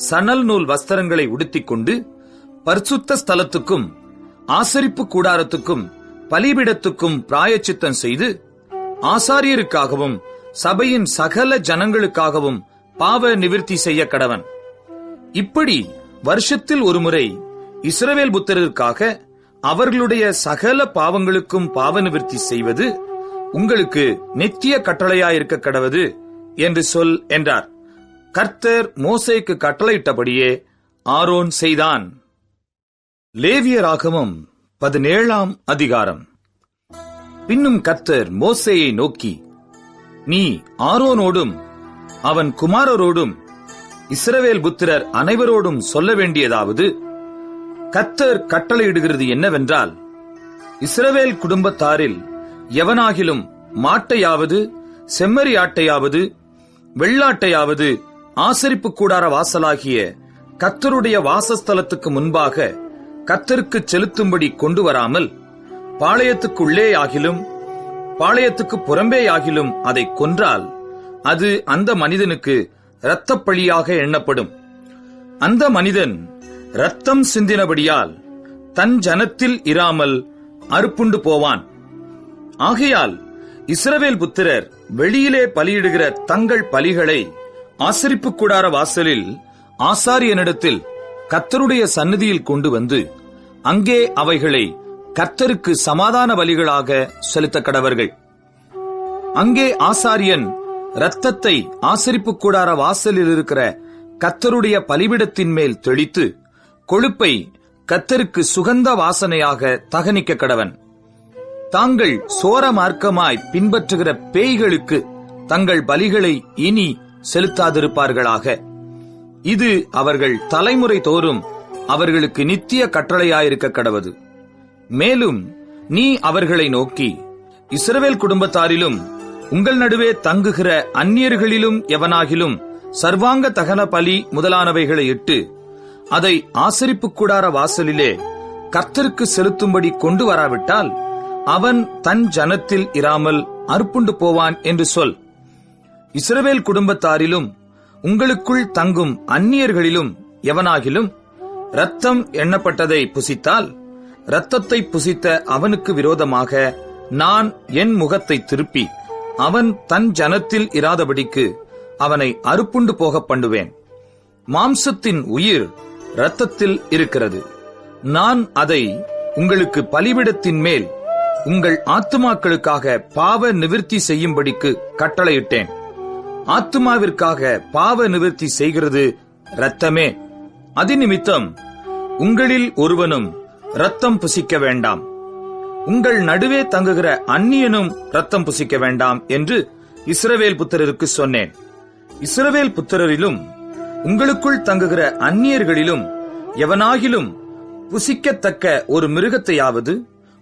சணல் நூல் வஸ்திரங்களை உடுத்திக்கொண்டு பரிசுத்த ஸ்தலத்துக்கும் ஆசரிப்பு கூடாரத்துக்கும் பலிபீடத்துக்கும் பிராயச்சித்தம் செய்து ஆசாரியருக்காகவும் சபையின் சகல ஜனங்களுக்காகவும் பாவ நிவிர்த்தி செய்ய கடவன். இப்படி வருஷத்தில் ஒருமுறை இஸ்ரவேல் புத்திரருக்காக அவர்களுடைய சகல பாவங்களுக்கும் பாவ நிவிர்த்தி செய்வது உங்களுக்கு நித்திய கட்டளையாயிருக்க கடவது என்று சொல் என்றார். கர்த்தர் மோசேக்கு கட்டளையிட்டபடியே ஆரோன் செய்தான். லேவியராகமம் 17ஆம் அதிகாரம். பின்னும் கர்த்தர் மோசேயை நோக்கி, நீ ஆரோனோடும் அவன் குமாரரோடும் இஸ்ரவேல் புத்திரர் அனைவரோடும் சொல்ல வேண்டியதாவது, கர்த்தர் கட்டளையிடுகிறது என்னவென்றால், இஸ்ரவேல் குடும்பத்தாரில் எவனாகிலும் மாட்டையாவது செம்மறி ஆட்டையாவது வெள்ளாட்டையாவது ஆசரிப்பு கூடார வாசலாகிய கர்த்தருடைய வாசஸ்தலத்துக்கு முன்பாக கர்த்தருக்கு செலுத்தும்படி கொண்டு வராமல் பாளையத்துக்குள்ளே ஆகிலும் பாளையத்துக்கு புறம்பே ஆகிலும் அதை கொன்றால் அது அந்த மனிதனுக்கு இரத்தப்பழியாக எண்ணப்படும். அந்த மனிதன் இரத்தம் சிந்தினபடியால் தன் ஜனத்தில் இராமல் அறுப்புண்டு போவான். ஆகையால் இஸ்ரவேல் புத்திரர் வெளியிலே பலியிடுகிற தங்கள் பலிகளை ஆசரிப்பு கூடார வாசலில் ஆசாரியனிடத்தில் கர்த்தருடைய சந்நிதியில் கொண்டு வந்து அங்கே அவைகளை கர்த்தருக்கு சமாதான பலிகளாக செலுத்த கடவர்கள். அங்கே ஆசாரியன் இரத்தத்தை ஆசரிப்பு கூடார வாசலில் இருக்கிற கர்த்தருடைய பலிபீடத்தின் மேல் தெளித்து கொழுப்பை கர்த்தருக்கு சுகந்த வாசனையாக தகனிக்க கடவன். தாங்கள் சோர மார்க்கமாய் பின்பற்றுகிற பேய்களுக்கு தங்கள் பலிகளை இனி செலுத்தாதிருப்பார்களாக. இது அவர்கள் தலைமுறை தோறும் அவர்களுக்கு நித்திய கட்டளையாயிருக்க கடவது. மேலும் நீ அவர்களை நோக்கி, இஸ்ரவேல் குடும்பத்தாரிலும் உங்கள் நடுவே தங்குகிற அந்நியர்களிலும் எவனாகிலும் சர்வாங்க தகன பலி முதலானவைகளை இட்டு அதை ஆசரிப்பு கூடார வாசலிலே கர்த்தருக்கு செலுத்தும்படி கொண்டு வராவிட்டால் அவன் தன் ஜனத்தில் இராமல் அறுப்புண்டு போவான் என்று சொல். இஸ்ரவேல் குடும்பத்தாரிலும் உங்களுக்குள் தங்கும் அந்நியர்களிலும் எவனாகிலும் இரத்தம் எண்ணப்பட்டதை புசித்தால் இரத்தத்தை புசித்த அவனுக்கு விரோதமாக நான் என் முகத்தை திருப்பி அவன் தன் ஜனத்தில் இராதபடிக்கு அவனை அறுப்புண்டு போக பண்ணுவேன். மாம்சத்தின் உயிர் இரத்தத்தில் இருக்கிறது. நான் அதை உங்களுக்கு பலிபீடத்தின் மேல் உங்கள் ஆத்துமாக்களுக்காக பாவ நிவிர்த்தி செய்யும்படிக்கு கட்டளையிட்டேன். ஆத்துமாவிற்காக பாவ நிவிர்த்தி செய்கிறது இரத்தமே. அதிநிமித்தம் உங்களில் ஒருவனும் இரத்தம் புசிக்க வேண்டாம். உங்கள் நடுவே தங்குகிற அந்நியனும் இரத்தம் புசிக்க வேண்டாம் என்று இஸ்ரவேல் புத்திரருக்கு சொன்னேன். இஸ்ரவேல் புத்திரரிலும் உங்களுக்குள் தங்குகிற அந்நியர்களிலும் எவனாகிலும் புசிக்கத்தக்க ஒரு மிருகத்தையாவது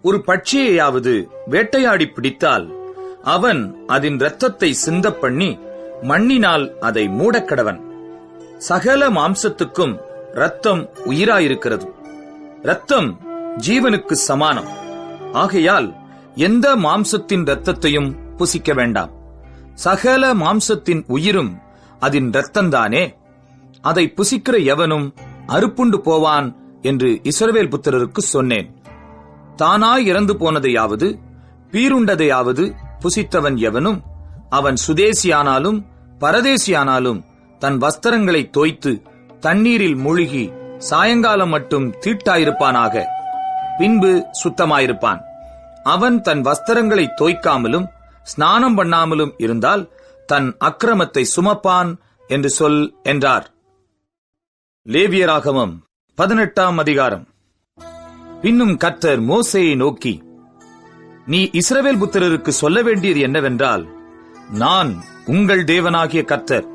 ஒரு பட்சியையாவது வேட்டையாடி பிடித்தால் அவன் அதன் இரத்தத்தை சிந்த பண்ணி மண்ணினால் அதை மூடக்கடவன். சகல மாம்சத்துக்கும் இரத்தம் உயிராயிருக்கிறது. இரத்தம் ஜீவனுக்கு சமானம். ஆகையால் எந்த மாம்சத்தின் இரத்தத்தையும் புசிக்க வேண்டாம். சகல மாம்சத்தின் உயிரும் அதன் இரத்தந்தானே. அதை புசிக்கிற எவனும் அறுப்புண்டு போவான் என்று இஸ்ரவேல் புத்திரருக்கு சொன்னேன். தானாய் இறந்து போனதையாவது பீருண்டதையாவது புசித்தவன் எவனும் அவன் சுதேசியானாலும் பரதேசியானாலும் தன் வஸ்திரங்களை தோய்த்து தண்ணீரில் மூழ்கி சாயங்காலம் மட்டும் தீட்டாயிருப்பானாக. பின்பு சுத்தமாயிருப்பான். அவன் தன் வஸ்திரங்களை தோய்க்காமலும் ஸ்நானம் பண்ணாமலும் இருந்தால் தன் அக்கிரமத்தை சுமப்பான் என்று சொல் என்றார். லேவியராகமம் 18ஆம் அதிகாரம். பின்னும் கர்த்தர் மோசேயை நோக்கி, நீ இஸ்ரவேல் புத்திரருக்கு சொல்ல வேண்டியது என்னவென்றால், நான் உங்கள் தேவனாகிய கர்த்தர்.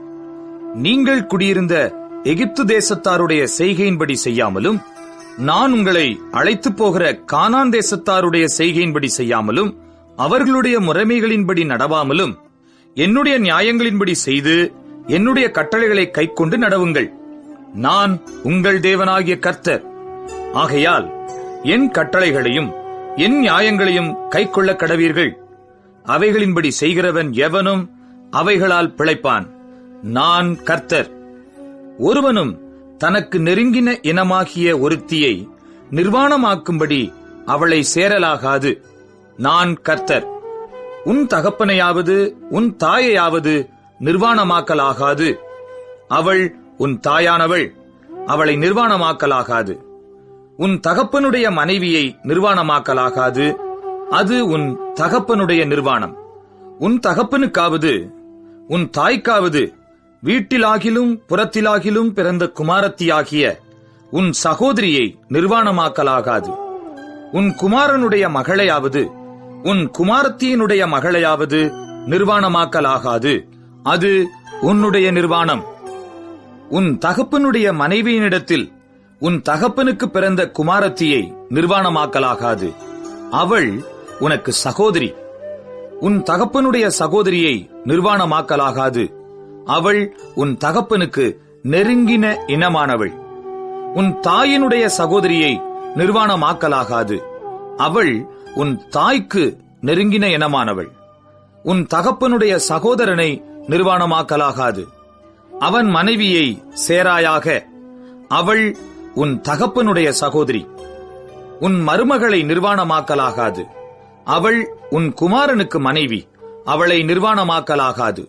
நீங்கள் குடியிருந்த எகிப்து தேசத்தாருடைய செய்கையின்படி செய்யாமலும், நான் உங்களை அழைத்துப் போகிற கானான் தேசத்தாருடைய செய்கையின்படி செய்யாமலும், அவர்களுடைய முறைமைகளின்படி நடவாமலும், என்னுடைய நியாயங்களின்படி செய்து என்னுடைய கட்டளைகளை கைக்கொண்டு நடவுங்கள். நான் உங்கள் தேவனாகிய கர்த்தர். ஆகையால் என் கட்டளைகளையும் என் நியாயங்களையும் கைக்கொள்ள கடவீர்கள். அவைகளின்படி செய்கிறவன் எவனும் அவைகளால் பிழைப்பான். நான் கர்த்தர். ஒருவனும் தனக்கு நெருங்கின இனமாகிய ஒருத்தியை நிர்வாணமாக்கும்படி அவளை சேரலாகாது. நான் கர்த்தர். உன் தகப்பனையாவது உன் தாயையாவது நிர்வாணமாக்கலாகாது. அவள் உன் தாயானவள், அவளை நிர்வாணமாக்கலாகாது. உன் தகப்பனுடைய மனைவியை நிர்வாணமாக்கலாகாது. அது உன் தகப்பனுடைய நிர்வாணம். உன் தகப்பனுக்காவது உன் தாய்க்காவது வீட்டிலாகிலும் புறத்திலாகிலும் பிறந்த குமாரத்தியாகிய உன் சகோதரியை நிர்வாணமாக்கலாகாது. உன் குமாரனுடைய மகளையாவது உன் குமாரத்தியினுடைய மகளையாவது நிர்வாணமாக்கலாகாது. அது உன்னுடைய நிர்வாணம். உன் தகப்பனுடைய மனைவியினிடத்தில் உன் தகப்பனுக்கு பிறந்த குமாரத்தியை நிர்வாணமாக்கலாகாது. அவள் உனக்கு சகோதரி. உன் தகப்பனுடைய சகோதரியை நிர்வாணமாக்கலாகாது. அவள் உன் தகப்பனுக்கு நெருங்கின இனமானவள். உன் தாயினுடைய சகோதரியை நிர்வாணமாக்கலாகாது. அவள் உன் தாய்க்கு நெருங்கின இனமானவள். உன் தகப்பனுடைய சகோதரனை நிர்வாணமாக்கலாகாது. அவன் மனைவியை சேராயாக. அவள் உன் தகப்பனுடைய சகோதரி. உன் மருமகளை நிர்வாணமாக்கலாகாது. அவள் உன் குமாரனுக்கு மனைவி. அவளை நிர்வாணமாக்கலாகாது.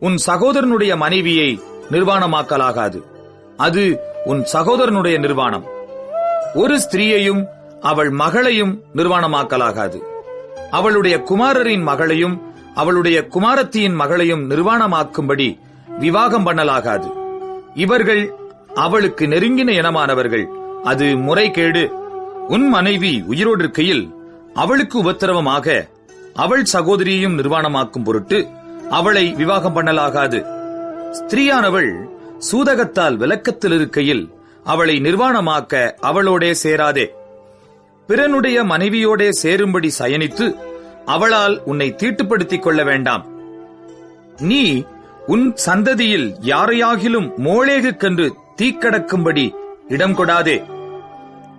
உன் சகோதரனுடைய மனைவியை நிர்வாணமாக்கலாகாது. அது உன் சகோதரனுடைய நிர்வாணம். ஒரு ஸ்திரீயையும் அவள் மகளையும் நிர்வாணமாக்கலாகாது. அவளுடைய குமாரரின் மகளையும் அவளுடைய குமாரத்தியின் மகளையும் நிர்வாணமாக்கும்படி விவாகம் பண்ணலாகாது. இவர்கள் அவளுக்கு நெருங்கின இனமானவர்கள். அது முறைகேடு. உன் மனைவி உயிரோடு இருக்கையில் அவளுக்கு உபத்திரவமாக அவள் சகோதரியையும் நிர்வாணமாக்கும் பொருட்டு அவளை விவாகம் பண்ணலாகாது. ஸ்திரீயானவள் சூதகத்தால் விலக்கத்தில் இருக்கையில் அவளை நிர்வாணமாக்க அவளோடே சேராதே. பிறனுடைய மனைவியோடே சேரும்படி சயனித்து அவளால் உன்னை தீட்டுப்படுத்திக் கொள்ள வேண்டாம். நீ உன் சந்ததியில் யாரையாகிலும் மோளேகுக்கென்று தீக்கடக்கும்படி இடம் கொடாதே.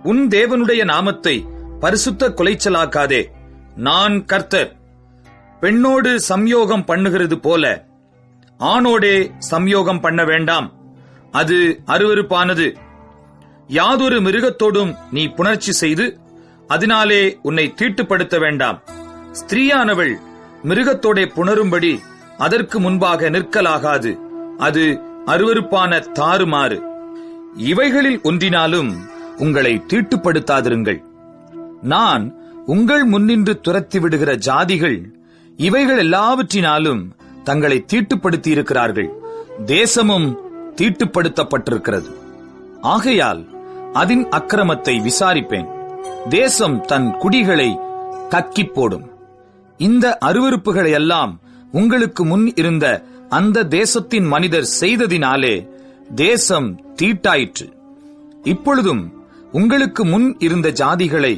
உன் தேவனுடைய நாமத்தை பரிசுத்த குலைச்சலாக்காதே. நான் கர்த்தர். பெண்ணோடு சம்யோகம் பண்ணுகிறது போல ஆணோடே சம்யோகம் பண்ண வேண்டாம். அது அருவருப்பானது. யாதொரு மிருகத்தோடும் நீ புணர்ச்சி செய்து அதனாலே உன்னை தீட்டுப்படுத்த வேண்டாம். ஸ்திரீயானவள் மிருகத்தோடே புணரும்படி அதற்கு முன்பாக நிற்கலாகாது. அது அருவருப்பான தாறுமாறு. இவைகளில் ஒன்றினாலும் உங்களை தீட்டுப்படுத்தாதிருங்கள். நான் உங்கள் முன்னின்று துரத்தி விடுகிற ஜாதிகள் இவைகள் எல்லாவற்றினாலும் தங்களை தீட்டுப்படுத்தியிருக்கிறார்கள். தேசமும் தீட்டுப்படுத்தப்பட்டிருக்கிறது. ஆகையால் அதன் அக்கிரமத்தை விசாரிப்பேன். தேசம் தன் குடிகளை கக்கிப் போடும். இந்த அருவருப்புகளை எல்லாம் உங்களுக்கு முன் இருந்த அந்த தேசத்தின் மனிதர் செய்ததினாலே தேசம் தீட்டாயிற்று. இப்பொழுதும் உங்களுக்கு முன் இருந்த ஜாதிகளை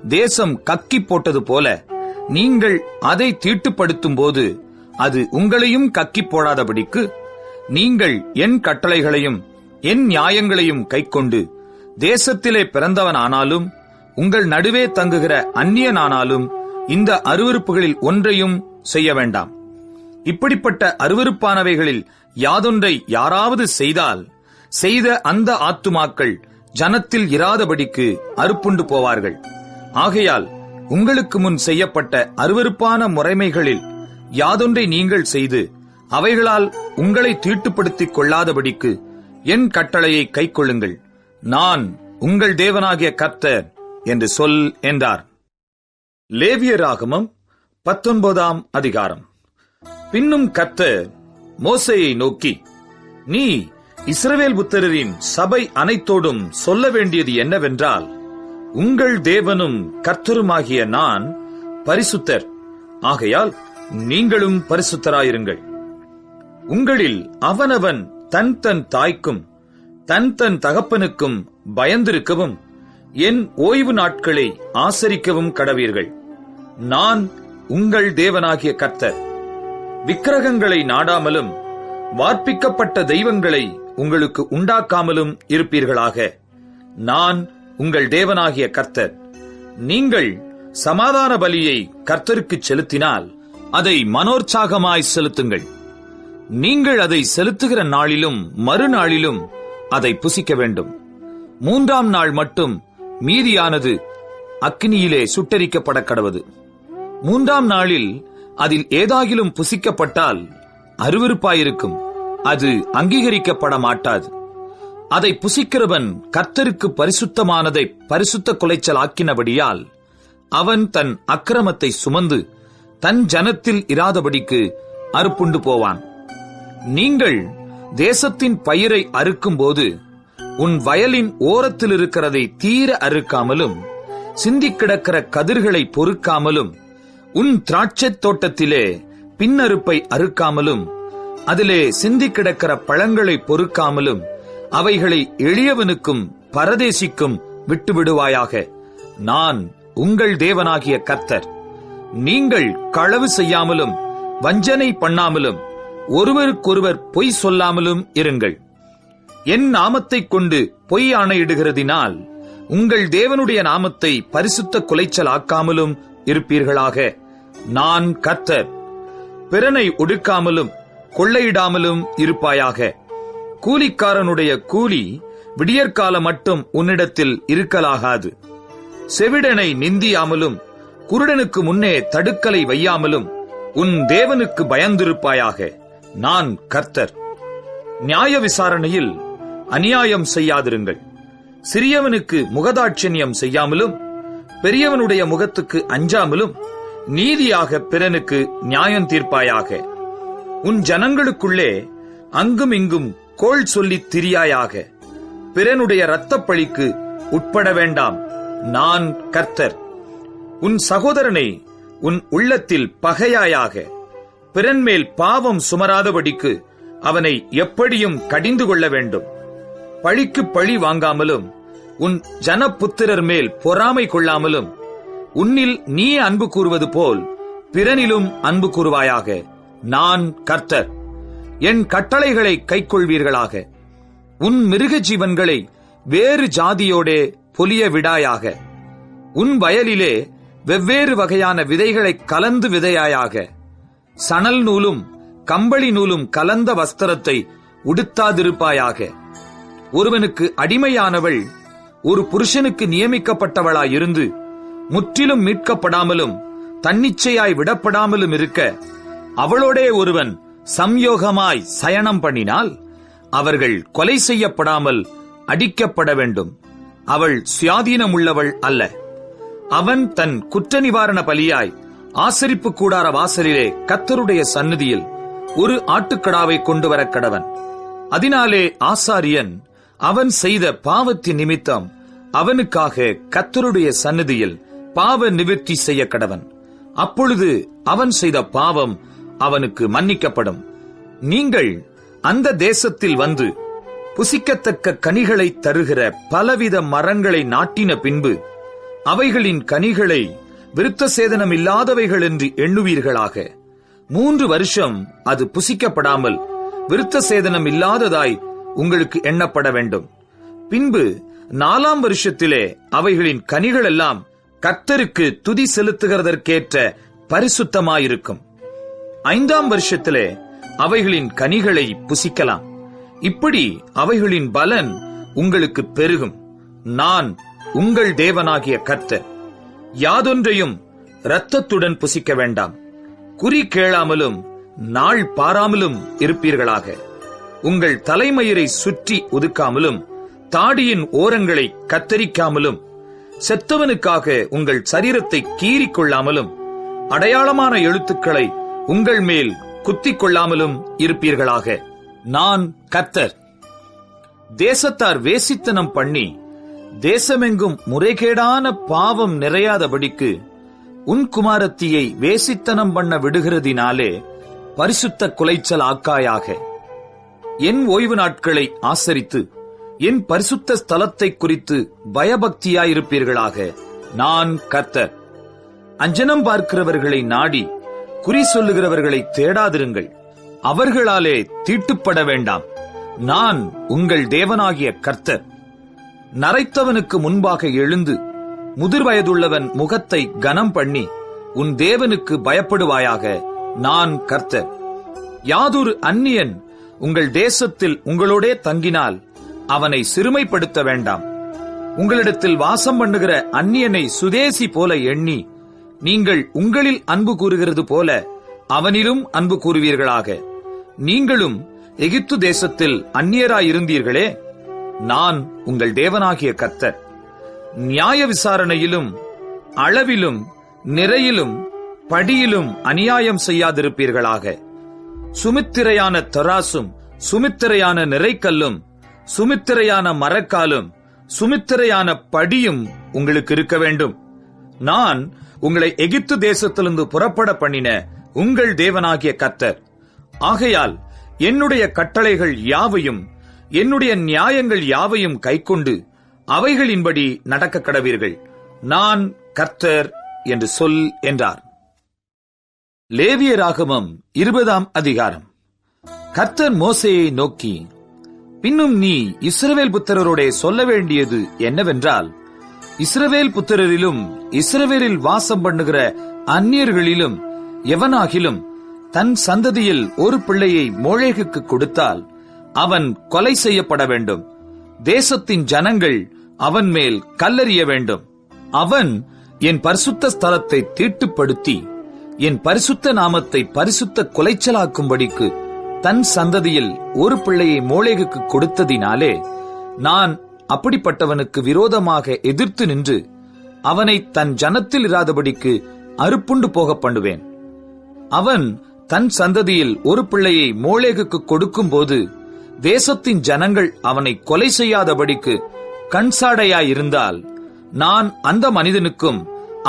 தேசம் கக்கி போட்டது போல நீங்கள் அதை தீட்டுப்படுத்தும் போது அது உங்களையும் கக்கி போடாதபடிக்கு நீங்கள் என் கட்டளைகளையும் என் நியாயங்களையும் கைக்கொண்டு தேசத்திலே பிறந்தவனானாலும் உங்கள் நடுவே தங்குகிற அந்நியனானாலும் இந்த அருவருப்புகளில் ஒன்றையும் செய்ய வேண்டாம். இப்படிப்பட்ட அருவருப்பானவைகளில் யாதொன்றை யாராவது செய்தால் செய்த அந்த ஆத்துமாக்கள் ஜனத்தில் இராதபடிக்கு அறுப்புண்டு போவார்கள். ஆகையால் உங்களுக்கு முன் செய்யப்பட்ட அருவருப்பான முறைமைகளில் யாதொன்றை நீங்கள் செய்து அவைகளால் உங்களை தீட்டுப்படுத்திக் கொள்ளாதபடிக்கு என் கட்டளையை கைக்கொள்ளுங்கள். நான் உங்கள் தேவனாகிய கர்த்தர் என்று சொல் என்றார். லேவியராகமம் 19ஆம் அதிகாரம். பின்னும் கர்த்தர் மோசேயை நோக்கி, நீ இஸ்ரவேல் புத்திரரின் சபை அனைத்தோடும் சொல்ல வேண்டியது என்னவென்றால், உங்கள் தேவனும் கர்த்தருமாகிய நான் பரிசுத்தர், ஆகையால் நீங்களும் பரிசுத்தராயிருங்கள். உங்களில் அவனவன் தன் தன் தாய்க்கும் தன் தன் தகப்பனுக்கும் பயந்திருக்கவும் என் ஓய்வு நாட்களை ஆசரிக்கவும் கடவீர்கள். நான் உங்கள் தேவனாகிய கர்த்தர். விக்கிரகங்களை நாடாமலும் வார்ப்பிக்கப்பட்ட தெய்வங்களை உங்களுக்கு உண்டாக்காமலும் இருப்பீர்களாக. நான் உங்கள் தேவனாகிய கர்த்தர். நீங்கள் சமாதான பலியை கர்த்தருக்கு செலுத்தினால் அதை மனோற்சாகமாய் செலுத்துங்கள். நீங்கள் அதை செலுத்துகிற நாளிலும் மறுநாளிலும் அதை புசிக்க வேண்டும். 3ஆம் நாள் மட்டும் மீதியானது அக்கினியிலே சுட்டெரிக்கப்பட கடவது. 3ஆம் நாளில் அதில் ஏதாகிலும் புசிக்கப்பட்டால் அருவருப்பாயிருக்கும், அது அங்கீகரிக்கப்பட மாட்டாது. அதை புசிக்கிறவன் கர்த்தருக்கு பரிசுத்தமானதை பரிசுத்த குலைச்சல் ஆக்கினபடியால் அவன் தன் அக்கிரமத்தை சுமந்து தன் ஜனத்தில் இராதபடிக்கு அறுப்புண்டு போவான். நீங்கள் தேசத்தின் பயிரை அறுக்கும்போது உன் வயலின் ஓரத்தில் இருக்கிறதை தீர அறுக்காமலும் சிந்திக் கிடக்கிற கதிர்களை பொறுக்காமலும் உன் திராட்சைத் தோட்டத்திலே பின்னறுப்பை அறுக்காமலும் அதிலே சிந்திக் கிடக்கிற பழங்களை பொறுக்காமலும் அவைகளை எளியவனுக்கும் பரதேசிக்கும் விட்டுவிடுவாயாக. நான் உங்கள் தேவனாகிய கர்த்தர். நீங்கள் களவு செய்யாமலும் வஞ்சனை பண்ணாமலும் ஒருவருக்கொருவர் பொய் சொல்லாமலும் இருங்கள். என் நாமத்தைக் கொண்டு பொய் ஆணையிடுகிறதினால் உங்கள் தேவனுடைய நாமத்தை பரிசுத்த குலைச்சல் ஆக்காமலும் இருப்பீர்களாக. நான் கர்த்தர். பிறனை ஒடுக்காமலும் கொள்ளையிடாமலும் இருப்பாயாக. கூலிக்காரனுடைய கூலி விடியற்கால மட்டும் உன்னிடத்தில் இருக்கலாகாது. செவிடனை நிந்தியாமலும் குருடனுக்கு முன்னே தடுக்கலை வையாமலும் உன் தேவனுக்கு பயந்திருப்பாயாக. நான் கர்த்தர். நியாய விசாரணையில் அநியாயம் செய்யாதிருங்கள். சிறியவனுக்கு முகதாட்சண்யம் செய்யாமலும் பெரியவனுடைய முகத்துக்கு அஞ்சாமலும் நீதியாக பிறனுக்கு நியாயம் தீர்ப்பாயாக. உன் ஜனங்களுக்குள்ளே அங்கும் இங்கும் கோள் சொல்லித் திரியாயாக. பிறனுடைய இரத்தப்பழிக்கு உட்பட வேண்டாம். நான் கர்த்தர். உன் சகோதரனை உன் உள்ளத்தில் பகையாயாக. பிறன்மேல் பாவம் சுமராதபடிக்கு அவனை எப்படியும் கடிந்து கொள்ள வேண்டும். பழிக்கு பழி வாங்காமலும் உன் ஜனபுத்திரர் மேல் பொறாமை கொள்ளாமலும் உன்னில் நீ அன்பு கூறுவது போல் பிறனிலும் அன்பு கூறுவாயாக. நான் கர்த்தர். என் கட்டளைகளை கைக்கொள்வீர்களாக. உன் மிருக ஜீவன்களை வேறு ஜாதியோடே பொலிய விடாயாக. உன் வயலிலே வெவ்வேறு வகையான விதைகளை கலந்து விதையாயாக. சணல் நூலும் கம்பளி நூலும் கலந்த வஸ்திரத்தை உடுத்தாதிருப்பாயாக. ஒருவனுக்கு அடிமையானவள் ஒரு புருஷனுக்கு நியமிக்கப்பட்டவளாயிருந்து முற்றிலும் மீட்கப்படாமலும் தன்னிச்சையாய் விடப்படாமலும் இருக்க அவளோடே ஒருவன் சம்யோகமாய் சயனம் பண்ணினால் அவர்கள் கொலை செய்யப்படாமல் அடிக்கப்பட வேண்டும். அவள் சுயாதீனமுள்ளவள் அல்ல. அவன் தன் குற்ற நிவாரண பலியாய் ஆசரிப்பு கூடார வாசலிலே கர்த்தருடைய சந்நிதியில் ஒரு ஆட்டுக்கடாவை கொண்டு வர கடவன். அதனாலே ஆசாரியன் அவன் செய்த பாவத்தின் நிமித்தம் அவனுக்காக கர்த்தருடைய சந்நிதியில் பாவ நிவிர்த்தி செய்ய கடவன். அப்பொழுது அவன் செய்த பாவம் அவனுக்கு மன்னிக்கப்படும். நீங்கள் அந்த தேசத்தில் வந்து புசிக்கத்தக்க கனிகளை தருகிற பலவித மரங்களை நாட்டின பின்பு அவைகளின் கனிகளை விருத்த சேதனம் இல்லாதவைகள் என்று எண்ணுவீர்களாக. 3 வருஷம் அது புசிக்கப்படாமல் விருத்த சேதனம் இல்லாததாய் உங்களுக்கு எண்ணப்பட வேண்டும். பின்பு 4ஆம் வருஷத்திலே அவைகளின் கனிகள் எல்லாம் கர்த்தருக்கு துதி செலுத்துகிறதற்கேற்ற பரிசுத்தமாயிருக்கும். 5ஆம் வருஷத்திலே அவைகளின் கனிகளை புசிக்கலாம். இப்படி அவைகளின் பலன் உங்களுக்கு பெருகும். நான் உங்கள் தேவனாகிய கர்த்தர். யாதொன்றையும் இரத்தத்துடன் புசிக்க வேண்டாம். குறி கேளாமலும் நாள் பாராமலும் இருப்பீர்களாக. உங்கள் தலைமயிரை சுற்றி ஒதுக்காமலும் தாடியின் ஓரங்களை கத்தரிக்காமலும் செத்தவனுக்காக உங்கள் சரீரத்தை கீறிக்கொள்ளாமலும் அடையாளமான எழுத்துக்களை உங்கள் மேல் குத்திக் கொள்ளாமலும் இருப்பீர்களாக. நான் கர்த்தர். தேசத்தார் வேசித்தனம் பண்ணி தேசமெங்கும் முறைகேடான பாவம் நிறையாதபடிக்கு உன் குமாரத்தியை வேசித்தனம் பண்ண விடுகிறதினாலே பரிசுத்த குலைச்சல் ஆக்காயாக. என் ஓய்வு நாட்களை ஆசரித்து என் பரிசுத்த ஸ்தலத்தை குறித்து பயபக்தியாயிருப்பீர்களாக. நான் கர்த்தர். அஞ்சனம் பார்க்கிறவர்களை நாடி குறி சொல்லுகிறவர்களை தேடாதிருங்கள். அவர்களாலே தீட்டுப்பட வேண்டாம். நான் உங்கள் தேவனாகிய கர்த்தர். நரைத்தவனுக்கு முன்பாக எழுந்து முதிர் வயதுள்ளவன் முகத்தை கனம் பண்ணி உன் தேவனுக்கு பயப்படுவாயாக. நான் கர்த்தர். யாதொரு அந்நியன் உங்கள் தேசத்தில் உங்களோடே தங்கினால் அவனை சிறுமைப்படுத்த வேண்டாம். உங்களிடத்தில் வாசம் பண்ணுகிற அந்நியனை சுதேசி போல எண்ணி நீங்கள் உங்களில் அன்பு கூறுகிறது போல அவனிலும் அன்பு கூறுவீர்களாக. நீங்களும் எகிப்து தேசத்தில் அந்நியராயிருந்தீர்களே. நான் உங்கள் தேவனாகிய கர்த்தர். நியாய விசாரணையிலும் அளவிலும் நிறையிலும் படியிலும் அநியாயம் செய்யாதிருப்பீர்களாக. சுமித்திரையான தராசும் சுமித்திரையான நிறைக்கல்லும் சுமித்திரையான மரக்காலும் சுமித்திரையான படியும் உங்களுக்கு இருக்க வேண்டும். நான் உங்களை எகிப்து தேசத்திலிருந்து புறப்பட பண்ணின உங்கள் தேவனாகிய கர்த்தர். ஆகையால் என்னுடைய கட்டளைகள் யாவையும் என்னுடைய நியாயங்கள் யாவையும் கைக்கொண்டு அவைகளின்படி நடக்க கடவீர்கள். நான் கர்த்தர் என்று சொல் என்றார். லேவியராகமம் 20ஆம் அதிகாரம். கர்த்தர் மோசேயை நோக்கி, பின்னும் நீ இஸ்ரவேல் புத்திரரோடே சொல்ல வேண்டியது என்னவென்றால், இஸ்ரவேல் புத்திரரிலும் இஸ்ரவேலில் வாசம் பண்ணுகிற அந்நியர்களிலும் எவனாகிலும் தன் சந்ததியில் ஒரு பிள்ளையை மோளேகுக்கு கொடுத்தால் அவன் கொலை செய்யப்பட வேண்டும். தேசத்தின் ஜனங்கள் அவன் மேல் கல்லெறிய வேண்டும். அவன் என் பரிசுத்த ஸ்தலத்தை தீட்டுப்படுத்தி என் பரிசுத்த நாமத்தை பரிசுத்த குலைச்சலாக்கும்படிக்கு தன் சந்ததியில் ஒரு பிள்ளையை மோளேகுக்கு கொடுத்ததினாலே நான் அப்படிப்பட்டவனுக்கு விரோதமாக எதிர்த்து நின்று அவனை தன் ஜனத்தில் இராதபடிக்கு அறுப்புண்டு போக பண்ணுவேன். அவன் தன் சந்ததியில் ஒரு பிள்ளையை மோளேகுக்கு கொடுக்கும்போது தேசத்தின் ஜனங்கள் அவனை கொலை செய்யாதபடிக்கு கண்சாடையாயிருந்தால் நான் அந்த மனிதனுக்கும்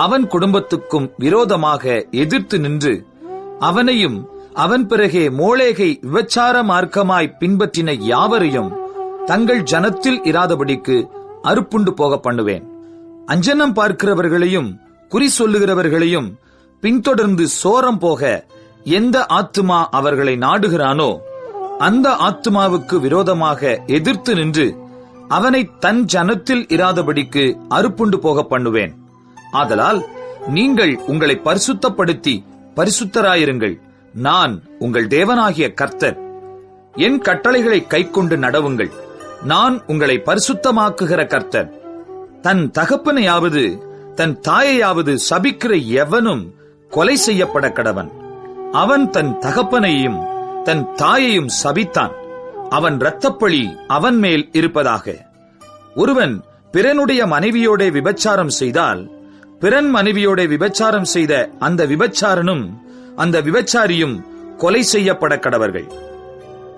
அவன் குடும்பத்துக்கும் விரோதமாக எதிர்த்து நின்று அவனையும் அவன் பிறகே மோளேகை விபச்சார மார்க்கமாய் பின்பற்றின யாவரையும் தங்கள் ஜனத்தில் இராதபடிக்கு அறுப்புண்டு போக பண்ணுவேன். அஞ்சனம் பார்க்கிறவர்களையும் குறி சொல்லுகிறவர்களையும் பின்தொடர்ந்து சோரம் போக எந்த ஆத்துமா அவர்களை நாடுகிறானோ அந்த ஆத்துமாவுக்கு விரோதமாக எதிர்த்து நின்று அவனை தன் ஜனத்தில் இராதபடிக்கு அறுப்புண்டு போக பண்ணுவேன். ஆதலால் நீங்கள் உங்களை பரிசுத்தப்படுத்தி பரிசுத்தராயிருங்கள். நான் உங்கள் தேவனாகிய கர்த்தர். என் கட்டளைகளை கைக்கொண்டு நடவுங்கள். நான் உங்களை பரிசுத்தமாக்குகிற கர்த்தர். தன் தகப்பனையாவது தன் தாயையாவது சபிக்கிற எவனும் கொலை செய்யப்பட கடவன். அவன் தன் தகப்பனையும் தன் தாயையும் சபித்தான். அவன் இரத்தப்பழி அவன் மேல் இருப்பதாக. ஒருவன் பிறனுடைய மனைவியோட விபச்சாரம் செய்தால் பிறன் மனைவியோட விபச்சாரம் செய்த அந்த விபச்சாரனும் அந்த விபச்சாரியும் கொலை செய்யப்பட கடவர்கள்.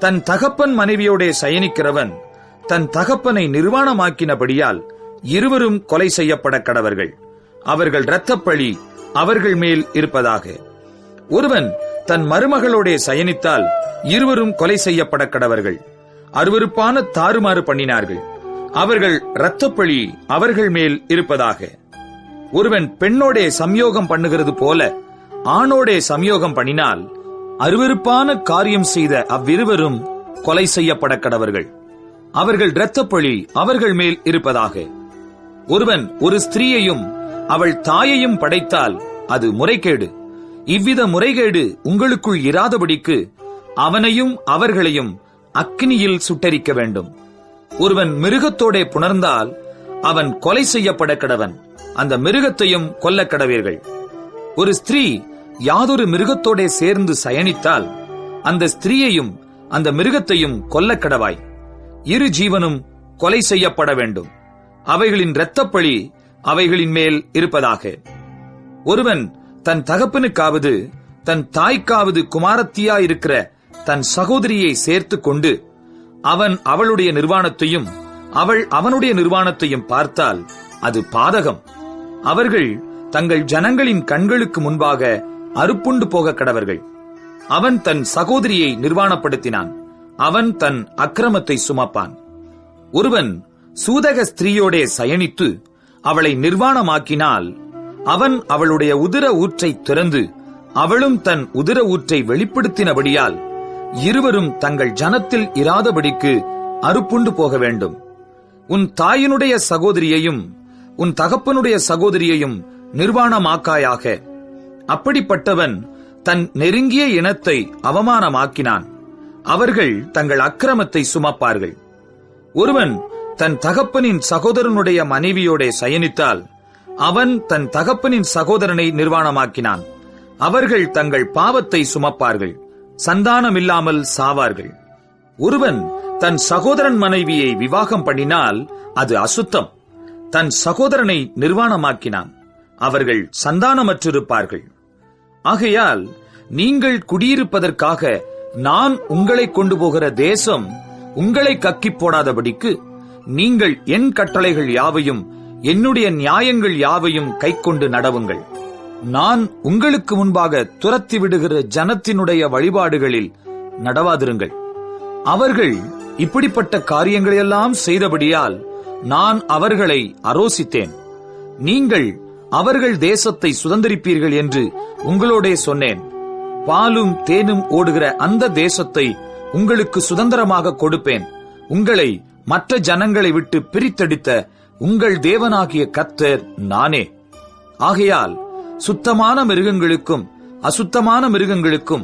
தன் தகப்பன் மனைவியோட சயனிக்கிறவன் தன் தகப்பனை நிர்வாணமாக்கினபடியால் இருவரும் கொலை செய்யப்பட கடவர்கள். அவர்கள் இரத்தப்பழி அவர்கள் மேல் இருப்பதாக. ஒருவன் தன் மருமகளோட சயனித்தால் இருவரும் கொலை செய்யப்பட கடவர்கள். அருவருப்பான தாறுமாறு பண்ணினார்கள். அவர்கள் இரத்தப்பழி அவர்கள் மேல் இருப்பதாக. ஒருவன் பெண்ணோடே சம்யோகம் பண்ணுகிறது போல ஆணோடே சம்யோகம் பண்ணினால் அருவருப்பான காரியம் செய்த அவ்விருவரும் கொலை செய்யப்பட கடவர்கள். அவர்கள் இரத்தப்பழி அவர்கள் மேல் இருப்பதாக. ஒருவன் ஒரு ஸ்திரீயையும் அவள் தாயையும் படைத்தால் அது முறைகேடு. இவ்வித முறைகேடு உங்களுக்குள் இராதபடிக்கு அவனையும் அவர்களையும் அக்கினியில் சுட்டரிக்க வேண்டும். ஒருவன் மிருகத்தோடே புணர்ந்தால் அவன் கொலை செய்யப்பட கடவன். அந்த மிருகத்தையும் கொல்ல கடவீர்கள். ஒரு ஸ்திரீ யாதொரு மிருகத்தோடே சேர்ந்து சயனித்தால் அந்த ஸ்திரீயையும் அந்த மிருகத்தையும் கொல்ல கடவாய். இரு ஜீவனும் கொலை செய்யப்பட வேண்டும். அவைகளின் இரத்தப்பழி அவைகளின் மேல் இருப்பதாக. ஒருவன் தன் தகப்பனுக்காவது தன் தாய்க்காவது குமாரத்தியாயிருக்கிற தன் சகோதரியை சேர்த்து கொண்டு அவன் அவளுடைய நிர்வாணத்தையும் அவள் அவனுடைய நிர்வாணத்தையும் பார்த்தால் அது பாதகம். அவர்கள் தங்கள் ஜனங்களின் கண்களுக்கு முன்பாக அறுப்புண்டு போக கடவர்கள். அவன் தன் சகோதரியை நிர்வாணப்படுத்தினான். அவன் தன் அக்கிரமத்தை சுமப்பான். ஒருவன் சூதக ஸ்திரீயோடே சயனித்து அவளை நிர்வாணமாக்கினால் அவன் அவளுடைய உதிர ஊற்றை திறந்து அவளும் தன் உதிர ஊற்றை வெளிப்படுத்தினபடியால் இருவரும் தங்கள் ஜனத்தில் இராதபடிக்கு அறுப்புண்டு போக வேண்டும். உன் தாயினுடைய சகோதரியையும் உன் தகப்பனுடைய சகோதரியையும் நிர்வாணமாக்காயாக. அப்படிப்பட்டவன் தன் நெருங்கிய இனத்தை அவமானமாக்கினான். அவர்கள் தங்கள் அக்கிரமத்தை சுமப்பார்கள். ஒருவன் தன் தகப்பனின் சகோதரனுடைய மனைவியோடே சயனித்தால் அவன் தன் தகப்பனின் சகோதரனை நிர்வாணமாக்கினான். அவர்கள் தங்கள் பாவத்தை சுமப்பார்கள். சந்தானமில்லாமல் சாவார்கள். ஒருவன் தன் சகோதரன் மனைவியை விவாகம் பண்ணினால் அது அசுத்தம். தன் சகோதரனை நிர்வாணமாக்கினான். அவர்கள் சந்தானமற்றிருப்பார்கள். ஆகையால் நீங்கள் குடியிருப்பதற்காக நான் உங்களை கொண்டு போகிற தேசம் உங்களை கக்கிப் போடாதபடிக்கு நீங்கள் என் கட்டளைகள் யாவையும் என்னுடைய நியாயங்கள் யாவையும் கைக்கொண்டு நடவுங்கள். நான் உங்களுக்கு முன்பாக துரத்தி விடுகிற ஜனத்தினுடைய வழிபாடுகளில் நடவாதிருங்கள். அவர்கள் இப்படிப்பட்ட காரியங்களையெல்லாம் செய்தபடியால் நான் அவர்களை அரோசித்தேன். நீங்கள் அவர்கள் தேசத்தை சுதந்தரிப்பீர்கள் என்று உங்களோடே சொன்னேன். பாலும் தேனும் ஓடுகிற அந்த தேசத்தை உங்களுக்கு சுதந்திரமாக கொடுப்பேன். உங்களை மற்ற ஜனங்களை விட்டு பிரித்தெடுத்த உங்கள் தேவனாகிய கர்த்தர் நானே. ஆகையால் சுத்தமான மிருகங்களுக்கும் அசுத்தமான மிருகங்களுக்கும்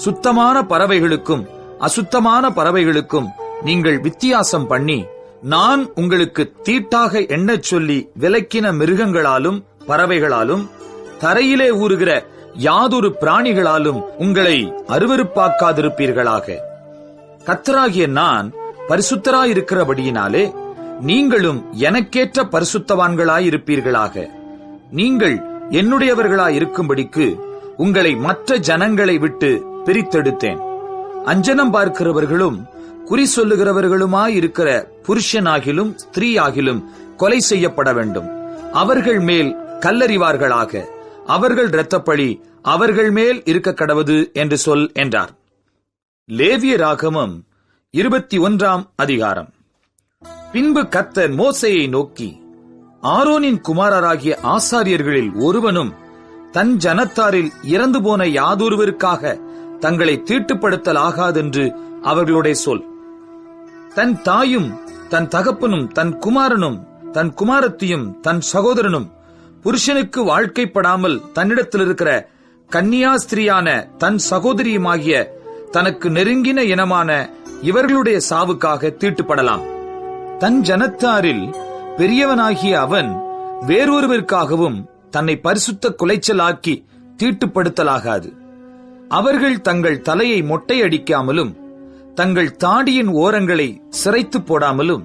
சுத்தமான பறவைகளுக்கும் அசுத்தமான பறவைகளுக்கும் நீங்கள் வித்தியாசம் பண்ணி நான் உங்களுக்கு தீட்டாக எண்ணச் சொல்லி விலக்கின மிருகங்களாலும் பறவைகளாலும் தரையிலே ஊறுகிற யாதொரு பிராணிகளாலும் உங்களை அருவருப்பாக்காதிருப்பீர்களாக. கர்த்தராகிய நான் பரிசுத்தராயிருக்கிறபடியினாலே நீங்களும் எனக்கேற்ற பரிசுத்தவான்களாயிருப்பீர்களாக. நீங்கள் என்னுடையவர்களாயிருக்கும்படிக்கு உங்களை மற்ற ஜனங்களை விட்டு பிரித்தெடுத்தேன். அஞ்சனம் பார்க்கிறவர்களும் குறி சொல்லுகிறவர்களுமாயிருக்கிற புருஷனாகிலும் ஸ்திரீயாகிலும் கொலை செய்யப்பட வேண்டும். அவர்கள் மேல் கல்லறிவார்களாக. அவர்கள் இரத்தப்பழி அவர்கள் மேல் இருக்க கடவது என்று சொல் என்றார். லேவியராகமம் 21ஆம் அதிகாரம். பின்பு கர்த்தர் மோசேயை நோக்கி, ஆரோனின் குமாரராகிய ஆசாரியர்களில் ஒருவனும் தன் ஜனத்தாரில் இறந்து போன யாதொருவருக்காக தங்களை தீட்டுப்படுத்தலாகாதென்று அவர்களுடைய சொல். தன் தாயும் தன் தகப்பனும் தன் குமாரனும் தன் குமாரத்தியும் தன் சகோதரனும் புருஷனுக்கு வாழ்க்கைப்படாமல் தன்னிடத்தில் இருக்கிற கன்னியாஸ்திரியான தன் சகோதரியுமாகிய தனக்கு நெருங்கின இனமான இவர்களுடைய சாவுக்காக தீட்டுப்படலாம். தன் ஜனத்தாரில் பெரியவனாகிய அவன் வேறொருவருக்காகவும் தன்னை பரிசுத்த குலைச்சலாக்கி தீட்டுப்படுத்தலாகாது. அவர்கள் தங்கள் தலையை மொட்டையடிக்காமலும் தங்கள் தாடியின் ஓரங்களை சிரைத்து போடாமலும்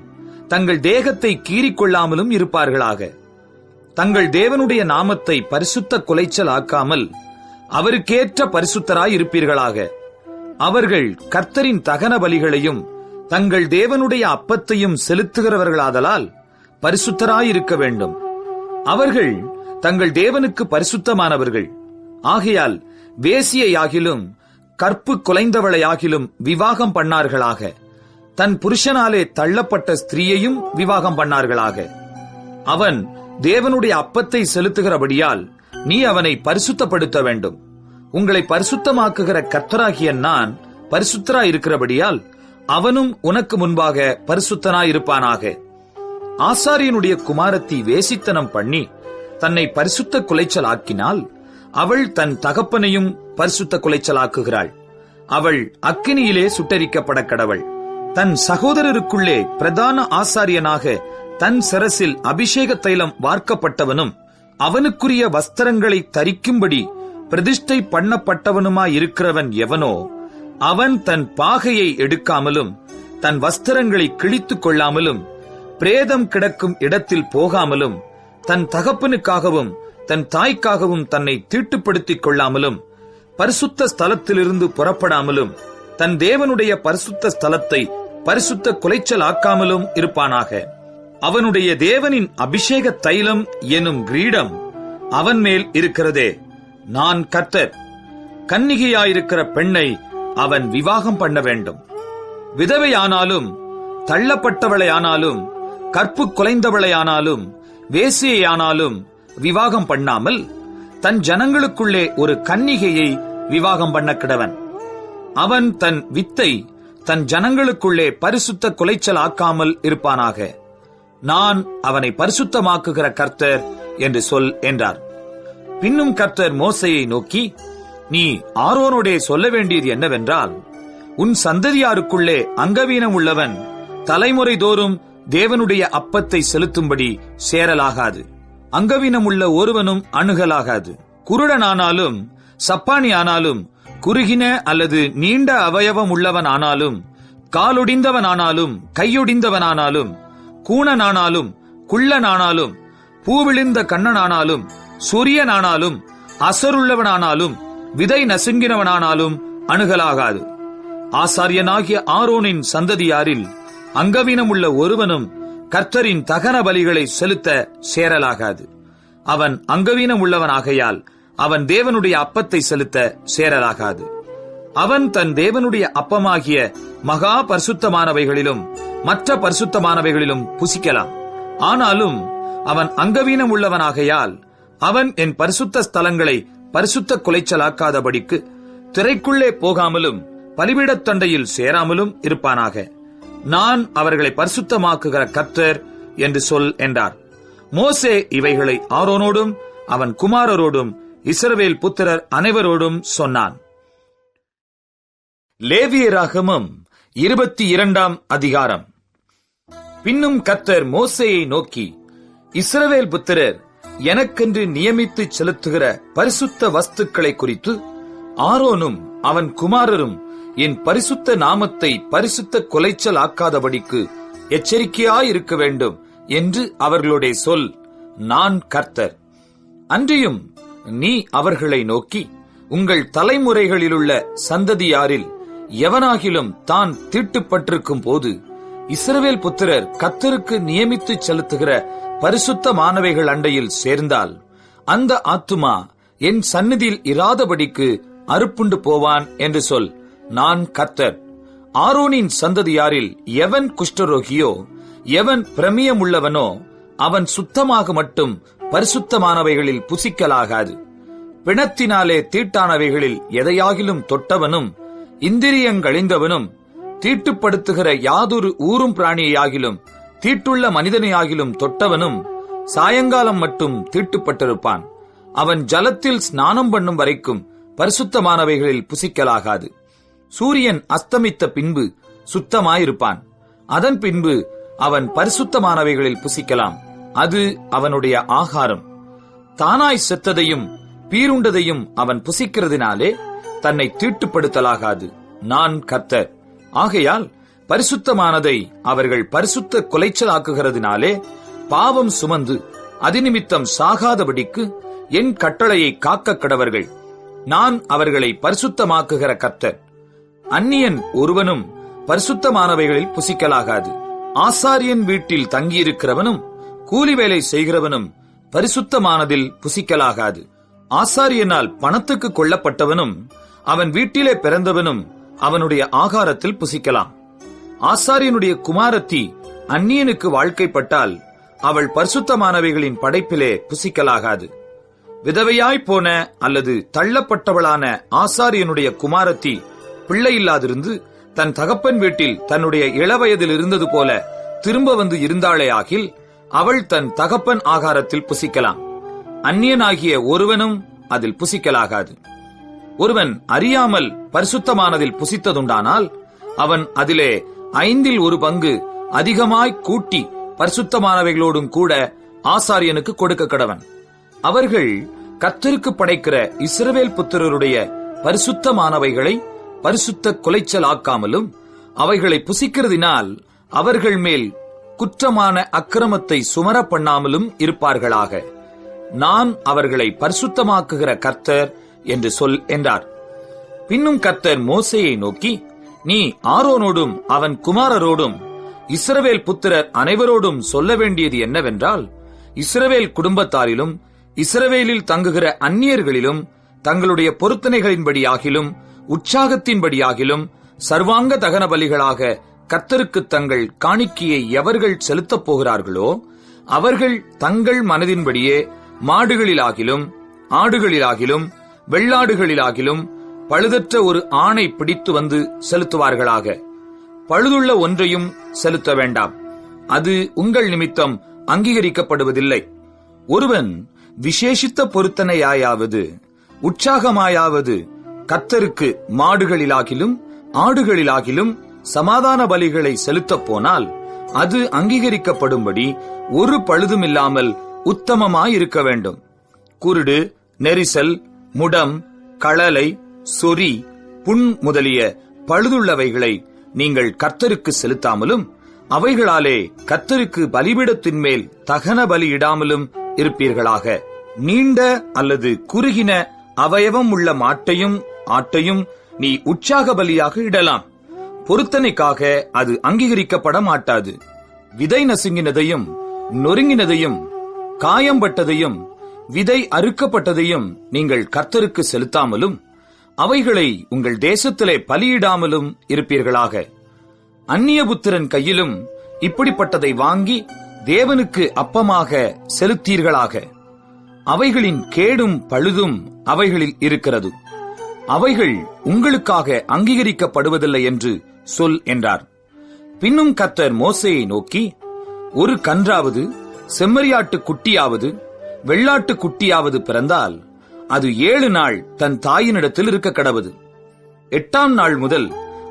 தங்கள் தேகத்தை கீறிக்கொள்ளாமலும் இருப்பார்களாக. தங்கள் தேவனுடைய நாமத்தை பரிசுத்த குலைச்சல் ஆக்காமல் அவருக்கேற்ற பரிசுத்தராயிருப்பீர்களாக. அவர்கள் கர்த்தரின் தகன பலிகளையும் தங்கள் தேவனுடைய அப்பத்தையும் செலுத்துகிறவர்களாதலால் பரிசுத்தராயிருக்க வேண்டும். அவர்கள் தங்கள் தேவனுக்கு பரிசுத்தமானவர்கள். ஆகையால் வேசியையாகிலும் கற்பு குலைந்தவளையாகிலும் விவாகம் பண்ணார்களாக. தன் புருஷனாலே தள்ளப்பட்ட ஸ்திரீயையும் விவாகம் பண்ணார்களாக. அவன் தேவனுடைய அப்பத்தை செலுத்துகிறபடியால் நீ அவனை பரிசுத்தப்படுத்த வேண்டும். உங்களை பரிசுத்தமாக்குகிற கர்த்தராகிய நான் பரிசுத்தராயிருக்கிறபடியால் அவனும் உனக்கு முன்பாக பரிசுத்தனாயிருப்பானாக. ஆசாரியனுடைய குமாரத்தி வேசித்தனம் பண்ணி தன்னை பரிசுத்த குலைச்சல் ஆக்கினால் அவள் தன் தகப்பனையும் பரிசுத்த குலைச்சலாக்குகிறாள். அவள் அக்கினியிலே சுட்டரிக்கப்பட கடவள். தன் சகோதரருக்குள்ளே பிரதான ஆசாரியனாக தன் சிரசில் அபிஷேக தைலம் வார்க்கப்பட்டவனும் அவனுக்குரிய வஸ்திரங்களை தரிக்கும்படி பிரதிஷ்டை பண்ணப்பட்டவனுமாயிருக்கிறவன் எவனோ அவன் தன் பாகையை எடுக்காமலும் தன் வஸ்திரங்களை கிழித்துக் கொள்ளாமலும் பிரேதம் கிடக்கும் இடத்தில் போகாமலும் தன் தகப்பனுக்காகவும் தன் தாய்க்காகவும் தன்னை தீட்டுப்படுத்திக் கொள்ளாமலும் பரிசுத்த ஸ்தலத்திலிருந்து புறப்படாமலும் தன் தேவனுடைய பரிசுத்த ஸ்தலத்தை பரிசுத்த குலைச்சல் ஆக்காமலும் இருப்பானாக. அவனுடைய தேவனின் அபிஷேக தைலம் எனும் கிரீடம் அவன் மேல் இருக்கிறதே. நான் கர்த்தர். கன்னிகையாயிருக்கிற பெண்ணை அவன் விவாகம் பண்ண வேண்டும். விதவையானாலும், தள்ளப்பட்டவளையானாலும், கற்பு குலைந்தவளையானாலும், வேசியையானாலும் விவாகம் பண்ணாமல் தன் ஜனங்களுக்குள்ளே ஒரு கன்னிகையை விவாகம் பண்ண கிடவன். அவன் தன் வித்தை தன் ஜனங்களுக்குள்ளே பரிசுத்த குலைச்சல் ஆக்காமல் இருப்பானாக. நான் அவனை பரிசுத்தமாக்குகிற கர்த்தர் என்று சொல் என்றார். பின்னும் கர்த்தர் மோசேயை நோக்கி, நீ ஆரோனோடே சொல்ல வேண்டியது என்னவென்றால், உன் சந்ததியாருக்குள்ளே அங்கவீனம் உள்ளவன் தலைமுறை தோறும் தேவனுடைய அப்பத்தை செலுத்தும்படி சேரலாகாது. அங்கவீனம் உள்ள ஒருவனும் அணுகலாகாது. குருடனானாலும், சப்பானி குறுகின அல்லது நீண்ட அவயவம் உள்ளவன் ஆனாலும், காலொடிந்தவனானாலும், கையொடிந்தவனானாலும், கூணனானாலும், குள்ளனானாலும், பூவிழிந்த கண்ணனானாலும், சூரியனானாலும், அசருள்ளவனானாலும், விதை நசுங்கினவனானாலும் அணுகலாகாது. ஆசாரியனாகிய ஆரோனின் சந்ததியாரில் அங்கவீனம் உள்ள ஒருவனும் கர்த்தரின் தகன பலிகளை செலுத்த சேரலாகாது. அவன் அங்கவீனம் உள்ளவனாகையால் அவன் தேவனுடைய அப்பத்தை செலுத்த சேரலாகாது. அவன் தன் தேவனுடைய அப்பமாகிய மகா பரிசுத்தமானவைகளிலும் மற்ற பரிசுத்தமானவைகளிலும் புசிக்கலாம். ஆனாலும் அவன் அங்கவீனம் உள்ளவனாகையால் அவன் என் பரிசுத்த ஸ்தலங்களை பரிசுத்த குலைச்சலாக்காதபடிக்கு திரைக்குள்ளே போகாமலும் பலிபீடத்தண்டையில் சேராமலும் இருப்பானாக. நான் அவர்களை பரிசுத்தமாக்குகிற கர்த்தர் என்று சொல் என்றார். மோசே இவைகளை ஆரோனோடும் அவன் குமாரரோடும் இஸ்ரவேல் புத்திரர் அனைவரோடும் சொன்னான். லேவியராகமம் 22 அதிகாரம். பின்னும் கர்த்தர் மோசேயை நோக்கி, இஸ்ரவேல் புத்திரர் எனக்கென்று நியமித்து செலுத்துகிற பரிசுத்த வஸ்துக்களை குறித்து ஆரோனும் அவன் குமாரரும் என் பரிசுத்த நாமத்தை பரிசுத்த குலைச்சல் ஆக்காதபடிக்கு எச்சரிக்கையாயிருக்க வேண்டும் என்று அவர்களோடே சொல். நான் கர்த்தர். அன்றியும் நீ அவர்களை நோக்கி, உங்கள் தலைமுறைகளிலுள்ள சந்ததியாரில் எவனாகிலும் தான் தீட்டுப்பட்டிருக்கும் போது இஸ்ரவேல் புத்திரர் கர்த்தருக்கு நியமித்து செலுத்துகிற பரிசுத்தமானவைகள் அண்டையில் சேர்ந்தால் அந்த ஆத்துமா என் சந்நிதியில் இராதபடிக்கு அறுப்புண்டு போவான் என்று சொல். நான் கர்த்தர். ஆரோனின் சந்ததியாரில் எவன் குஷ்டரோகியோ, எவன் பிரமியமுள்ளவனோ அவன் சுத்தமாக மட்டும் பரிசுத்தமானவைகளில் புசிக்கலாகாது. பிணத்தினாலே தீட்டானவைகளில் எதையாகிலும் தொட்டவனும், இந்திரியங்கழிந்தவனும், தீட்டுப்படுத்துகிற யாதொரு ஊரும் பிராணியாகிலும் தீட்டுள்ள மனிதனையாகிலும் தொட்டவனும் சாயங்காலம் மட்டும் தீட்டுப்பட்டிருப்பான். அவன் ஜலத்தில் ஸ்நானம் பண்ணும் வரைக்கும் பரிசுத்தமானவைகளில் புசிக்கலாகாது. சூரியன் அஸ்தமித்த பின்பு சுத்தமாயிருப்பான். அதன் பின்பு அவன் பரிசுத்தமானவைகளில் புசிக்கலாம். அது அவனுடைய ஆகாரம். தானாய் செத்ததையும் பீருண்டதையும் அவன் புசிக்கிறதினாலே தன்னை தீட்டுப்படுத்தலாகாது. நான் கர்த்தர். ஆகையால் பரிசுத்தமானதை அவர்கள் பரிசுத்த குலைச்சலாக்குகிறதினாலே பாவம் சுமந்து அதிநிமித்தம் சாகாதபடிக்கு என் கட்டளையை காக்க கடவர்கள். நான் அவர்களை பரிசுத்தமாக்குகிற கர்த்தர். அந்நியன் ஒருவனும் பரிசுத்தமானவைகளில் புசிக்கலாகாது. ஆசாரியன் வீட்டில் தங்கியிருக்கிறவனும் கூலி வேலை செய்கிறவனும் பரிசுத்தமானதில் புசிக்கலாகாது. ஆசாரியனால் பணத்துக்கு கொள்ளப்பட்டவனும் அவன் வீட்டிலே பிறந்தவனும் அவனுடைய ஆகாரத்தில் புசிக்கலாம். ஆசாரியனுடைய குமாரத்தி அந்நியனுக்கு வாழ்க்கைப்பட்டால் அவள் பரிசுத்தமானவைகளின் படைப்பிலே புசிக்கலாகாது. விதவையாய் போன அல்லது தள்ளப்பட்டவளான ஆசாரியனுடைய குமாரத்தி பிள்ளையில்லாதிருந்து தன் தகப்பன் வீட்டில் தன்னுடைய இளவயதில் இருந்தது போல திரும்ப வந்து இருந்தாளே ஆகில் அவள் தன் தகப்பன் ஆகாரத்தில் புசிக்கலாம். அந்நியனாகிய ஒருவனும் அதில் புசிக்கலாகாது. ஒருவன் அறியாமல் பரிசுத்தமானதில் புசித்ததுண்டானால் அவன் அதிலே 1/5 அதிகமாய் கூட்டி பரிசுத்தமானவைகளோடும் கூட ஆசாரியனுக்கு கொடுக்க கடவன். அவர்கள் கர்த்தருக்கு படைக்கிற இஸ்ரவேல் புத்திரருடைய பரிசுத்தமானவைகளை பரிசுத்த குலைச்சல் ஆக்காமலும் அவைகளை புசிக்கிறதினால் அவர்கள் மேல் குற்றமான அக்கிரமத்தை சுமர பண்ணாமலும் இருப்பார்களாக. நான் அவர்களை பரிசுத்தமாக்குகிற கர்த்தர் என்று சொல் என்றார். பின்னும் கர்த்தர் மோசேயை நோக்கி, நீ ஆரோனோடும் அவன் குமாரரோடும் இஸ்ரவேல் புத்திரர் அனைவரோடும் சொல்ல வேண்டியது என்னவென்றால், இஸ்ரவேல் குடும்பத்தாரிலும் இஸ்ரவேலில் தங்குகிற அந்நியர்களிலும் தங்களுடைய பொருத்தனைகளின்படியாகிலும் உற்சாகத்தின்படியாகிலும் சர்வாங்க தகன பலிகளாக கர்த்தருக்கு தங்கள் காணிக்கையை எவர்கள் செலுத்தப் போகிறார்களோ அவர்கள் தங்கள் மனதின்படியே மாடுகளிலாகிலும் ஆடுகளிலாகிலும் வெள்ளாடுகளிலாகிலும் பழுதற்ற ஒரு ஆணை பிடித்து வந்து செலுத்துவார்களாக. பழுதுள்ள ஒன்றையும் செலுத்த வேண்டாம், அது உங்கள் நிமித்தம் அங்கீகரிக்கப்படுவதில்லை. ஒருவன் விசேஷித்த பொருத்தனையாயாவது உற்சாகமாயாவது கர்த்தருக்கு மாடுகளிலாகிலும் ஆடுகளிலாகிலும் சமாதான பலிகளை செலுத்தப் போனால் அது அங்கீகரிக்கப்படும்படி ஒரு பழுதுமில்லாமல் உத்தமமாயிருக்க வேண்டும். குருடு, நெரிசல், முடம், களலை, சொறி, புண் முதலிய பழுதுள்ளவைகளை நீங்கள் கர்த்தருக்கு செலுத்தாமலும் அவைகளாலே கர்த்தருக்கு பலிபீடத்தின் மேல் தகன பலியிடாமலும் இருப்பீர்களாக. நீண்ட அல்லது குறுகின அவயவம் உள்ள மாட்டையும் ஆட்டையும் நீ உற்சாக பலியாக இடலாம். பொருத்தனைக்காக அது அங்கீகரிக்கப்பட மாட்டாது. விதை நசுங்கினதையும் நொறுங்கினதையும் காயம்பட்டதையும் விதை அறுக்கப்பட்டதையும் நீங்கள் கர்த்தருக்கு செலுத்தாமலும் அவைகளை உங்கள் தேசத்திலே பலியிடாமலும் இருப்பீர்களாக. அந்நியபுத்திரன் கையிலும் இப்படிப்பட்டதை வாங்கி தேவனுக்கு அப்பமாக செலுத்தீர்களாக. அவைகளின் கேடும் பழுதும் அவைகளில் இருக்கிறது, அவைகள் உங்களுக்காக அங்கீகரிக்கப்படுவதில்லை என்று சொல் என்றார். பின்னும் கர்த்தர் மோசேயை நோக்கி, ஒரு கன்றாவது செம்மறியாட்டு குட்டியாவது வெள்ளாட்டு குட்டியாவது பிறந்தால் அது 7 நாள் தன் தாயினிடத்தில் இருக்க கடவது. 8ஆம் நாள் முதல்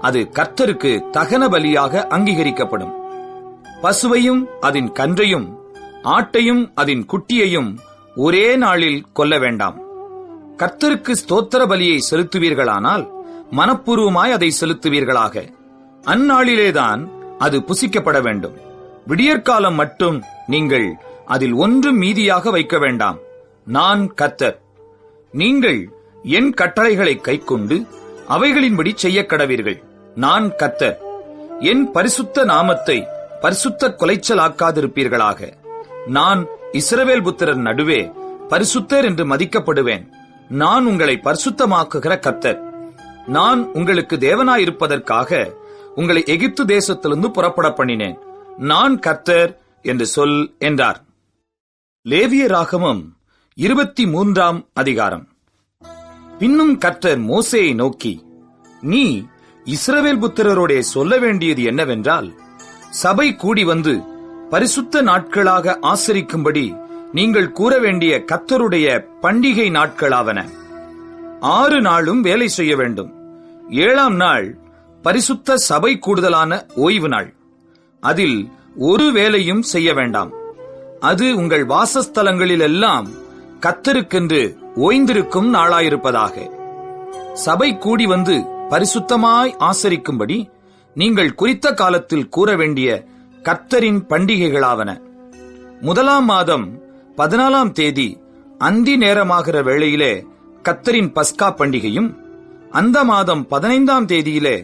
அது கர்த்தருக்கு தகன பலியாக அங்கீகரிக்கப்படும். பசுவையும் அதன் கன்றையும் ஆட்டையும் அதன் குட்டியையும் ஒரே நாளில் கொல்ல வேண்டாம். கர்த்தருக்கு ஸ்தோத்திர பலியை செலுத்துவீர்களானால் மனப்பூர்வமாய் அதை செலுத்துவீர்களாக. அந்நாளிலேதான் அது புசிக்கப்பட வேண்டும். விடியற்காலம் மட்டும் நீங்கள் அதில் ஒன்றும் மீதியாக வைக்க வேண்டாம். நான் கர்த்தர். நீங்கள் என் கட்டளைகளை கைக்கொண்டு அவைகளின்படி செய்ய கடவீர்கள். நான் கர்த்தர். என் பரிசுத்த நாமத்தை பரிசுத்த கொலைச்சலாக்காதிருப்பீர்களாக. நான் இஸ்ரவேல் புத்திரர் நடுவே பரிசுத்தர் என்று மதிக்கப்படுவேன். நான் உங்களை பரிசுத்தமாக்குகிற கர்த்தர். நான் உங்களுக்கு தேவனாயிருப்பதற்காக உங்களை எகிப்து தேசத்திலிருந்து புறப்பட பண்ணினேன். நான் கர்த்தர் என்று சொல் என்றார். லேவியராகமம் 23ஆம் அதிகாரம். பின்னும் கர்த்தர் மோசேயை நோக்கி, நீ இஸ்ரவேல் புத்திரரோடே சொல்ல வேண்டியது என்னவென்றால், சபை கூடி வந்து பரிசுத்த நாட்களாக ஆசரிக்கும்படி நீங்கள் கூற வேண்டிய கர்த்தருடைய பண்டிகை நாட்களாவன. 6 நாளும் வேலை செய்ய வேண்டும். 7ஆம் நாள் பரிசுத்த சபை கூடுதலான ஓய்வு நாள். அதில் ஒரு வேலையும் செய்ய வேண்டாம். அது உங்கள் வாசஸ்தலங்களில் எல்லாம் கர்த்தருக்கென்று ஓய்ந்திருக்கும் நாளாயிருப்பதாக. சபை கூடி வந்து பரிசுத்தமாய் ஆசரிக்கும்படி நீங்கள் குறித்த காலத்தில் கூற வேண்டிய கர்த்தரின் பண்டிகைகளாவன. 1ஆம் மாதம் 14ஆம் தேதி அந்தி நேரமாகிற வேளையிலே கர்த்தரின் பஸ்கா பண்டிகையும், அந்த மாதம் 15ஆம் தேதியிலே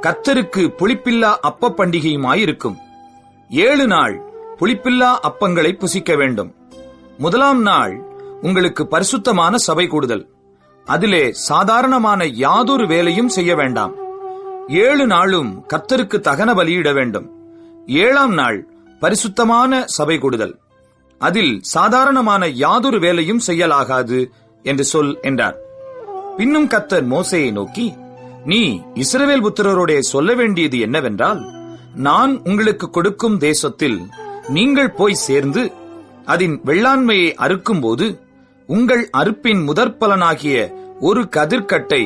கர்த்தருக்கு புளிப்பில்லா அப்ப பண்டிகையுமாயிருக்கும். 7 நாள் புளிப்பில்லா அப்பங்களை புசிக்க வேண்டும். 1ஆம் நாள் உங்களுக்கு பரிசுத்தமான சபை கூடுதல். அதிலே சாதாரணமான யாதொரு வேலையும் செய்ய வேண்டாம். 7 நாளும் கர்த்தருக்கு தகன பலியிட வேண்டும். 7ஆம் நாள் பரிசுத்தமான சபை கூடுதல். அதில் சாதாரணமான யாதொரு வேலையும் செய்யலாகாது என்று சொல் என்றார். பின்னும் கர்த்தர் மோசேயை நோக்கி, நீ இஸ்ரவேல் புத்திரரோடே சொல்ல வேண்டியது என்னவென்றால், நான் உங்களுக்கு கொடுக்கும் தேசத்தில் நீங்கள் போய் சேர்ந்து அதன் வெள்ளாண்மையை அறுக்கும்போது உங்கள் அறுப்பின் முதற்பலனாகிய ஒரு கதிர்க்கட்டை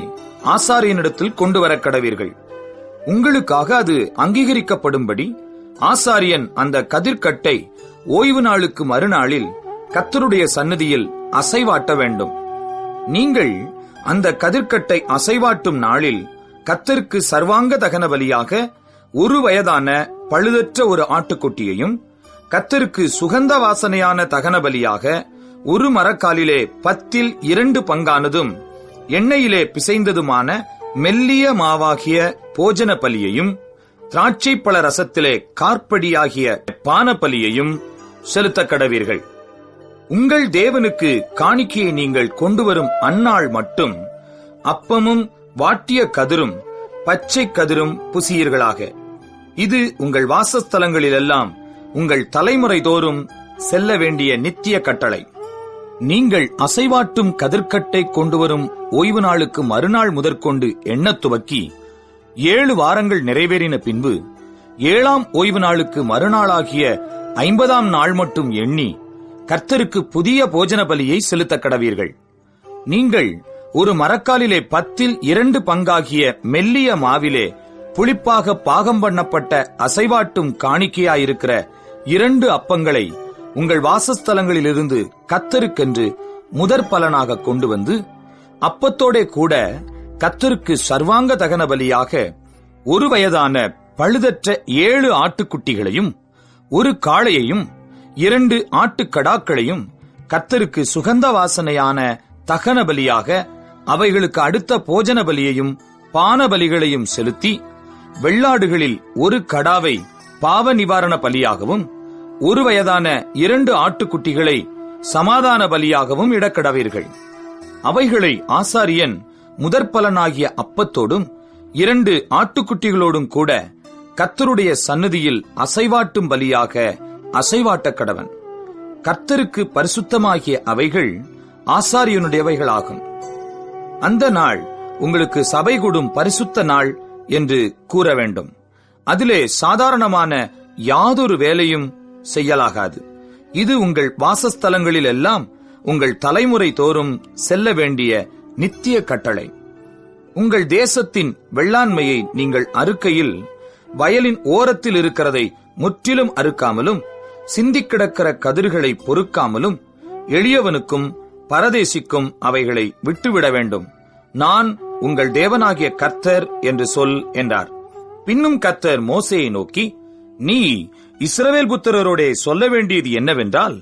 ஆசாரியனிடத்தில் கொண்டு வர கடவீர்கள். உங்களுக்காக அது அங்கீகரிக்கப்படும்படி ஆசாரியன் அந்த கதிர்க்கட்டை ஓய்வு நாளுக்கு மறுநாளில் கர்த்தருடைய சந்நிதியில் அசைவாட்ட வேண்டும். நீங்கள் அந்த கதிர்க்கட்டை அசைவாட்டும் நாளில் கர்த்தருக்கு சர்வாங்க தகன பலியாக 1 வயதான பழுதற்ற ஒரு ஆட்டுக்குட்டியையும், கர்த்தருக்கு சுகந்த வாசனையான தகன பலியாக 1 மரக்காலிலே 10 2 பங்கானதும் எண்ணெயிலே பிசைந்ததுமான மெல்லிய மாவாகிய போஜன பலியையும் திராட்சை பழ ரசத்திலே கார்ப்படியாகிய பான பலியையும் செலுத்த கடவீர்கள். உங்கள் தேவனுக்கு காணிக்கையை நீங்கள் கொண்டு வரும் அந்நாள் மட்டும் அப்பமும் வாட்டிய கதிரும் பச்சை கதிரும் புசியீர்களாக. இது உங்கள் வாசஸ்தலங்களிலெல்லாம் உங்கள் தலைமுறை தோறும் செல்ல வேண்டிய நித்திய கட்டளை. நீங்கள் அசைவாட்டும் கதிர்க்கட்டை கொண்டு வரும் ஓய்வு நாளுக்கு மறுநாள் முதற்கொண்டு எண்ணத் துவக்கி 7 வாரங்கள் நிறைவேறின பின்பு 7ஆம் ஓய்வு நாளுக்கு மறுநாளாகிய 50ஆம் நாள் மட்டும் எண்ணி கர்த்தருக்கு புதிய போஜன பலியை செலுத்த கடவீர்கள். நீங்கள் ஒரு மரக்காலிலே 10 பங்காகிய மெல்லிய மாவிலே புளிப்பாக பாகம் பண்ணப்பட்ட அசைவாட்டும் காணிக்கையாயிருக்கிற 2 அப்பங்களை உங்கள் வாசஸ்தலங்களிலிருந்து கர்த்தருக்கென்று முதற் பலனாக கொண்டு வந்து அப்பத்தோடே கூட கர்த்தருக்கு சர்வாங்க தகன பலியாக 1 வயதான பழுதற்ற 7 ஆட்டுக்குட்டிகளையும் 1 காளையையும் 2 ஆட்டுக்கடாக்களையும் கர்த்தருக்கு சுகந்த வாசனையான தகன பலியாக அவைகளுக்கு அடுத்த போஜன பலியையும் பான பலிகளையும் செலுத்தி வெள்ளாடுகளில் 1 கடாவை பாவ நிவாரண பலியாகவும் 1 வயதான 2 ஆட்டுக்குட்டிகளை சமாதான பலியாகவும் இடக்கடவீர்கள். அவைகளை ஆசாரியன் முதற்பலனாகிய அப்பத்தோடும் 2 ஆட்டுக்குட்டிகளோடும் கூட கர்த்தருடைய சந்நிதியில் அசைவாட்டும் பலியாக அசைவாட்ட கடவன். கர்த்தருக்கு பரிசுத்தமாகிய அவைகள் ஆசாரியனுடையவைகளாகும். அந்த நாள் உங்களுக்கு சபை கூடும் பரிசுத்த நாள் என்று கூற வேண்டும். அதிலே சாதாரணமான யாதொரு வேலையும் செய்யலாகாது. இது உங்கள் வாசஸ்தலங்களில் எல்லாம் உங்கள் தலைமுறை தோறும் செல்ல வேண்டிய நித்திய கட்டளை. உங்கள் தேசத்தின் வெள்ளாண்மையை நீங்கள் அறுக்கையில் வயலின் ஓரத்தில் இருக்கிறதை முற்றிலும் அறுக்காமலும் சிந்திக் கிடக்கிற கதிர்களை பொறுக்காமலும் எளியவனுக்கும் பரதேசிக்கும் அவைகளை விட்டுவிட வேண்டும். நான் உங்கள் தேவனாகிய கர்த்தர் என்று சொல் என்றார். பின்னும் கர்த்தர் மோசேயை நோக்கி, நீ இஸ்ரவேல் புத்திரரோடே சொல்ல வேண்டியது என்னவென்றால்,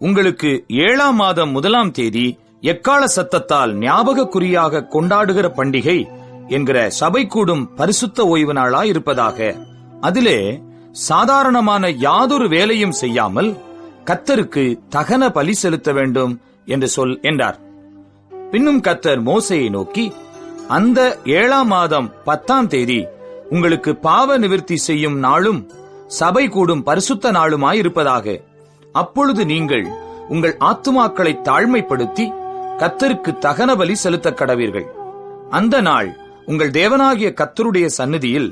உங்களுக்கு 7ஆம் மாதம் 1ஆம் தேதி எக்காள சத்தத்தால் ஞாபக குறியாக கொண்டாடுகிற பண்டிகை என்கிற சபை கூடும் பரிசுத்த ஓய்வு நாளாயிருப்பதாக. அதிலே சாதாரணமான யாதொரு வேலையும் செய்யாமல் கர்த்தருக்கு தகன பலி செலுத்த வேண்டும் என்று சொல் என்றார். பின்னும் கர்த்தர் மோசேயை நோக்கி, அந்த 7ஆம் மாதம் 10ஆம் தேதி உங்களுக்கு பாவ நிவிர்த்தி செய்யும் நாளும் சபை கூடும் பரிசுத்த நாளுமாயிருப்பதாக. அப்பொழுது நீங்கள் உங்கள் ஆத்துமாக்களை தாழ்மைப்படுத்தி கர்த்தருக்கு தகன பலி செலுத்த கடவீர்கள். அந்த நாள் உங்கள் தேவனாகிய கர்த்தருடைய சந்நிதியில்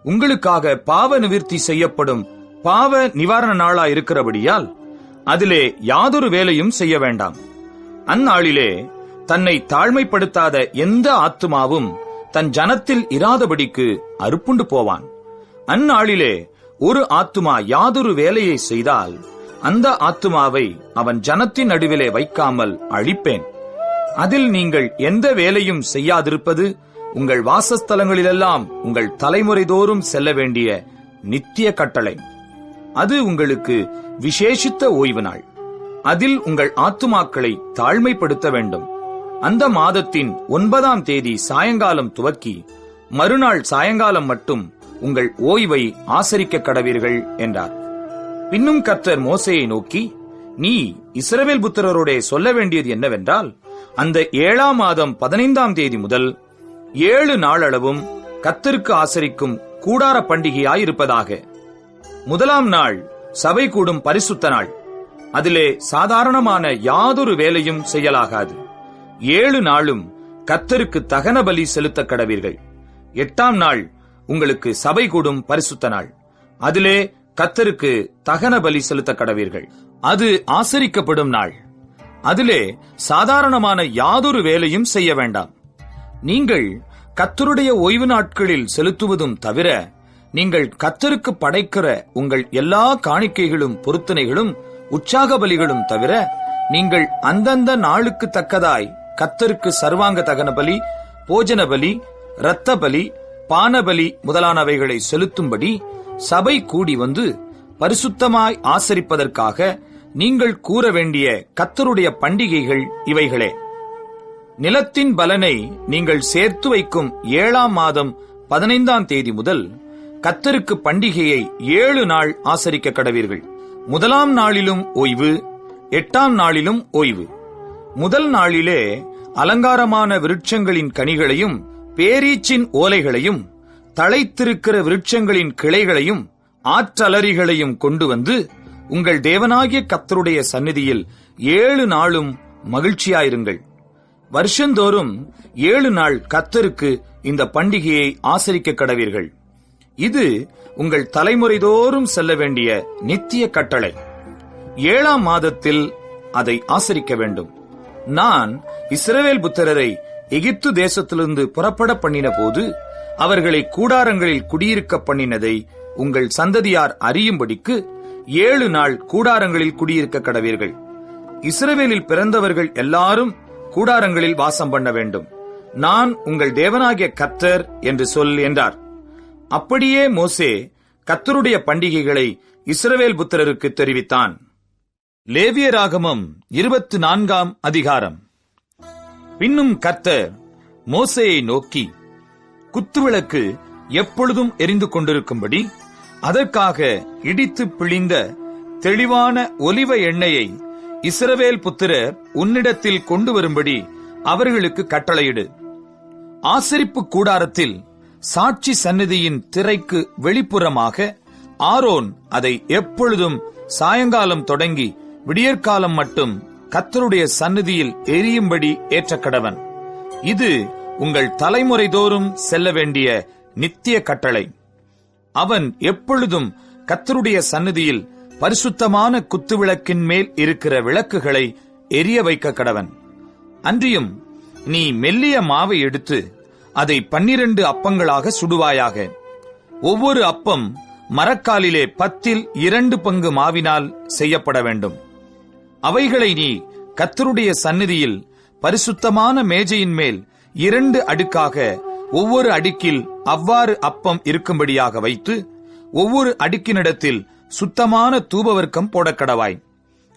உங்களுக்காக பாவ நிவிர்த்தி செய்யப்படும் பாவ நிவாரண நாளாயிருக்கிறபடியால் அதிலே யாதொரு வேலையும் செய்ய வேண்டாம். அந்நாளிலே தன்னை தாழ்மைப்படுத்தாத எந்த ஆத்துமாவும் தன் ஜனத்தில் இராதபடிக்கு அறுப்புண்டு போவான். அந்நாளிலே ஒரு ஆத்துமா யாதொரு வேலையை செய்தால் அந்த ஆத்துமாவை அவன் ஜனத்தின் நடுவிலே வைக்காமல் அழிப்பேன். அதில் நீங்கள் எந்த வேலையும் செய்யாதிருப்பது உங்கள் வாசஸ்தலங்களிலெல்லாம் உங்கள் தலைமுறை தோறும் செல்ல வேண்டிய நித்திய கட்டளை. அது உங்களுக்கு விசேஷித்த ஓய்வு நாள். அதில் உங்கள் ஆத்துமாக்களை தாழ்மைப்படுத்த வேண்டும். அந்த மாதத்தின் 9ஆம் தேதி சாயங்காலம் துவக்கி மறுநாள் சாயங்காலம் மட்டும் உங்கள் ஓய்வை ஆசரிக்க கடவீர்கள் என்றார். பின்னும் கர்த்தர் மோசேயை நோக்கி, நீ இஸ்ரவேல் புத்திரரோடே சொல்ல வேண்டியது என்னவென்றால், அந்த 7ஆம் மாதம் 15ஆம் தேதி முதல் 7 நாளளவும் கர்த்தருக்கு ஆசரிக்கும் கூடார பண்டிகையாயிருப்பதாக. 1ஆம் நாள் சபை கூடும் பரிசுத்த நாள். அதிலே சாதாரணமான யாதொரு வேலையும் செய்யலாகாது. 7 நாளும் கர்த்தருக்கு தகன பலி செலுத்த கடவீர்கள். 8ஆம் நாள் உங்களுக்கு சபை கூடும் பரிசுத்த நாள். அதிலே கர்த்தருக்கு தகன பலி செலுத்த கடவீர்கள். அது ஆசரிக்கப்படும் நாள். அதிலே சாதாரணமான யாதொரு வேலையும் செய்ய வேண்டாம். நீங்கள் கர்த்தருடைய ஓய்வு நாட்களில் செலுத்துவதும் தவிர, நீங்கள் கர்த்தருக்கு படைக்கிற உங்கள் எல்லா காணிக்கைகளும் பொருத்தனைகளும் உற்சாக பலிகளும் தவிர, நீங்கள் அந்தந்த நாளுக்கு தக்கதாய் கர்த்தருக்கு சர்வாங்க தகன பலி, போஜன பலி, இரத்த பலி, பானபலி முதலானவைகளை செலுத்தும்படி சபை கூடி வந்து பரிசுத்தமாய் ஆசரிப்பதற்காக நீங்கள் கூற வேண்டிய கர்த்தருடைய பண்டிகைகள் இவைகளே. நிலத்தின் பலனை நீங்கள் சேர்த்து வைக்கும் 7ஆம் மாதம் 15ஆம் தேதி முதல் கர்த்தருக்கு பண்டிகையை 7 நாள் ஆசரிக்க கடவீர்கள். 1ஆம் நாளிலும் ஓய்வு, 8ஆம் நாளிலும் ஓய்வு. முதல் நாளிலே அலங்காரமான விருட்சங்களின் கனிகளையும் பேரீச்சின் ஓலைகளையும் தழைத்திருக்கிற விருட்சங்களின் கிளைகளையும் ஆற்றலரிகளையும் கொண்டு வந்து உங்கள் தேவனாகிய கர்த்தருடைய சந்நிதியில் 7 நாளும் மகிழ்ச்சியாயிருங்கள். வருஷந்தோறும் 7 நாள் கர்த்தருக்கு இந்த பண்டிகையை ஆசரிக்க கடவீர்கள். இது உங்கள் தலைமுறைதோறும் செல்ல வேண்டிய நித்திய கட்டளை. 7ஆம் மாதத்தில் அதை ஆசரிக்க வேண்டும். நான் இஸ்ரவேல் புத்திரரை எகிப்து தேசத்திலிருந்து புறப்பட பண்ணின போது அவர்களை கூடாரங்களில் குடியிருக்க பண்ணினதை உங்கள் சந்ததியார் அறியும்படிக்கு 7 நாள் கூடாரங்களில் குடியிருக்க கடவீர்கள். இஸ்ரவேலில் பிறந்தவர்கள் எல்லாரும் கூடாரங்களில் வாசம் பண்ண வேண்டும். நான் உங்கள் தேவனாகிய கர்த்தர் என்று சொல் என்றார். அப்படியே மோசே கர்த்தருடைய பண்டிகைகளை இஸ்ரவேல் புத்திரருக்கு தெரிவித்தான். லேவியராகமம் 24ஆம் அதிகாரம். பின்னும் கர்த்தர் மோசேயை நோக்கி, குத்துவிளக்கு எப்பொழுதும் எரிந்து கொண்டிருக்கும்படி அதற்காக இடித்து பிழிந்த தெளிவான ஒலிவ எண்ணெயை இஸ்ரவேல் புத்திரர் உன்னிடத்தில் கொண்டு வரும்படி அவர்களுக்கு கட்டளையிடு. ஆசரிப்பு கூடாரத்தில் சாட்சி சந்நிதியின் திரைக்கு வெளிப்புறமாக ஆரோன் அதை எப்பொழுதும் சாயங்காலம் தொடங்கி விடியற்காலம் மட்டும் கர்த்தருடைய சந்நிதியில் எரியும்படி ஏற்ற கடவன். இது உங்கள் தலைமுறைதோறும் செல்ல வேண்டிய நித்திய கட்டளை. அவன் எப்பொழுதும் கர்த்தருடைய சந்நிதியில் பரிசுத்தமான குத்துவிளக்கின் மேல் இருக்கிற விளக்குகளை எரிய வைக்க கடவன். அன்றியும் நீ மெல்லிய மாவை எடுத்து அதை 12 அப்பங்களாக சுடுவாயாக. ஒவ்வொரு அப்பம் மரக்காலிலே 10 பங்கு மாவினால் செய்யப்பட வேண்டும். அவைகளை நீ கர்த்தருடைய சந்நிதியில் பரிசுத்தமான மேஜையின் மேல் 2 அடுக்காக ஒவ்வொரு அடுக்கில் அவ்வாறு அப்பம் இருக்கும்படியாக வைத்து ஒவ்வொரு அடுக்கினிடத்தில் சுத்தமான தூபவர்க்கம் போடக்கடவாய்.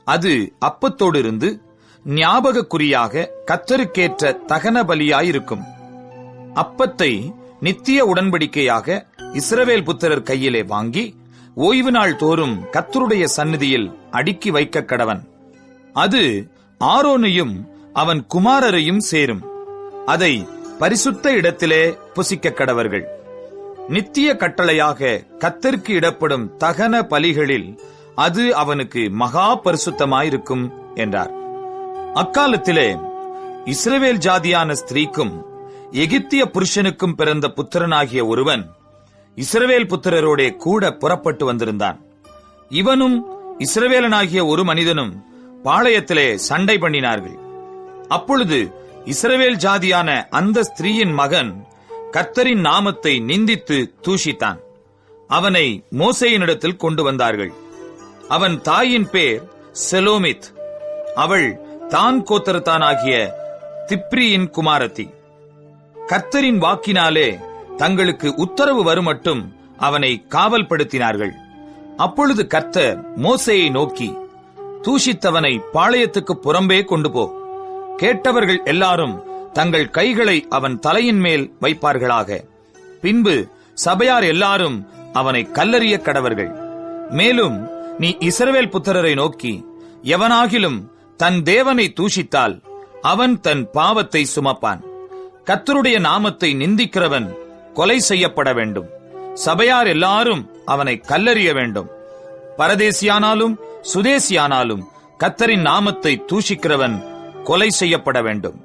அது அப்பத்தோடு இருந்து ஞாபக குறியாக கர்த்தருக்கேற்ற தகன பலியாயிருக்கும். அப்பத்தை நித்திய உடன்படிக்கையாக இஸ்ரவேல் புத்திரர் கையிலே வாங்கி ஓய்வு நாள் தோறும் கர்த்தருடைய சந்நிதியில் அடுக்கி வைக்க கடவன். அது ஆரோனையும் அவன் குமாரரையும் சேரும். அதை பரிசுத்த இடத்திலே புசிக்க கடவர்கள். நித்திய கட்டளையாக கர்த்தருக்கு இடப்படும் தகன பலிகளில் அது அவனுக்கு மகா பரிசுத்தமாயிருக்கும் என்றார். அக்காலத்திலே இஸ்ரவேல் ஜாதியான ஸ்திரீக்கும் எகிப்திய புருஷனுக்கும் பிறந்த புத்திரனாகிய ஒருவன் இஸ்ரவேல் புத்திரரோடே கூட புறப்பட்டு வந்திருந்தான். இவனும் இஸ்ரவேலனாகிய ஒரு மனிதனும் பாளையத்திலே சண்டை பண்ணினார்கள். அப்பொழுது இஸ்ரவேல் ஜாதியான அந்த ஸ்திரீயின் மகன் கர்த்தரின் நாமத்தை நிந்தித்து தூஷித்தான். அவனை மோசேயினிடத்தில் கொண்டு வந்தார்கள். அவன் தாயின் பேர் செலோமித். அவள் தான் கோத்திரத்தானாகிய திப்ரியின் குமாரத்தி. கர்த்தரின் வாக்கினாலே தங்களுக்கு உத்தரவு வருமட்டும் அவனை காவல்படுத்தினார்கள். அப்பொழுது கர்த்தர் மோசேயை நோக்கி, தூஷித்தவனை பாளையத்துக்கு புறம்பே கொண்டு போ. கேட்டவர்கள் எல்லாரும் தங்கள் கைகளை அவன் தலையின் மேல் வைப்பார்களாக. பின்பு சபையார் எல்லாரும் அவனை கல்லெறிய கடவர்கள். மேலும் நீ இஸ்ரவேல் புத்திரரை நோக்கி, எவனாகிலும் தன் தேவனை தூஷித்தால் அவன் தன் பாவத்தை சுமப்பான். கர்த்தருடைய நாமத்தை நிந்திக்கிறவன் கொலை செய்யப்பட வேண்டும். சபையார் எல்லாரும் அவனை கல்லெறிய வேண்டும். பரதேசியானாலும் சுதேசியானாலும் கர்த்தரின் நாமத்தை தூஷிக்கிறவன் கொலை செய்யப்பட வேண்டும்.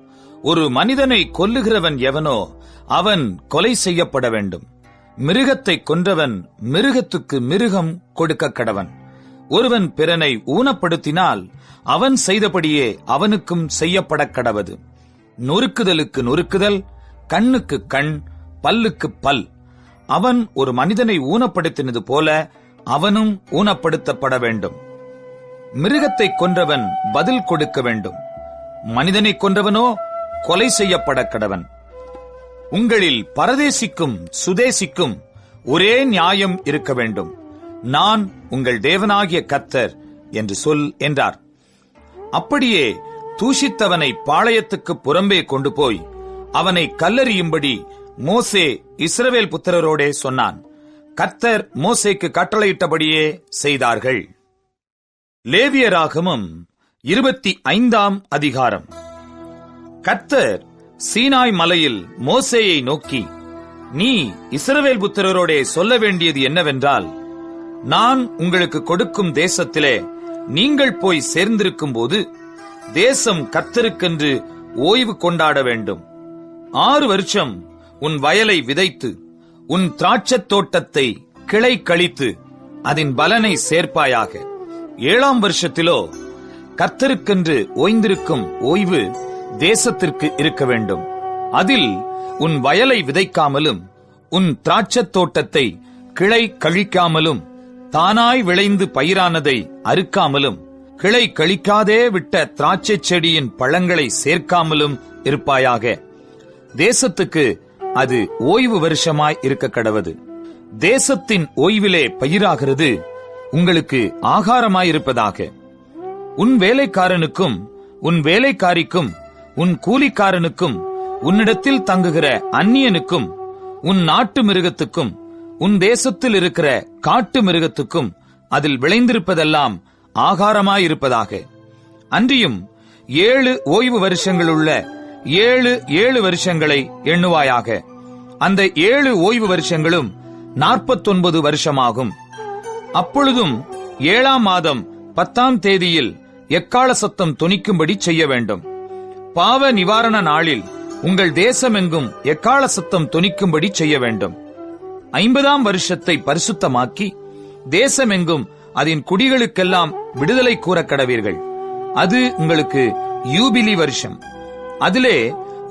ஒரு மனிதனை கொல்லுகிறவன் எவனோ அவன் கொலை செய்யப்பட வேண்டும். மிருகத்தை கொன்றவன் மிருகத்துக்கு மிருகம் கொடுக்க கடவன். ஒருவன் பிறனை ஊனப்படுத்தினால் அவன் செய்தபடியே அவனுக்கும் செய்யப்பட கடவது. நொறுக்குதலுக்கு நொறுக்குதல், கண்ணுக்கு கண், பல்லுக்கு பல். அவன் ஒரு மனிதனை ஊனப்படுத்தினது போல அவனும் ஊனப்படுத்தப்பட வேண்டும். மிருகத்தை கொன்றவன் பதில் கொடுக்க வேண்டும். மனிதனை கொன்றவனோ கொலை செய்யப்பட கடவன். உங்களில் பரதேசிக்கும் சுதேசிக்கும் ஒரே நியாயம் இருக்க வேண்டும். நான் உங்கள் தேவனாகிய கர்த்தர் என்று சொல் என்றார். அப்படியே தூஷித்தவனை பாளையத்துக்கு புறம்பே கொண்டு போய் அவனை கல்லெறியும்படி மோசே இஸ்ரவேல் புத்திரரோடே சொன்னான். கர்த்தர் மோசேக்கு கட்டளையிட்டபடியே செய்தார்கள். லேவியராகமம் 25ஆம் அதிகாரம். கர்த்தர் சீனாய் மலையில் மோசேயை நோக்கி, நீ இஸ்ரவேல் புத்திரரோடே சொல்ல வேண்டியது என்னவென்றால், நான் உங்களுக்கு கொடுக்கும் தேசத்திலே நீங்கள் போய் சேர்ந்திருக்கும் போது தேசம் கர்த்தருக்கென்று ஓய்வு கொண்டாட வேண்டும். 6 வருஷம் உன் வயலை விதைத்து உன் திராட்சத் தோட்டத்தை கிளை கழித்து அதன் பலனை சேர்ப்பாயாக. 7ஆம் வருஷத்திலோ கர்த்தருக்கென்று ஓய்ந்திருக்கும் ஓய்வு தேசத்திற்கு இருக்க வேண்டும். அதில் உன் வயலை விதைக்காமலும் உன் திராட்சத் தோட்டத்தை கிளை கழிக்காமலும் தானாய் விளைந்து பயிரானதை அறுக்காமலும் கிளை கழிக்காதே விட்ட திராட்சை செடியின் பழங்களை சேர்க்காமலும் இருப்பாயாக. தேசத்துக்கு அது ஓய்வு வருஷமாய் இருக்க கடவது. தேசத்தின் ஓய்விலே பயிராகிறது உங்களுக்கு ஆகாரமாயிருப்பதாக. உன் வேலைக்காரனுக்கும் உன் வேலைக்காரிக்கும் உன் கூலிக்காரனுக்கும் உன்னிடத்தில் தங்குகிற அந்நியனுக்கும் உன் நாட்டு மிருகத்துக்கும் உன் தேசத்தில் இருக்கிற காட்டு மிருகத்துக்கும் அதில் விளைந்திருப்பதெல்லாம் ஆகாரமாயிருப்பதாக. அன்றியும் 7 ஓய்வு வருஷங்களுள்ள 7 வருஷங்களை எண்ணுவாயாக. அந்த 7 ஓய்வு வருஷங்களும் 49 வருஷமாகும். அப்பொழுதும் 7ஆம் மாதம் 10ஆம் தேதியில் எக்காள சத்தம் தொனிக்கும்படி செய்ய வேண்டும். பாவ நிவாரண நாளில் உங்கள் தேசமெங்கும் எக்காள சத்தம் தொனிக்கும்படி செய்ய வேண்டும். 50ஆம் வருஷத்தை பரிசுத்தமாக்கி தேசமெங்கும் அதன் குடிகளுக்கெல்லாம் விடுதலை கூற கடவீர்கள். அது உங்களுக்கு யூபிலி வருஷம். அதிலே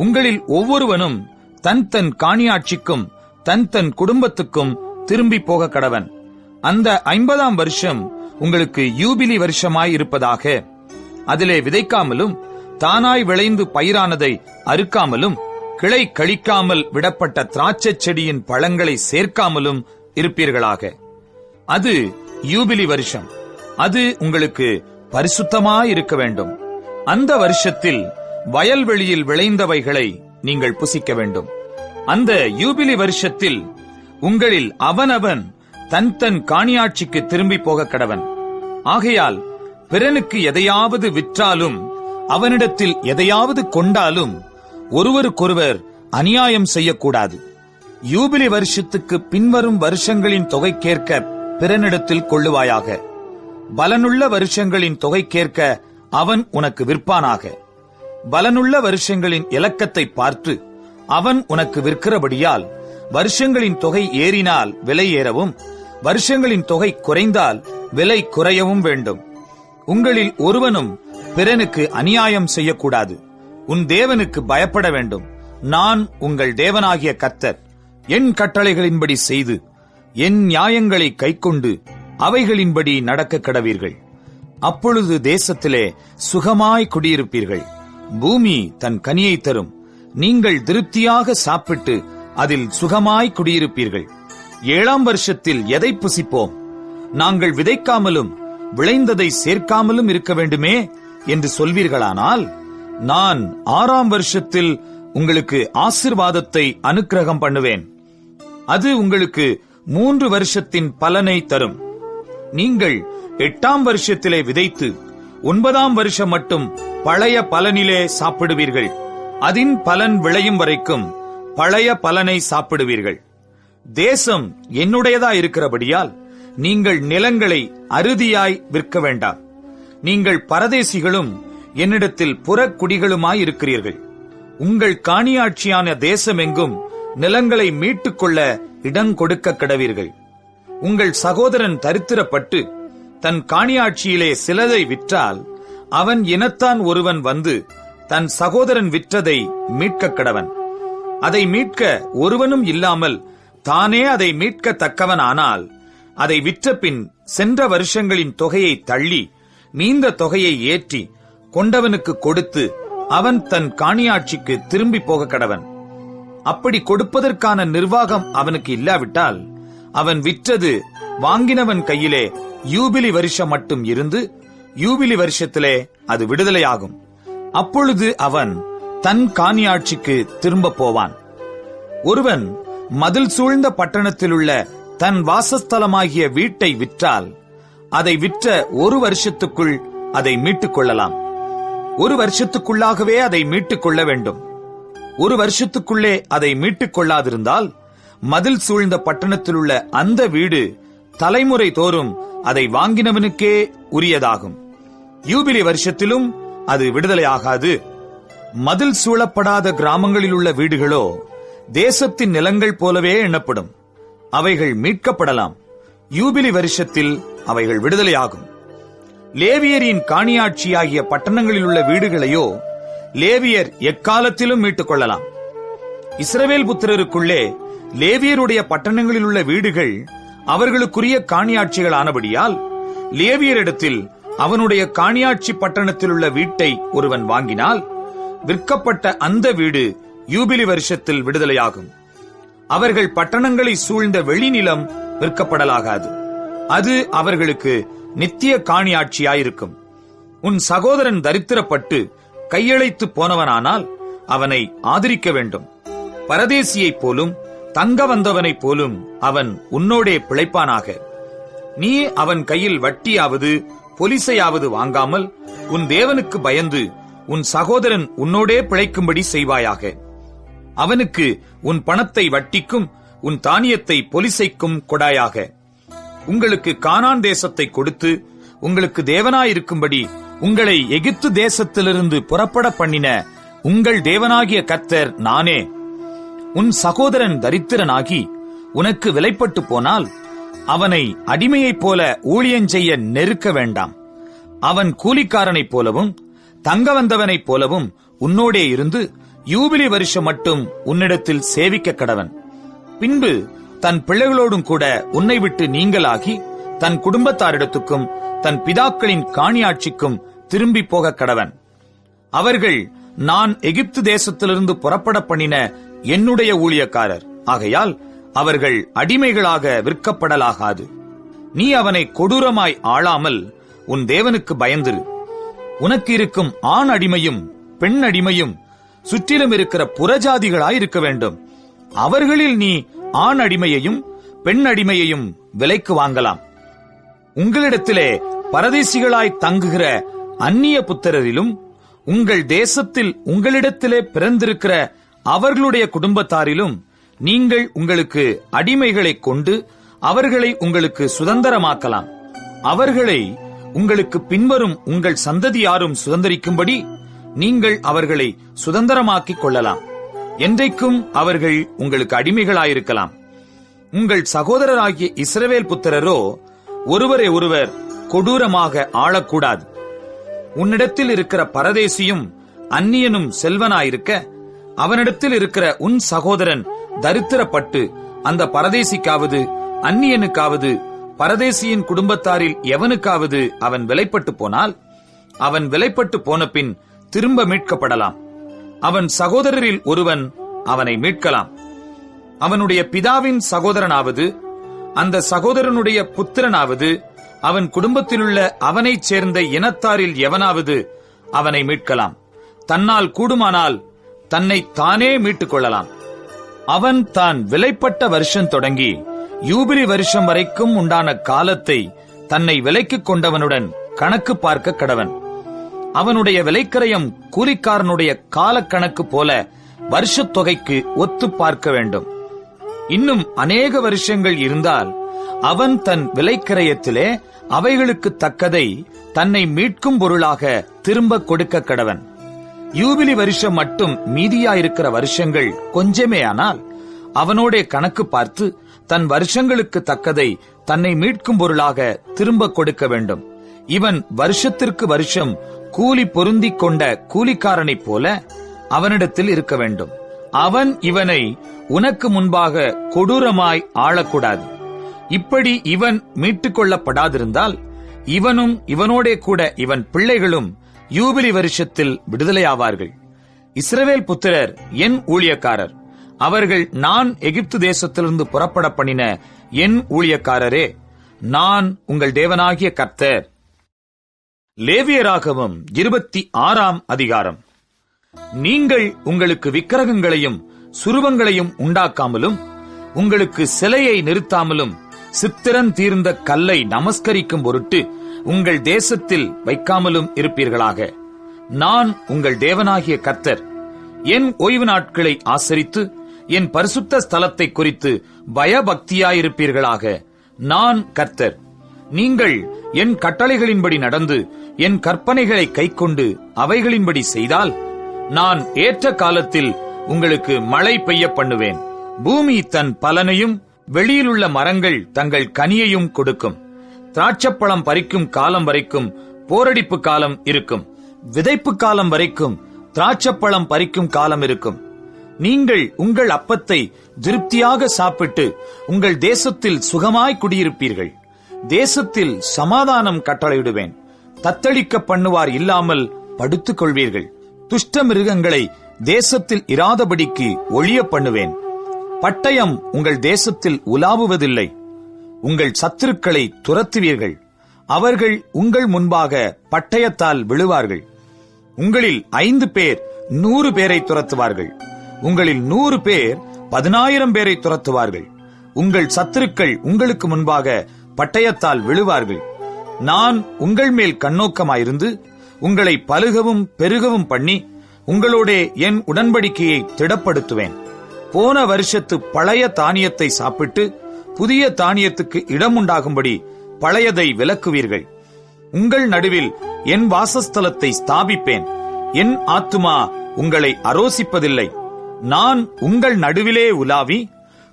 உங்களில் ஒவ்வொருவனும் தன் தன் காணியாட்சிக்கும் தன் தன் குடும்பத்துக்கும் திரும்பி போக கடவன். அந்த 50ஆம் வருஷம் உங்களுக்கு யூபிலி வருஷமாயிருப்பதாக. அதிலே விதைக்காமலும் தானாய் விளைந்து பயிரானதை அறுக்காமலும் கிளை கழிக்காமல் விடப்பட்ட திராட்சை செடியின் பழங்களை சேர்க்காமலும் இருப்பீர்களாக. அது யூபிலி வருஷம். அது உங்களுக்கு பரிசுத்தமாயிருக்க வேண்டும். அந்த வருஷத்தில் வயல்வெளியில் விளைந்தவைகளை நீங்கள் புசிக்க வேண்டும். அந்த யூபிலி வருஷத்தில் உங்களில் அவனவன் தன் தன் காணியாட்சிக்கு திரும்பி போக கடவன். ஆகையால் பிறனுக்கு எதையாவது விற்றாலும் அவனிடத்தில் எதையாவது கொண்டாலும் ஒருவருக்கொருவர் அநியாயம் செய்யக்கூடாது. யூபிலி வருஷத்துக்கு பின்வரும் வருஷங்களின் தொகைக்கேற்க பிறனிடத்தில் கொள்ளுவாயாக. பலனுள்ள வருஷங்களின் தொகைக்கேற்க அவன் உனக்கு விற்பானாக. பலனுள்ள வருஷங்களின் இலக்கத்தை பார்த்து அவன் உனக்கு விற்கிறபடியால் வருஷங்களின் தொகை ஏறினால் விலை ஏறவும் வருஷங்களின் தொகை குறைந்தால் விலை குறையவும் வேண்டும். உங்களில் ஒருவனும் பிறனுக்கு அநியாயம் செய்யக்கூடாது. உன் தேவனுக்கு பயப்பட வேண்டும். நான் உங்கள் தேவனாகிய கர்த்தர். என் கட்டளைகளின்படி செய்து என் நியாயங்களை கைக்கொண்டு அவைகளின்படி நடக்க கடவீர்கள். அப்பொழுது தேசத்திலே சுகமாய் குடியிருப்பீர்கள். பூமி தன் கனியை தரும். நீங்கள் திருப்தியாக சாப்பிட்டு அதில் சுகமாய் குடியிருப்பீர்கள். 7ஆம் வருஷத்தில் எதை புசிப்போம்? நாங்கள் விதைக்காமலும் விளைந்ததை சேர்க்காமலும் இருக்க வேண்டுமே என்று சொல்வீர்களானால், நான் 6ஆம் வருஷத்தில் உங்களுக்கு ஆசீர்வாதத்தை அனுக்கிரகம் பண்ணுவேன். அது உங்களுக்கு 3 வருஷத்தின் பலனை தரும். நீங்கள் 8ஆம் வருஷத்திலே விதைத்து 9ஆம் வருஷம் மட்டும் பழைய பலனிலே சாப்பிடுவீர்கள். அதின் பலன் விளையும் வரைக்கும் பழைய பலனை சாப்பிடுவீர்கள். தேசம் என்னுடையதா இருக்கிறபடியால் நீங்கள் நிலங்களை அறுதியாய் விற்க வேண்டாம். நீங்கள் பரதேசிகளும் என்னிடத்தில் புறக்குடிகளுமாயிருக்கிறீர்கள். உங்கள் காணியாட்சியான தேசமெங்கும் நிலங்களை மீட்டுக் கொள்ள இடம் கொடுக்க கடவீர்கள். உங்கள் சகோதரன் தரித்திரப்பட்டு தன் காணியாட்சியிலே சிலதை விற்றால் அவன் இனத்தான் ஒருவன் வந்து தன் சகோதரன் விற்றதை மீட்க கடவன். அதை மீட்க ஒருவனும் இல்லாமல் தானே அதை மீட்க தக்கவன் ஆனால் அதை விற்ற பின் சென்ற வருஷங்களின் தொகையை தள்ளி மீந்த தொகையை ஏற்றி கொண்டவனுக்கு கொடுத்து அவன் தன் காணியாட்சிக்கு திரும்பி போக கடவன். அப்படி கொடுப்பதற்கான நிர்வாகம் அவனுக்கு இல்லாவிட்டால் அவன் விற்றது வாங்கினவன் கையிலே யூபிலி வருஷம் மட்டும் இருந்து யூபிலி வருஷத்திலே அது விடுதலையாகும். அப்பொழுது அவன் தன் காணியாட்சிக்கு திரும்ப போவான். ஒருவன் மதில் சூழ்ந்த பட்டணத்திலுள்ள தன் வாசஸ்தலமாகிய வீட்டை விற்றால் அதை விற்ற 1 வருஷத்துக்குள் அதை மீட்டுக் கொள்ளலாம். 1 வருஷத்துக்குள்ளாகவே அதை மீட்டுக் கொள்ள வேண்டும். 1 வருஷத்துக்குள்ளே அதை மீட்டுக் கொள்ளாதிருந்தால் மதில் சூழ்ந்த பட்டணத்தில் உள்ள அந்த வீடு தலைமுறை தோறும் அதை வாங்கினவனுக்கே உரியதாகும். யூபிலி வருஷத்திலும் அது விடுதலையாகாது. மதில் சூழப்படாத கிராமங்களில் உள்ள வீடுகளோ தேசத்தின் நிலங்கள் போலவே எண்ணப்படும். அவைகள் மீட்கப்படலாம். யூபிலி வருஷத்தில் அவைகள் விடுதலையாகும். லேவியரின் காணியாட்சியாகிய பட்டணங்களில் உள்ள வீடுகளையோ லேவியர் எக்காலத்திலும் மீட்டுக் கொள்ளலாம். இஸ்ரவேல் புத்திரருக்குள்ளே லேவியருடைய பட்டணங்களில் உள்ள வீடுகள் அவர்களுக்குரிய காணியாட்சிகள் ஆனபடியால் லேவியரிடத்தில் அவனுடைய காணியாட்சி பட்டணத்தில் உள்ள வீட்டை ஒருவன் வாங்கினால் விற்கப்பட்ட அந்த வீடு யூபிலி வருஷத்தில் விடுதலையாகும். அவர்கள் பட்டணங்களை சூழ்ந்த வெளிநிலம் விற்கப்படலாகாது. அது அவர்களுக்கு நித்திய காணியாட்சியாயிருக்கும். உன் சகோதரன் தரித்திரப்பட்டு கையழைத்து போனவனானால் அவனை ஆதரிக்க வேண்டும். பரதேசியைப் போலும் தங்க வந்தவனைப் போலும் அவன் உன்னோடே பிழைப்பானாக. நீ அவன் கையில் வட்டியாவது பொலிசையாவது வாங்காமல் உன் தேவனுக்கு பயந்து உன் சகோதரன் உன்னோடே பிழைக்கும்படி செய்வாயாக. அவனுக்கு உன் பணத்தை வட்டிக்கும் உன் தானியத்தை பொலிசைக்கும் கொடாயாக. உங்களுக்கு கானான் தேசத்தை கொடுத்து உங்களுக்கு தேவனாயிருக்கும்படி உங்களை எகிப்து தேசத்திலிருந்து புறப்பட பண்ணின உங்கள் தேவனாகிய கர்த்தர் நானே. உன் சகோதரன் தரித்திரனாகி உனக்கு விலைப்பட்டு போனால் அவனை அடிமையைப் போல ஊழியஞ்செய்ய நெருக்க வேண்டாம். அவன் கூலிக்காரனைப் போலவும் தங்க வந்தவனைப் போலவும் உன்னோடே இருந்து யூபிலி வருஷம் மட்டும் உன்னிடத்தில் சேவிக்க கடவன். பின்பு தன் பிள்ளைகளோடும் கூட உன்னை விட்டு நீங்களாகி தன் குடும்பத்தாரிடத்துக்கும் தன் பிதாக்களின் காணியாட்சிக்கும் திரும்பி போக கடவன். அவர்கள் நான் எகிப்து தேசத்திலிருந்து புறப்பட பண்ணின என்னுடைய ஊழியக்காரர் ஆகையால் அவர்கள் அடிமைகளாக விற்கப்படலாகாது. நீ அவனை கொடூரமாய் ஆளாமல் உன் தேவனுக்கு பயந்திரு. உனக்கு இருக்கும் ஆண் அடிமையும் பெண் அடிமையும் சுற்றிலும் இருக்கிற புறஜாதிகளாயிருக்க வேண்டும். அவர்களில் நீ ஆண் அடிமையையும் பெண் அடிமையையும் விலைக்கு வாங்கலாம். உங்களிடத்திலே பரதேசிகளாய் தங்குகிற அந்நிய புத்திரரிலும் உங்கள் தேசத்தில் உங்களிடத்திலே பிறந்திருக்கிற அவர்களுடைய குடும்பத்தாரிலும் நீங்கள் உங்களுக்கு அடிமைகளை கொண்டு அவர்களை உங்களுக்கு சுதந்திரமாக்கலாம். அவர்களை உங்களுக்கு பின்வரும் உங்கள் சந்ததியாரும் சுதந்திரிக்கும்படி நீங்கள் அவர்களை சுதந்திரமாக்கிக் கொள்ளலாம். என்றைக்கும் அவர்கள் உங்களுக்கு அடிமைகளாயிருக்கலாம். உங்கள் சகோதரராகிய இஸ்ரவேல் புத்திரரோ ஒருவரை ஒருவர் கொடூரமாக ஆளக்கூடாது. உன்னிடத்தில் இருக்கிற பரதேசியும் அந்நியனும் செல்வனாயிருக்க அவனிடத்தில் இருக்கிற உன் சகோதரன் தரித்திரப்பட்டு அந்த பரதேசிக்காவது அந்நியனுக்காவது பரதேசியின் குடும்பத்தாரில் எவனுக்காவது அவன் விலைப்பட்டு போனால் அவன் விலைப்பட்டு போன பின் திரும்ப மீட்கப்படலாம். அவன் சகோதரரில் ஒருவன் அவனை மீட்கலாம். அவனுடைய பிதாவின் சகோதரனாவது அந்த சகோதரனுடைய புத்திரனாவது அவன் குடும்பத்திலுள்ள அவனைச் சேர்ந்த இனத்தாரில் எவனாவது அவனை மீட்கலாம். தன்னால் கூடுமானால் தன்னை தானே மீட்டுக் கொள்ளலாம். அவன் தான் விலைப்பட்ட வருஷம் தொடங்கி யூபிலி வருஷம் வரைக்கும் உண்டான காலத்தை தன்னை விலைக்கு கொண்டவனுடன் கணக்கு பார்க்க கடவன். அவனுடைய விலைக்கரையம் கூலிக்காரனுடைய கால கணக்கு போல வருஷத் தொகைக்கு ஒத்து பார்க்க வேண்டும். இன்னும் அநேக வருஷங்கள் இருந்தால் அவன் தன் விலைக்கரையத்திலே அவைகளுக்கு தக்கதை தன்னை மீட்கும் பொருளாக திரும்ப கொடுக்க கடவன். யூபிலி வருஷம் மட்டும் மீதியாயிருக்கிற வருஷங்கள் கொஞ்சமே ஆனால் அவனோட கணக்கு பார்த்து தன் வருஷங்களுக்கு தக்கதை தன்னை மீட்கும் பொருளாக திரும்ப கொடுக்க வேண்டும். இவன் வருஷத்திற்கு வருஷம் கூலி பொருந்திக் கொண்ட கூலிக்காரனைப் போல அவனிடத்தில் இருக்க வேண்டும். அவன் இவனை உனக்கு முன்பாக கொடூரமாய் ஆளக்கூடாது. இப்படி இவன் மீட்டுக் கொள்ளப்படாதிருந்தால் இவனும் இவனோடே கூட இவன் பிள்ளைகளும் யூபிலி வருஷத்தில் விடுதலையாவார்கள். இஸ்ரவேல் புத்திரர் என் ஊழியக்காரர். அவர்கள் நான் எகிப்து தேசத்திலிருந்து புறப்பட பண்ணின என் ஊழியக்காரரே. நான் உங்கள் தேவனாகிய கர்த்தர். லேவியராகமம் 26ஆம் அதிகாரம். நீங்கள் உங்களுக்கு விக்கிரகங்களையும் சுரூபங்களையும் உண்டாக்காமலும் உங்களுக்கு சிலையை நிறுத்தாமலும் சித்திரன் தீர்ந்த கல்லை நமஸ்கரிக்கும் பொருட்டு உங்கள் தேசத்தில் வைக்காமலும் இருப்பீர்களாக. நான் உங்கள் தேவனாகிய கர்த்தர். என் ஓய்வு நாட்களை ஆசரித்து என் பரிசுத்த ஸ்தலத்தை குறித்து பயபக்தியாயிருப்பீர்களாக. நான் கர்த்தர். நீங்கள் என் கட்டளைகளின்படி நடந்து என் கற்பனைகளை கைக்கொண்டு அவைகளின்படி செய்தால் நான் ஏற்ற காலத்தில் உங்களுக்கு மழை பெய்ய பண்ணுவேன். பூமி தன் பலனையும் வெளியிலுள்ள மரங்கள் தங்கள் கனியையும் கொடுக்கும். திராட்சப்பழம் பறிக்கும் காலம் வரைக்கும் போரடிப்பு காலம் இருக்கும். விதைப்பு காலம் வரைக்கும் திராட்சப்பழம் பறிக்கும் காலம் இருக்கும். நீங்கள் உங்கள் அப்பத்தை திருப்தியாக சாப்பிட்டு உங்கள் தேசத்தில் சுகமாய் குடியிருப்பீர்கள். தேசத்தில் சமாதானம் கட்டளையிடுவேன். தத்தளிக்க பண்ணுவார் இல்லாமல் படுத்துக் கொள்வீர்கள். துஷ்ட மிருகங்களை தேசத்தில் இராதபடிக்கு ஒழிய பண்ணுவேன். பட்டயம் உங்கள் தேசத்தில் உலாவுவதில்லை. உங்கள் சத்துருக்களை துரத்துவீர்கள். அவர்கள் உங்கள் முன்பாக பட்டயத்தால் விழுவார்கள். உங்களில் 5 பேர் 100 பேரை துரத்துவார்கள். உங்களில் 100 பேர் 10,000 பேரை துரத்துவார்கள். உங்கள் சத்துருக்கள் உங்களுக்கு முன்பாக பட்டயத்தால் விழுவார்கள். நான் உங்கள் மேல் கண்ணோக்கமாயிருந்து உங்களை பலுகவும் பெருகவும் பண்ணி உங்களோடே என் உடன்படிக்கையை திடப்படுத்துவேன். போன வருஷத்து பழைய தானியத்தை சாப்பிட்டு புதிய தானியத்துக்கு இடம் உண்டாகும்படி பழையதை விலக்குவீர்கள். உங்கள் நடுவில் என் வாசஸ்தலத்தை ஸ்தாபிப்பேன். என் ஆத்துமா உங்களை அரோசிப்பதில்லை. நான் உங்கள் நடுவிலே உலாவி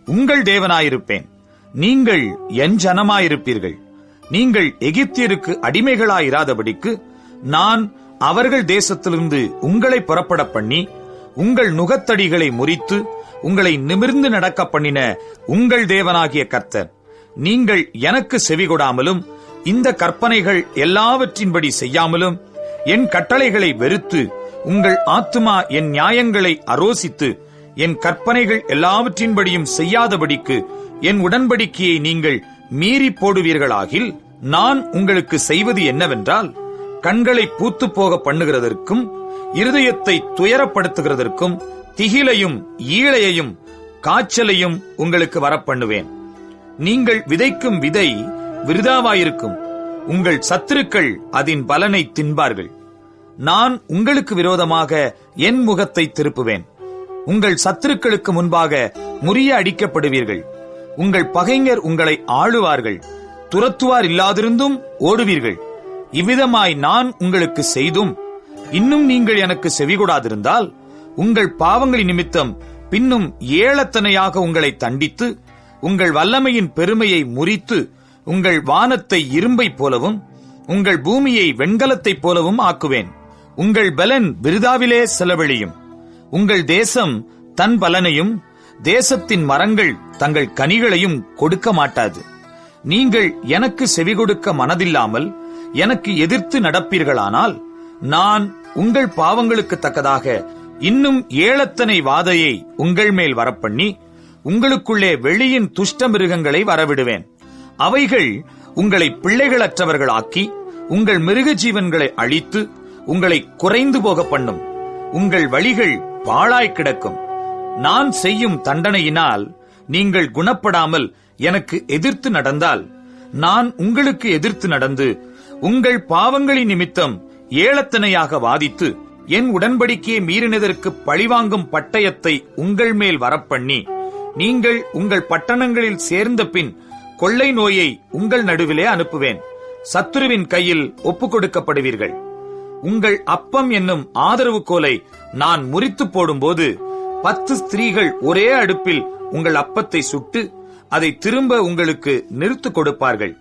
உங்கள் தேவனாயிருப்பேன். நீங்கள் என் ஜனமாயிருப்பீர்கள். நீங்கள் எகிப்தியருக்கு அடிமைகளாயிராதபடிக்கு நான் அவர்கள் தேசத்திலிருந்து உங்களை புறப்பட பண்ணி உங்கள் நுகத்தடிகளை முறித்து உங்களை நிமிர்ந்து நடக்க பண்ணின உங்கள் தேவனாகிய கர்த்தர். நீங்கள் எனக்கு செவிகொடாமலும் இந்த கற்பனைகள் எல்லாவற்றின்படி செய்யாமலும் என் கட்டளைகளை வெறுத்து உங்கள் ஆத்துமா என் நியாயங்களை அரோசித்து என் கற்பனைகள் எல்லாவற்றின்படியும் செய்யாதபடிக்கு என் உடன்படிக்கையை நீங்கள் மீறி போடுவீர்களாகில் நான் உங்களுக்கு செய்வது என்னவென்றால், கண்களை பூத்து போக பண்ணுகிறதற்கும் இருதயத்தை துயரப்படுத்துகிறதற்கும் திகிலையும் ஈழையையும் காய்ச்சலையும் உங்களுக்கு வரப்பண்ணுவேன். நீங்கள் விதைக்கும் விதை விருதாவாயிருக்கும். உங்கள் சத்துருக்கள் அதன் பலனை தின்பார்கள். நான் உங்களுக்கு விரோதமாக என் முகத்தை திருப்புவேன். உங்கள் சத்துருக்களுக்கு முன்பாக முறிய அடிக்கப்படுவீர்கள். உங்கள் பகைஞர் உங்களை ஆளுவார்கள். துரத்துவார் இல்லாதிருந்தும் ஓடுவீர்கள். இவ்விதமாய் நான் உங்களுக்கு செய்தும் இன்னும் நீங்கள் எனக்கு செவிகொடாதிருந்தால் உங்கள் பாவங்களின் நிமித்தம் பின்னும் ஏளத்தனையாக உங்களை தண்டித்து உங்கள் வல்லமையின் பெருமையை முறித்து உங்கள் வானத்தை இரும்பை போலவும் உங்கள் பூமியை வெண்கலத்தைப் போலவும் ஆக்குவேன். உங்கள் பலன் விருதாவிலே செலவழியும். உங்கள் தேசம் தன் பலனையும் தேசத்தின் மரங்கள் தங்கள் கனிகளையும் கொடுக்க மாட்டாது. நீங்கள் எனக்கு செவி கொடுக்க மனதில்லாமல் எனக்கு எதிர்த்து நடப்பீர்களானால் நான் உங்கள் பாவங்களுக்கு தக்கதாக இன்னும் ஏளத்தனை வாதையை உங்கள் மேல் வரப்பண்ணி உங்களுக்குள்ளே வெளியின் துஷ்ட மிருகங்களை வரவிடுவேன். அவைகள் உங்களை பிள்ளைகளற்றவர்களாக்கி உங்கள் மிருக ஜீவன்களை அழித்து உங்களை குறைந்து போக பண்ணும். உங்கள் வழிகள் பாழாய் கிடக்கும். நான் செய்யும் தண்டனையினால் நீங்கள் குணப்படாமல் எனக்கு எதிர்த்து நடந்தால் நான் உங்களுக்கு எதிர்த்து நடந்து உங்கள் பாவங்களின் நிமித்தம் ஏளத்தனையாக வாதித்து என் உடன்படிக்கையை மீறினதற்கு பழிவாங்கும் பட்டயத்தை உங்கள் மேல் வரப்பண்ணி நீங்கள் உங்கள் பட்டணங்களில் சேர்ந்த பின் கொள்ளை நோயை உங்கள் நடுவிலே அனுப்புவேன். சத்துருவின் கையில் ஒப்புக் கொடுக்கப்படுவீர்கள். உங்கள் அப்பம் என்னும் ஆதரவு கோலை நான் முறித்து போடும்போது 10 ஸ்திரீகள் ஒரே அடுப்பில் உங்கள் அப்பத்தை சுட்டு அதை திரும்ப உங்களுக்கு நிறுத்து கொடுப்பார்கள்.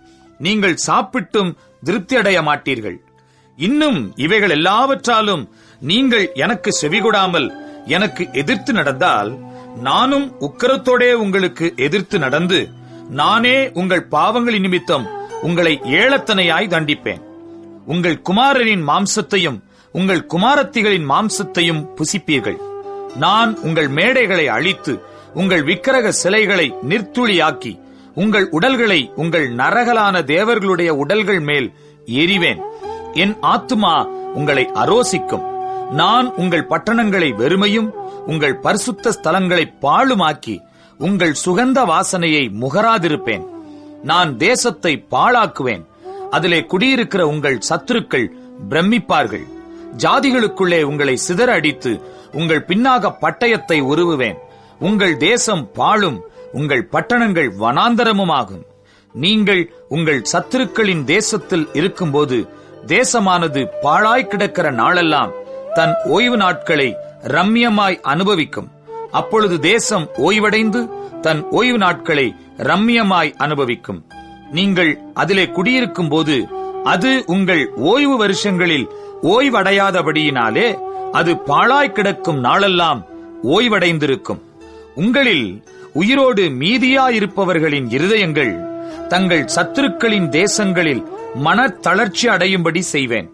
நீங்கள் சாப்பிட்டும் திருப்தி அடைய மாட்டீர்கள். இன்னும் இவைகள் எல்லாவற்றாலும் நீங்கள் எனக்கு செவிகொடாமல் எனக்கு எதிர்த்து நடந்தால் நானும் உக்கிரத்தோடே உங்களுக்கு எதிர்த்து நடந்து நானே உங்கள் பாவங்களின் நிமித்தம் உங்களை ஏளத்தனையாய் தண்டிப்பேன். உங்கள் குமாரரின் மாம்சத்தையும் உங்கள் குமாரத்திகளின் மாம்சத்தையும் புசிப்பீர்கள். நான் உங்கள் மேடைகளை அழித்து உங்கள் விக்கிரக சிலைகளை நிர்த்துளியாக்கி உங்கள் உடல்களை உங்கள் நரகலான தேவர்களுடைய உடல்கள் மேல் எறிவேன். என் ஆத்துமா உங்களை அரோசிக்கும். நான் உங்கள் பட்டணங்களை வெறுமையும் உங்கள் பரிசுத்த ஸ்தலங்களை பாழுமாக்கி உங்கள் சுகந்த வாசனையை முகராதிருப்பேன். நான் தேசத்தை பாழாக்குவேன். அதிலே குடியிருக்கிற உங்கள் சத்துருக்கள் பிரமிப்பார்கள். ஜாதிகளுக்குள்ளே உங்களை சிதற அடித்து உங்கள் பின்னாக பட்டயத்தை உருவுவேன். உங்கள் தேசம் பாழும், உங்கள் பட்டணங்கள் வனாந்தரமுமாகும். நீங்கள் உங்கள் சத்துருக்களின் தேசத்தில் இருக்கும்போது தேசமானது பாழாய் கிடக்கிற நாளெல்லாம் தன் ஓய்வு நாட்களை ரம்மியமாய் அனுபவிக்கும். அப்பொழுது தேசம் ஓய்வடைந்து தன் ஓய்வு நாட்களை ரம்மியமாய் அனுபவிக்கும். நீங்கள் அதிலே குடியிருக்கும் போது அது உங்கள் ஓய்வு வருஷங்களில் ஓய்வடையாதபடியினாலே அது பாழாய் கிடக்கும் நாளெல்லாம் ஓய்வடைந்திருக்கும். உங்களில் உயிரோடு மீதியாயிருப்பவர்களின் இருதயங்கள் தங்கள் சத்துருக்களின் தேசங்களில் மனத்தளர்ச்சி அடையும்படி செய்வேன்.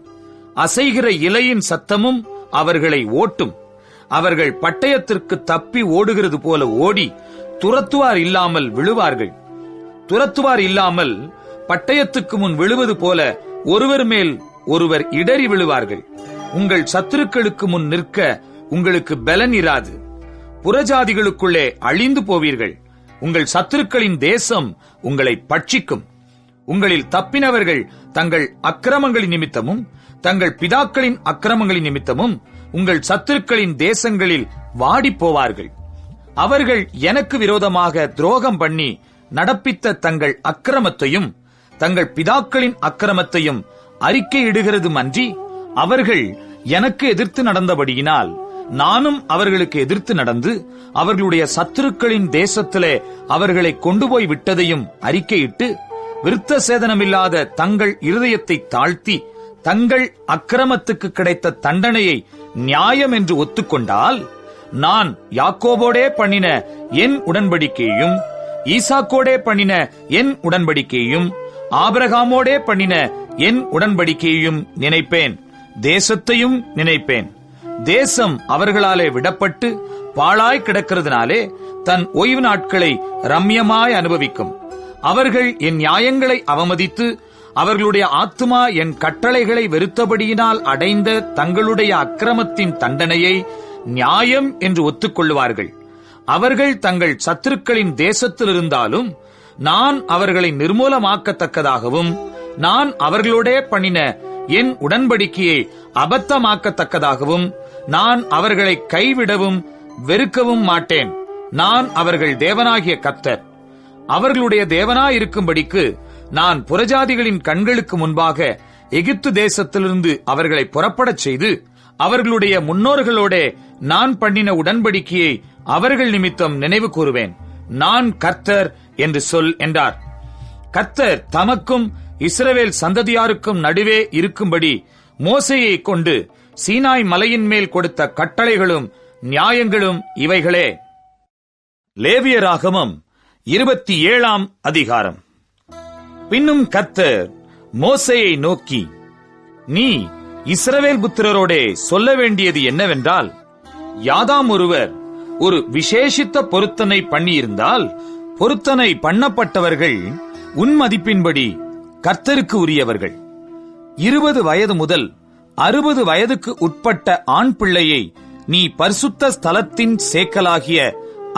அசைகிற இலையின் சத்தமும் அவர்களை ஓட்டும். அவர்கள் பட்டயத்திற்கு தப்பி ஓடுகிறது போல ஓடி துரத்துவார் இல்லாமல் விழுவார்கள். துரத்துவார் இல்லாமல் பட்டயத்துக்கு முன் விழுவது போல ஒருவர் மேல் ஒருவர் இடறி விழுவார்கள். உங்கள் சத்துருக்களுக்கு முன் நிற்க உங்களுக்கு பலன் இராது. புறஜாதிகளுக்குள்ளே அழிந்து போவீர்கள். உங்கள் சத்துருக்களின் தேசம் உங்களை பட்சிக்கும். உங்களில் தப்பினவர்கள் தங்கள் அக்கிரமங்களின் நிமித்தமும் தங்கள் பிதாக்களின் அக்கிரமங்களின் நிமித்தமும் உங்கள் சத்துருக்களின் தேசங்களில் வாடிப் போவார்கள். அவர்கள் எனக்கு விரோதமாக துரோகம் பண்ணி நடப்பித்த தங்கள் அக்கிரமத்தையும் தங்கள் பிதாக்களின் அக்கிரமத்தையும் அறிக்கையிடுகிறதும் அன்றி அவர்கள் எனக்கு எதிர்த்து நடந்தபடியினால் நானும் அவர்களுக்கு எதிர்த்து நடந்து அவர்களுடைய சத்துருக்களின் தேசத்திலே அவர்களை கொண்டு போய் விட்டதையும் அறிக்கையிட்டு விருத்த சேதனமில்லாத தங்கள் இருதயத்தை தாழ்த்தி தங்கள் அக்கிரமத்துக்கு கிடைத்த தண்டனையை நியாயம் என்று ஒத்துக்கொண்டால் நான் யாக்கோபோடே பண்ணின என் உடன்படிக்கையும் ஈசாக்கோடே பண்ணின என் உடன்படிக்கையும் ஆபிரகாமோடே பண்ணின என் உடன்படிக்கையும் நினைப்பேன். தேசத்தையும் நினைப்பேன். தேசம் அவர்களாலே விடப்பட்டு பாழாய் கிடக்கிறதுனாலே தன் ஓய்வு நாட்களை ரம்யமாய் அனுபவிக்கும். அவர்கள் என் நியாயங்களை அவமதித்து அவர்களுடைய ஆத்துமா என் கட்டளைகளை வெறுத்தபடியினால் அடைந்த தங்களுடைய அக்கிரமத்தின் தண்டனையை நியாயம் என்று ஒத்துக்கொள்வார்கள். அவர்கள் தங்கள் சத்துருக்களின் தேசத்தில் இருந்தாலும் நான் அவர்களை நிர்மூலமாக்கத்தக்கதாகவும் நான் அவர்களோடே பண்ணின என் உடன்படிக்கையை அபத்தமாக்கத்தக்கதாகவும் நான் அவர்களை கைவிடவும் வெறுக்கவும் மாட்டேன். நான் அவர்கள் தேவனாகிய கர்த்தர். அவர்களுடைய தேவனாயிருக்கும்படிக்கு நான் புறஜாதிகளின் கண்களுக்கு முன்பாக எகிப்து தேசத்திலிருந்து அவர்களை புறப்படச் செய்து அவர்களுடைய முன்னோர்களோடே நான் பண்ணின உடன்படிக்கையை அவர்கள் நிமித்தம் நினைவு கூறுவேன். நான் கர்த்தர் என்று சொல் என்றார். கர்த்தர் தமக்கும் இஸ்ரவேல் சந்ததியாருக்கும் நடுவே இருக்கும்படி மோசேயை கொண்டு சீனாய் மலையின் மேல் கொடுத்த கட்டளைகளும் நியாயங்களும் இவைகளே. லேவியராகமம் 27ஆம் அதிகாரம். பின்னும் கர்த்தர் மோசேயை நோக்கி, நீ இஸ்ரவேல் புத்திரரோடே சொல்ல வேண்டியது என்னவென்றால், யாதாம் ஒருவர் ஒரு விசேஷித்த பொருத்தனை பண்ணியிருந்தால் பொருத்தனை பண்ணப்பட்டவர்கள் உன் மதிப்பின்படி கர்த்தருக்கு உரியவர்கள். 20 வயது முதல் 60 வயதுக்கு உட்பட்ட ஆண் பிள்ளையை நீ பரிசுத்த ஸ்தலத்தின் சேக்கலாகிய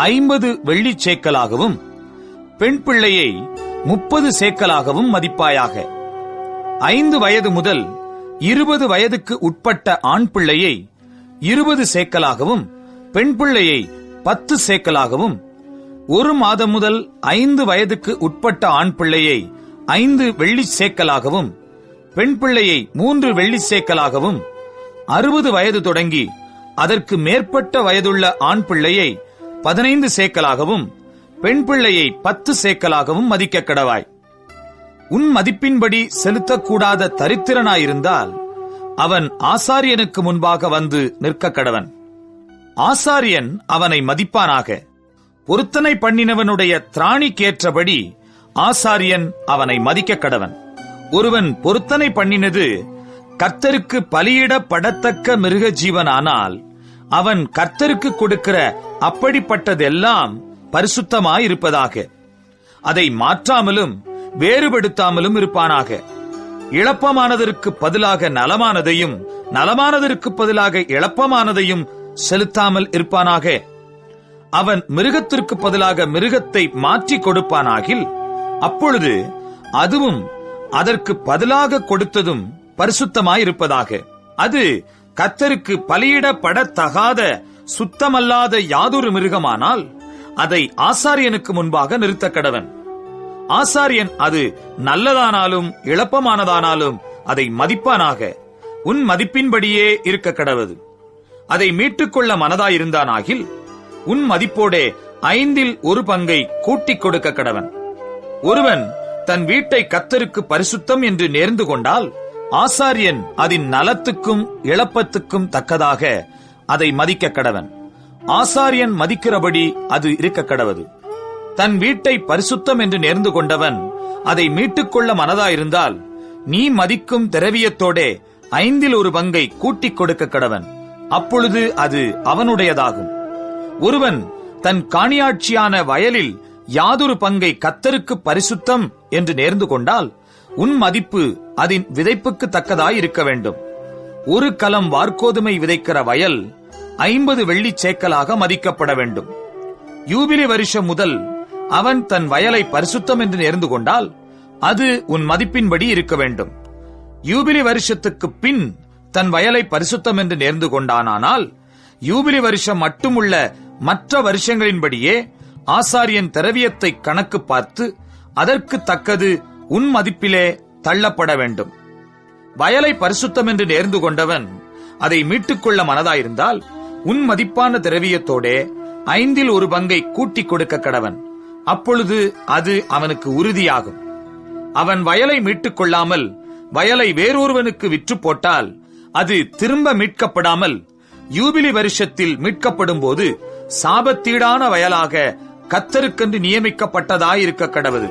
50 வெள்ளிச் சேக்கலாகவும் பெண் பிள்ளையை 30 சேக்கலாகவும் மதிப்பாயாக. 5 வயது முதல் 20 வயதுக்கு உட்பட்ட ஆண் பிள்ளையை 20 சேக்கலாகவும் பெண் பிள்ளையை 10 சேக்கலாகவும், 1 மாதம் முதல் 5 வயதுக்கு உட்பட்ட ஆண் பிள்ளையை 5 வெள்ளிச் சேக்கலாகவும் பெண் பிள்ளையை 3 வெள்ளிச் சேக்கலாகவும், 60 வயது தொடங்கி அதற்கு மேற்பட்ட வயதுள்ள ஆண் பிள்ளையை 15 சேக்கலாகவும் பெண் பிள்ளையை 10 சேக்கலாகவும் மதிக்க கடவாய். உன் மதிப்பின்படி செலுத்தக்கூடாத தரித்திரனாயிருந்தால் அவன் ஆசாரியனுக்கு முன்பாக வந்து நிற்க கடவன். ஆசாரியன் அவனை மதிப்பானாக. பொருத்தனை பண்ணினவனுடைய திராணிக்கேற்றபடி ஆசாரியன் அவனை மதிக்க கடவன். ஒருவன் பொருத்தனை பண்ணினது கர்த்தருக்கு பலியிடப்படத்தக்க மிருக ஜீவனானால் அவன் கர்த்தருக்கு கொடுக்கிற அப்படிப்பட்டதெல்லாம் பரிசுத்தமாயிருப்பதாக. அதை மாற்றாமலும் வேறுபடுத்தாமலும் இருப்பானாக. இழப்பமானதற்கு பதிலாக நலமானதையும், நலமானதற்கு பதிலாக இழப்பமானதையும் செலுத்தாமல் இருப்பானாக. அவன் மிருகத்திற்கு பதிலாக மிருகத்தை மாற்றி கொடுப்பானாகில், அப்பொழுது அதுவும் அதற்கு பதிலாக கொடுத்ததும் பரிசுத்தமாயிருப்பதாக. அது கர்த்தருக்கு பலியிடப்படத்தகாத சுத்தமல்லாத யாதொரு மிருகமானால் அதை ஆசாரியனுக்கு முன்பாக நிறுத்த கடவன். ஆசாரியன் அது நல்லதானாலும் இழப்பமானதானாலும் அதை மதிப்பானாக. உன் மதிப்பின்படியே இருக்க கடவது. அதை மீட்டுக்கொள்ள மனதாயிருந்தானாகில் உன் மதிப்போடே 1/5 கூட்டிக் கொடுக்க கடவன். ஒருவன் தன் வீட்டை கர்த்தருக்கு பரிசுத்தம் என்று நேர்ந்து கொண்டால், ஆசாரியன் அதன் நலத்துக்கும் இழப்பத்துக்கும் தக்கதாக அதை மதிக்க கடவன். ஆசாரியன் மதிக்கிறபடி அது இருக்க கடவது. தன் வீட்டை பரிசுத்தம் என்று நேர்ந்து கொண்டவன் அதை மீட்டுக்கொள்ள மனதாயிருந்தால், நீ மதிக்கும் திரவியத்தோடே 1/5 கூட்டிக் கொடுக்க கடவன். அப்பொழுது அது அவனுடையதாகும். ஒருவன் தன் காணியாட்சியான வயலில் யாதொரு பங்கை கர்த்தருக்கு பரிசுத்தம் என்று நேர்ந்து கொண்டால், உன் மதிப்பு அதன் விதைப்புக்கு தக்கதாய் இருக்க வேண்டும். 1 கலம் வார்கோதுமை விதைக்கிற வயல் 50 வெள்ளிச் சேக்கலாக மதிக்கப்பட வேண்டும். யூபிலி வருஷம் முதல் அவன் தன் வயலை பரிசுத்தம் என்று நேர்ந்து கொண்டால், அது உன் மதிப்பின்படி இருக்க வேண்டும். யூபிலி வருஷத்துக்கு பின் தன் வயலை பரிசுத்தம் என்று நேர்ந்து கொண்டானால், யூபிலி வருஷம் மட்டுமுள்ள மற்ற வருஷங்களின்படியே ஆசாரியன் திரவியத்தை கணக்கு பார்த்து அதற்கு தக்கது உன் மதிப்பிலே தள்ளப்பட வேண்டும். வயலை பரிசுத்தம் என்று நேர்ந்து கொண்டவன் அதை மீட்டுக்கொள்ள மனதாயிருந்தால், உன் மதிப்பான திரவியத்தோடே 1/5 கூட்டிக் கொடுக்க கடவன். அப்பொழுது அது அவனுக்கு உறுதியாகும். அவன் வயலை மீட்டுக் கொள்ளாமல் வயலை வேறொருவனுக்கு விற்று போட்டால், அது திரும்ப மீட்கப்படாமல் யூபிலி வருஷத்தில் மீட்கப்படும் போது சாபத்தீடான வயலாக கர்த்தருக்கென்று நியமிக்கப்பட்டதாயிருக்க கடவது.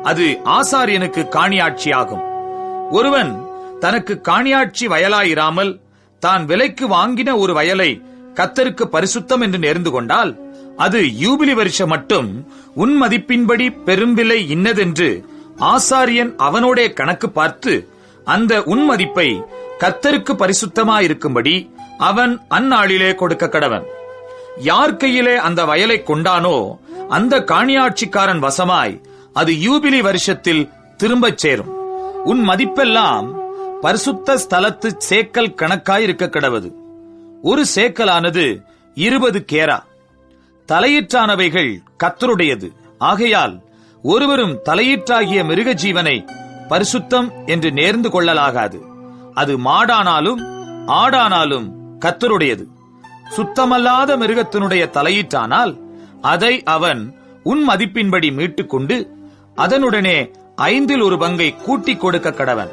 அது ஆசாரியனுக்கு காணியாட்சியாகும். ஒருவன் தனக்கு காணியாட்சி வயலாயிராமல் தான் விலைக்கு வாங்கின ஒரு வயலை கர்த்தருக்கு பரிசுத்தம் என்று நேர்ந்து கொண்டால், அது யூபிலி வருஷம் மட்டும் உன் மதிப்பின்படி பெரும் விலை இன்னதென்று ஆசாரியன் அவனோடே கணக்கு பார்த்து, அந்த உன் மதிப்பை கர்த்தருக்கு பரிசுத்தமாயிருக்கும்படி அவன் அந்நாளிலே கொடுக்க கடவன். யார் கையிலே அந்த வயலை கொண்டானோ அந்த காணியாட்சிக்காரன் வசமாய் அது யூபிலி வருஷத்தில் திரும்பச் சேரும். உன் மதிப்பெல்லாம் பரிசுத்த ஸ்தலத்து சேக்கல் கணக்காயிருக்க கடவது. 1 சேக்கலானது 20 கேரா. தலையீற்றானவைகள் கர்த்தருடையது. ஆகையால் ஒருவரும் தலையீற்றாகிய மிருக ஜீவனை பரிசுத்தம் என்று நேர்ந்து கொள்ளலாகாது. அது மாடானாலும் ஆடானாலும் கர்த்தருடையது. சுத்தமல்லாத மிருகத்தினுடைய தலையீற்றானால் அதை அவன் உன் மதிப்பின்படி மீட்டுக்கொண்டு அதனுடனே 1/5 கூட்டிக் கொடுக்க கடவன்.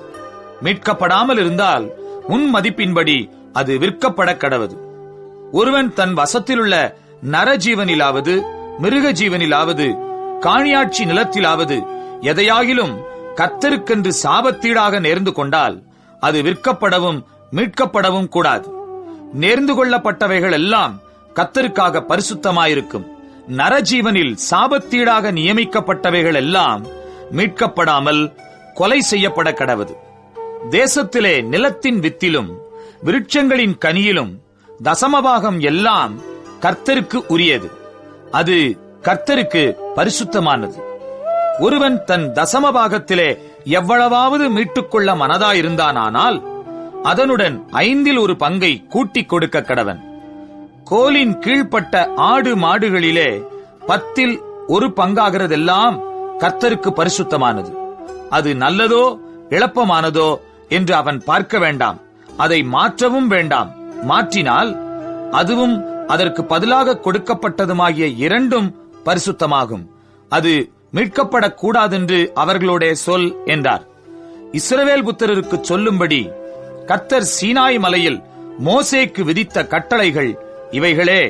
மீட்கப்படாமல் இருந்தால் உன் மதிப்பின்படி அது விற்கப்பட கடவது. ஒருவன் தன் வசத்திலுள்ள நரஜீவனிலாவது மிருக ஜீவனிலாவது காணியாட்சி நிலத்திலாவது எதையாகிலும் கர்த்தருக்கென்று சாபத்தீடாக நேர்ந்து கொண்டால், அது விற்கப்படவும் மீட்கப்படவும் கூடாது. நேர்ந்து கொள்ளப்பட்டவைகள் எல்லாம் கர்த்தருக்காக பரிசுத்தமாயிருக்கும். நரஜீவனில் சாபத்தீடாக நியமிக்கப்பட்டவைகள் எல்லாம் மீட்கப்படாமல் கொலை செய்யப்பட கடவது. தேசத்திலே நிலத்தின் வித்திலும் விருட்சங்களின் கனியிலும் தசமபாகம் எல்லாம் கர்த்தருக்கு உரியது. அது கர்த்தருக்கு பரிசுத்தமானது. ஒருவன் தன் தசமபாகத்திலே எவ்வளவாவது மீட்டுக்கொள்ள மனதாயிருந்தானால், அதனுடன் 1/5 கூட்டிக் கொடுக்க கடவன். கோலின் கீழ்ப்பட்ட ஆடு மாடுகளிலே 10 பங்காகிறதெல்லாம் கர்த்தருக்கு பரிசுத்தமானது. அது நல்லதோ இழப்பமானதோ என்று அவன் பார்க்க வேண்டாம். அதை மாற்றவும் வேண்டாம். மாற்றினால் அதுவும் அதற்கு பதிலாக கொடுக்கப்பட்டதுமாகிய 2 பரிசுத்தமாகும். அது மீட்கப்படக்கூடாதென்று அவர்களோட சொல் என்றார். இஸ்ரவேல் புத்திரருக்கு சொல்லும்படி கர்த்தர் சீனாய் மலையில் மோசேக்கு விதித்த கட்டளைகள் இவைகளே.